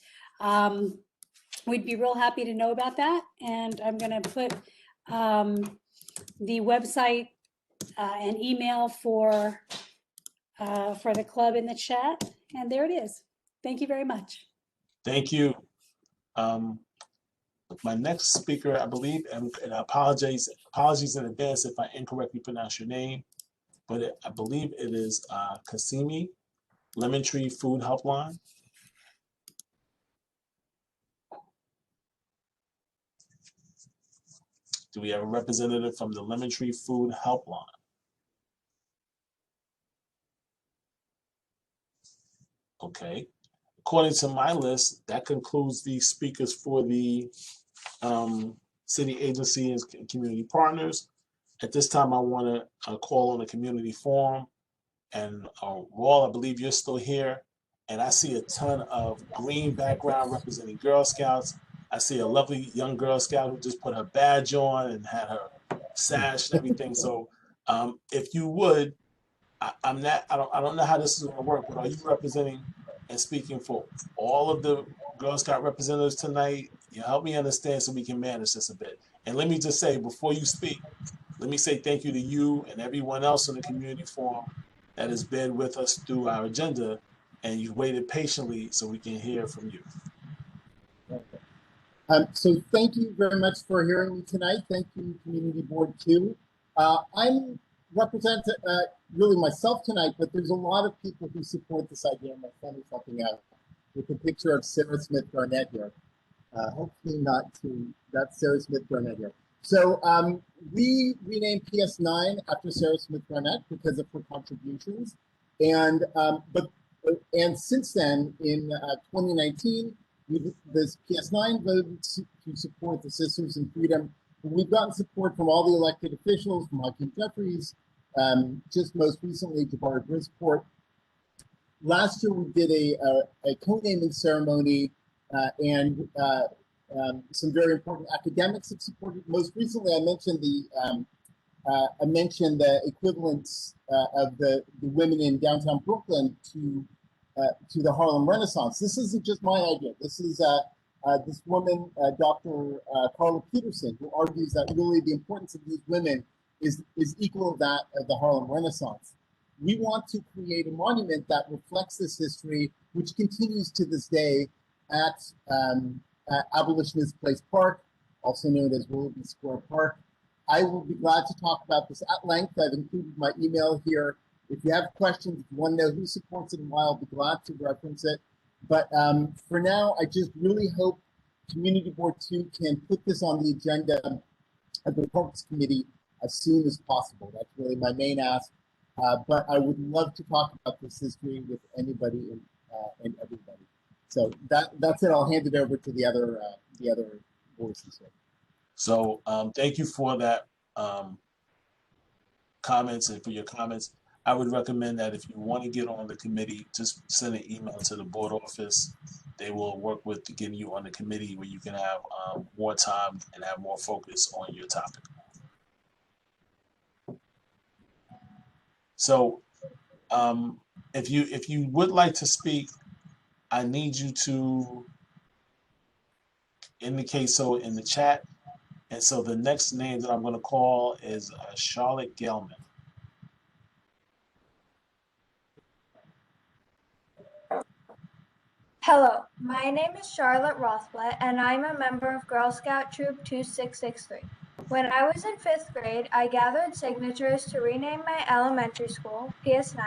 we'd be real happy to know about that. And I'm going to put the website and email for the club in the chat. And there it is. Thank you very much. Thank you. My next speaker, I believe, and apologies in advance if I incorrectly pronounce your name, but I believe it is Kasimi, Lemon Tree Food Helpline. Do we have a representative from the Lemon Tree Food Helpline? Okay. According to my list, that concludes the speakers for the city agency and community partners. At this time, I want to call on a community forum. And Raul, I believe you're still here. And I see a ton of green background representing Girl Scouts. I see a lovely young Girl Scout who just put her badge on and had her sash and everything. So if you would, I'm not. I don't know how this is going to work. But are you representing and speaking for all of the Girl Scout representatives tonight? You help me understand so we can manage this a bit. And let me just say before you speak, let me say thank you to you and everyone else in the community forum that has been with us through our agenda, and you waited patiently so we can hear from you. So thank you very much for hearing me tonight. Thank you, Community Board 2. I'm representing really myself tonight, but there's a lot of people who support this idea. My friend is helping out with a picture of Sarah Smith Garnett here. Hopefully not too, that's Sarah Smith Garnett here. So we renamed PS9 after Sarah Smith Garnett because of her contributions. And since then, in 2019, this PS9 voted to support the Sisters in Freedom. We've gotten support from all the elected officials, from Hakeem Jeffries, just most recently, Jabari Brisport. Last year, we did a co-naming ceremony and some very important academics that supported. Most recently, I mentioned the equivalence of the women in downtown Brooklyn to the Harlem Renaissance. This isn't just my idea. This is this woman, Dr. Carla Peterson, who argues that really the importance of these women is equal to that of the Harlem Renaissance. We want to create a monument that reflects this history, which continues to this day at Abolitionist Place Park, also known as Willoughby Square Park. I will be glad to talk about this at length. I've included my email here. If you have questions, if you want to know who supports it and why, I'll be glad to reference it. But for now, I just really hope Community Board 2 can put this on the agenda of the Parks Committee as soon as possible. That's really my main ask. But I would love to talk about this history with anybody and everybody. So that's it. I'll hand it over to the other voices here. So thank you for that comments and for your comments. I would recommend that if you want to get on the committee, just send an email to the board office. They will work with getting you on the committee where you can have more time and have more focus on your topic. So if you would like to speak, I need you to indicate so in the chat. And so the next name that I'm going to call is Charlotte Gelman. Hello, my name is Charlotte Rothblatt, and I'm a member of Girl Scout Troop 2663. When I was in 5th grade, I gathered signatures to rename my elementary school, PS9,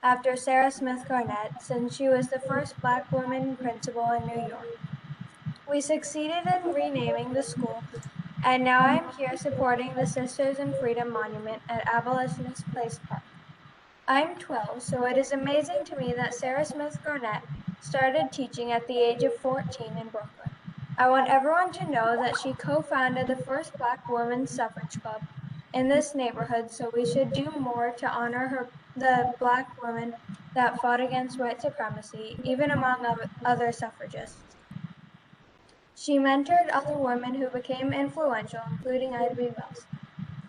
after Sarah Smith Garnett, since she was the first Black woman principal in New York. We succeeded in renaming the school, and now I'm here supporting the Sisters in Freedom Monument at Abolitionist Place Park. I'm 12, so it is amazing to me that Sarah Smith Garnett started teaching at the age of 14 in Brooklyn. I want everyone to know that she co-founded the first Black women's suffrage club in this neighborhood, so we should do more to honor her, the Black women that fought against white supremacy, even among other suffragists. She mentored other women who became influential, including Ida B. Wells.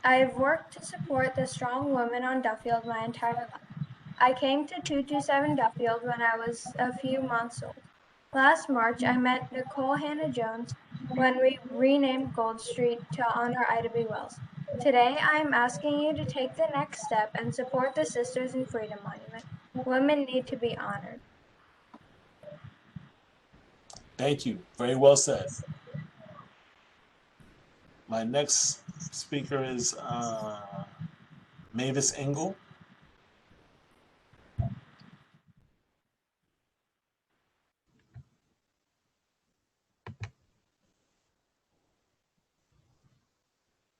I have worked to support the strong women on Duffield my entire life. I came to 227 Duffield when I was a few months old. Last March, I met Nicole Hannah-Jones when we renamed Gold Street to honor Ida B. Wells. Today, I am asking you to take the next step and support the Sisters in Freedom Monument. Women need to be honored. Thank you. Very well said. My next speaker is Mavis Engel.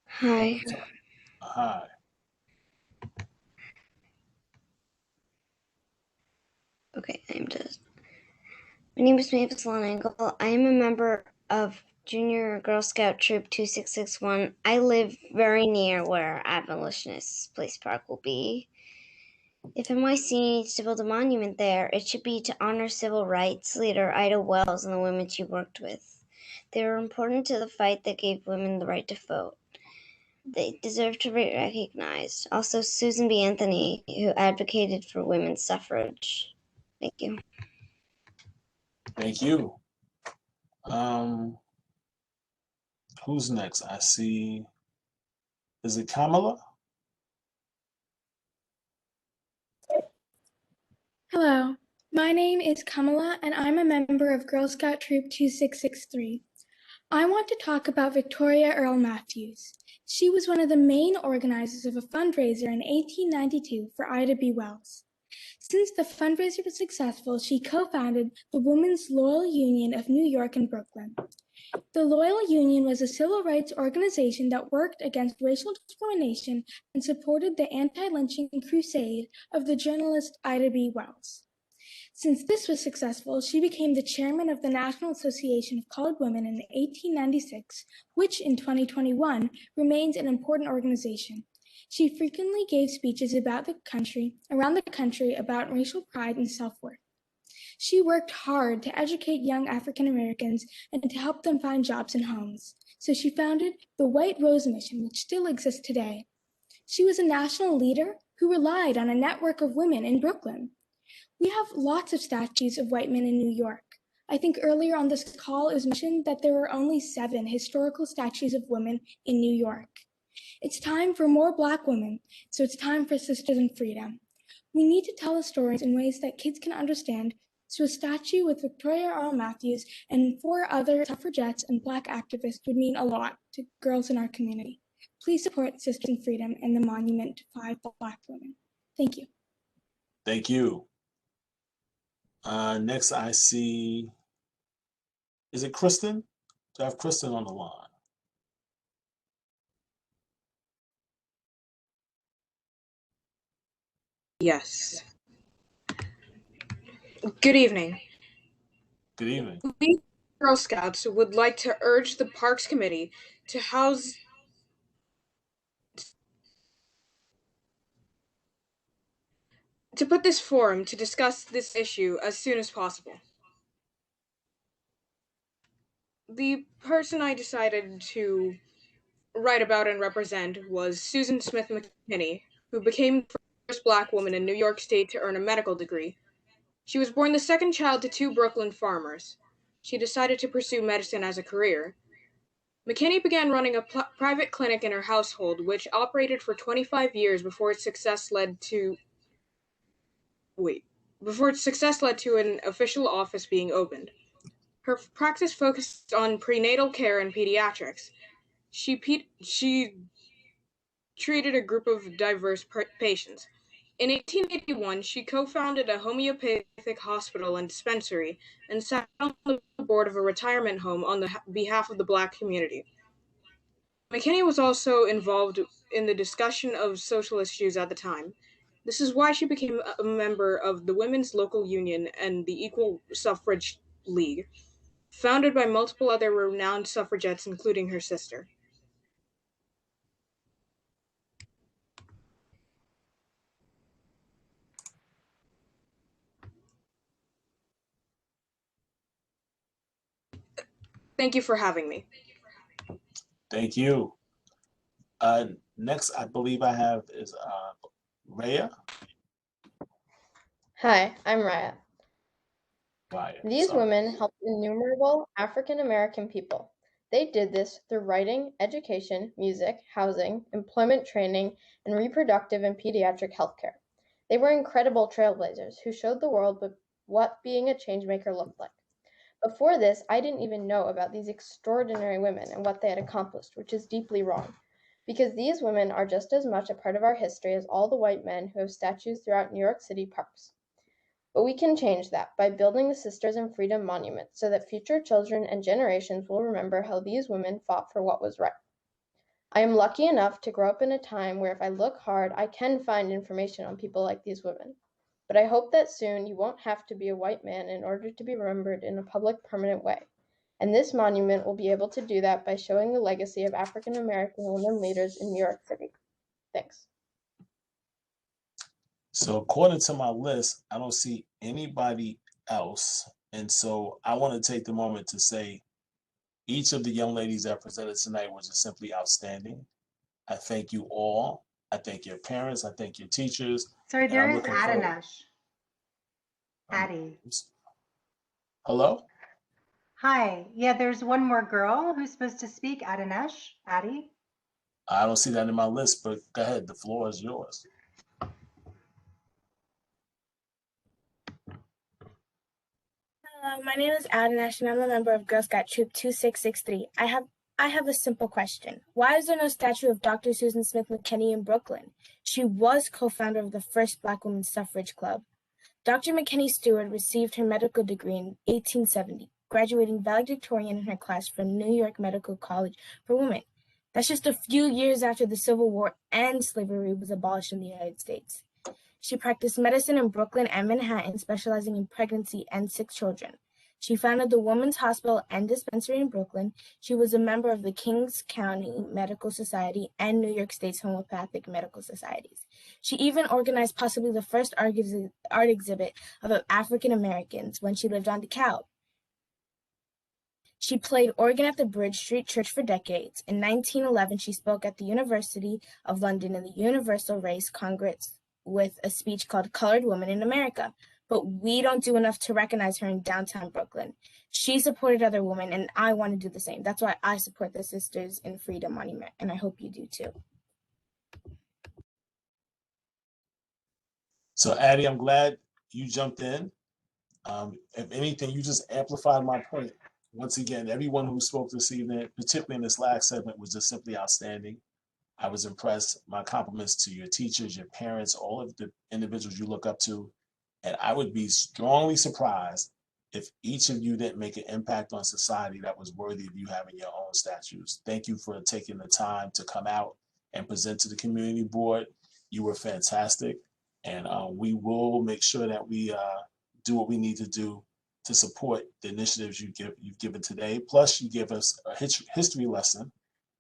Hi. Hi. Okay, my name is Mavis Engel. I am a member of Junior Girl Scout Troop 2661. I live very near where Abolitionist Place Park will be. If NYC needs to build a monument there, it should be to honor civil rights leader Ida Wells and the women she worked with. They were important to the fight that gave women the right to vote. They deserve to be recognized. Also, Susan B. Anthony, who advocated for women's suffrage. Thank you. Thank you. Who's next? I see. Is it Kamala? Hello, my name is Kamala and I'm a member of Girl Scout Troop 2663. I want to talk about Victoria Earl Matthews. She was one of the main organizers of a fundraiser in 1892 for Ida B. Wells. Since the fundraiser was successful, she co-founded the Women's Loyal Union of New York and Brooklyn. The Loyal Union was a civil rights organization that worked against racial discrimination and supported the anti-lynching crusade of the journalist Ida B. Wells. Since this was successful, she became the chairman of the National Association of Colored Women in 1896, which in 2021 remains an important organization. She frequently gave speeches around the country about racial pride and self-worth. She worked hard to educate young African Americans and to help them find jobs and homes. So she founded the White Rose Mission, which still exists today. She was a national leader who relied on a network of women in Brooklyn. We have lots of statues of white men in New York. I think earlier on this call it was mentioned that there were only 7 historical statues of women in New York. It's time for more Black women, so it's time for Sisters in Freedom. We need to tell the stories in ways that kids can understand, so a statue with Victoria Earl Matthews and 4 other suffragettes and Black activists would mean a lot to girls in our community. Please support Sisters in Freedom and the monument to 5 Black women. Thank you. Thank you. Next I see, is it Kristen? Do I have Kristen on the line? Yes. Good evening. Good evening. We Girl Scouts would like to urge the Parks Committee to put this forum to discuss this issue as soon as possible. The person I decided to write about and represent was Susan Smith McKinney, who became the first Black woman in New York State to earn a medical degree. She was born the second child to 2 Brooklyn farmers. She decided to pursue medicine as a career. McKinney began running a private clinic in her household, which operated for 25 years before its success led to an official office being opened. Her practice focused on prenatal care and pediatrics. She treated a group of diverse patients. In 1881, she co-founded a homeopathic hospital and dispensary and sat on the board of a retirement home on the behalf of the Black community. McKinney was also involved in the discussion of social issues at the time. This is why she became a member of the Women's Local Union and the Equal Suffrage League, founded by multiple other renowned suffragettes, including her sister. Thank you for having me. Thank you. Next, I believe I have is Rhea. Hi, I'm Raya. Raya. These Sorry. women helped innumerable African American people. They did this through writing, education, music, housing, employment training, and reproductive and pediatric healthcare. They were incredible trailblazers who showed the world what being a changemaker looked like. Before this, I didn't even know about these extraordinary women and what they had accomplished, which is deeply wrong, because these women are just as much a part of our history as all the white men who have statues throughout New York City parks. But we can change that by building the Sisters in Freedom Monument so that future children and generations will remember how these women fought for what was right. I am lucky enough to grow up in a time where if I look hard, I can find information on people like these women. But I hope that soon you won't have to be a white man in order to be remembered in a public, permanent way. And this monument will be able to do that by showing the legacy of African American women leaders in New York City. Thanks. So according to my list, I don't see anybody else. And so I want to take the moment to say each of the young ladies that presented tonight was just simply outstanding. I thank you all. I thank your parents. I thank your teachers. Sorry, and there I'm is looking forward- Adanesh. Addie. Hello? Hi. Yeah, there's one more girl who's supposed to speak, Adanesh. Addie. I don't see that in my list, but go ahead. The floor is yours. My name is Adanesh, and I'm a member of Girl Scout Troop 2663. I have a simple question. Why is there no statue of Dr. Susan Smith McKinney in Brooklyn? She was co-founder of the first Black Women's Suffrage Club. Dr. McKinney Stewart received her medical degree in 1870, graduating valedictorian in her class from New York Medical College for Women. That's just a few years after the Civil War and slavery was abolished in the United States. She practiced medicine in Brooklyn and Manhattan, specializing in pregnancy and sick children. She founded the Women's Hospital and Dispensary in Brooklyn. She was a member of the Kings County Medical Society and New York State's Homeopathic Medical Societies. She even organized possibly the first art exhibit of African Americans when she lived on DeKalb. She played organ at the Bridge Street Church for decades. In 1911, she spoke at the University of London in the Universal Race Congress with a speech called Colored Women in America. But we don't do enough to recognize her in downtown Brooklyn. She supported other women, and I want to do the same. That's why I support the Sisters in Freedom Monument, and I hope you do too. So, Addie, I'm glad you jumped in. If anything, you just amplified my point. Once again, everyone who spoke this evening, particularly in this last segment, was just simply outstanding. I was impressed. My compliments to your teachers, your parents, all of the individuals you look up to. And I would be strongly surprised if each of you didn't make an impact on society that was worthy of you having your own statues. Thank you for taking the time to come out and present to the community board. You were fantastic. And we will make sure that we do what we need to do to support the initiatives you've given today. Plus, you give us a history lesson.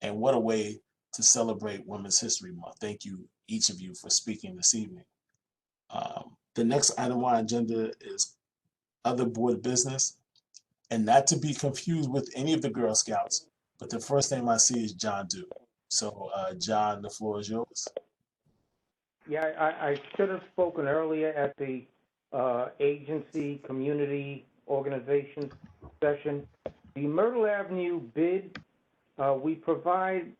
And what a way to celebrate Women's History Month. Thank you, each of you, for speaking this evening. The next item on our agenda is other board business, and not to be confused with any of the Girl Scouts, but the first name I see is John Dew. So, John, the floor is yours. Yeah, I should have spoken earlier at the agency community organization session. The Myrtle Avenue bid, we provide,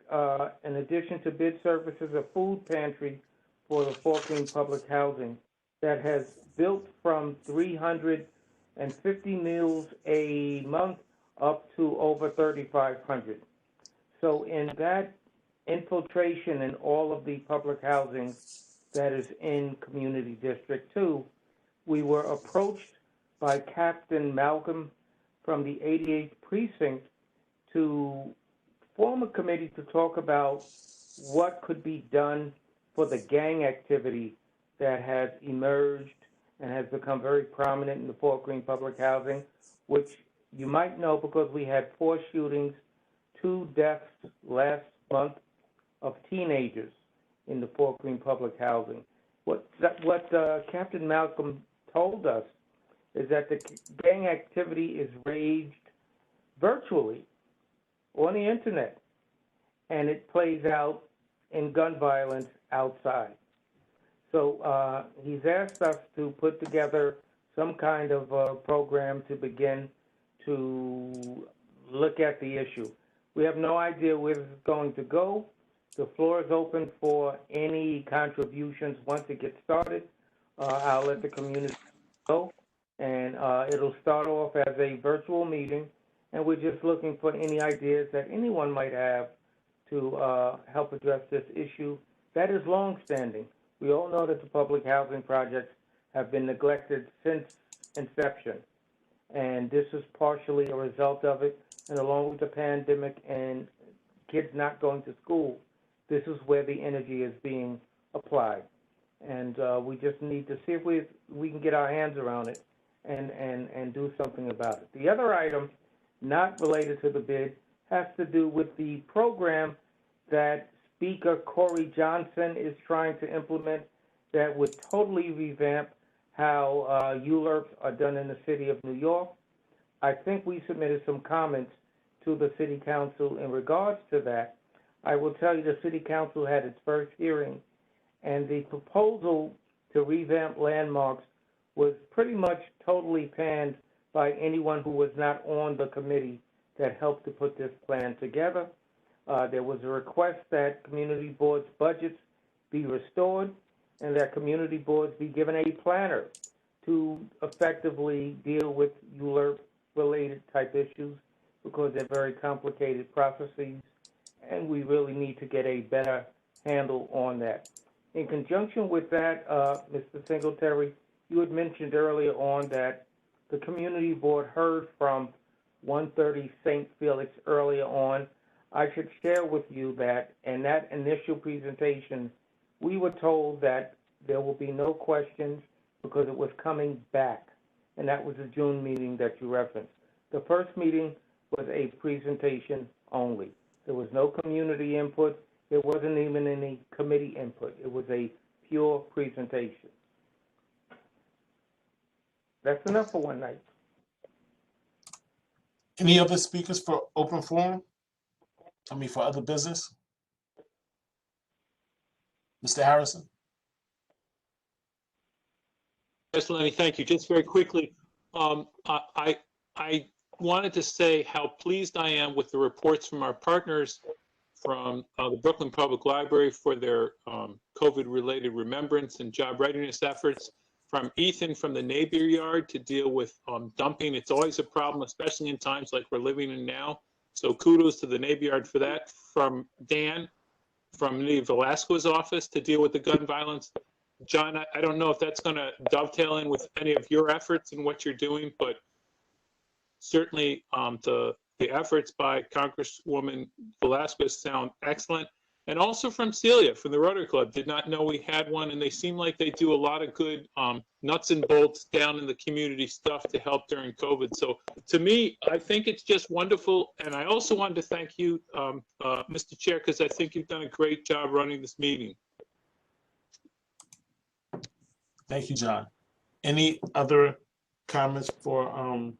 in addition to bid services, a food pantry for the Fort Greene Public Housing that has built from 350 meals a month up to over 3,500. So in that infiltration in all of the public housing that is in Community District 2, we were approached by Captain Malcolm from the 88th Precinct to form a committee to talk about what could be done for the gang activity that has emerged and has become very prominent in the Fort Greene Public Housing, which you might know because we had 4 shootings, 2 deaths last month of teenagers in the Fort Greene Public Housing. What Captain Malcolm told us is that the gang activity is raged virtually on the internet, and it plays out in gun violence outside. So he's asked us to put together some kind of program to begin to look at the issue. We have no idea where this is going to go. The floor is open for any contributions once it gets started. I'll let the community know, and it'll start off as a virtual meeting, and we're just looking for any ideas that anyone might have to help address this issue that is longstanding. We all know that the public housing projects have been neglected since inception, and this is partially a result of it. And along with the pandemic and kids not going to school, this is where the energy is being applied. And we just need to see if we can get our hands around it and do something about it. The other item, not related to the bid, has to do with the program that Speaker Corey Johnson is trying to implement that would totally revamp how ULURPs are done in the city of New York. I think we submitted some comments to the City Council in regards to that. I will tell you the City Council had its first hearing, and the proposal to revamp landmarks was pretty much totally panned by anyone who was not on the committee that helped to put this plan together. There was a request that community boards' budgets be restored and that community boards be given a planner to effectively deal with ULURP-related type issues because they're very complicated processes, and we really need to get a better handle on that. In conjunction with that, Mr. Singletary, you had mentioned earlier on that the community board heard from 130 St. Felix earlier on. I should share with you that in that initial presentation, we were told that there will be no questions because it was coming back, and that was the June meeting that you referenced. The first meeting was a presentation only. There was no community input. There wasn't even any committee input. It was a pure presentation. That's enough for one night. Any other speakers for open forum? I mean, for other business? Mr. Harrison? Yes, Lenny, thank you. Just very quickly, I wanted to say how pleased I am with the reports from our partners from the Brooklyn Public Library for their COVID-related remembrance and job readiness efforts, from Ethan from the Napier Yard to deal with dumping. It's always a problem, especially in times like we're living in now. So kudos to the Napier Yard for that. From Dan from the Velazquez office to deal with the gun violence. John, I don't know if that's going to dovetail in with any of your efforts and what you're doing, but certainly the efforts by Congresswoman Velazquez sound excellent. And also from Celia, from the Rotary Club. Did not know we had one, and they seem like they do a lot of good nuts and bolts down in the community stuff to help during COVID. So to me, I think it's just wonderful. And I also wanted to thank you, Mr. Chair, because I think you've done a great job running this meeting. Thank you, John. Any other comments for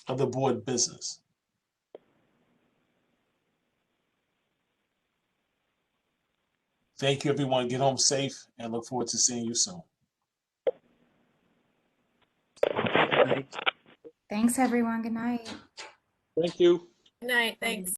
other board business? Thank you, everyone. Get home safe and look forward to seeing you soon. Thanks, everyone. Good night. Thank you. Good night. Thanks.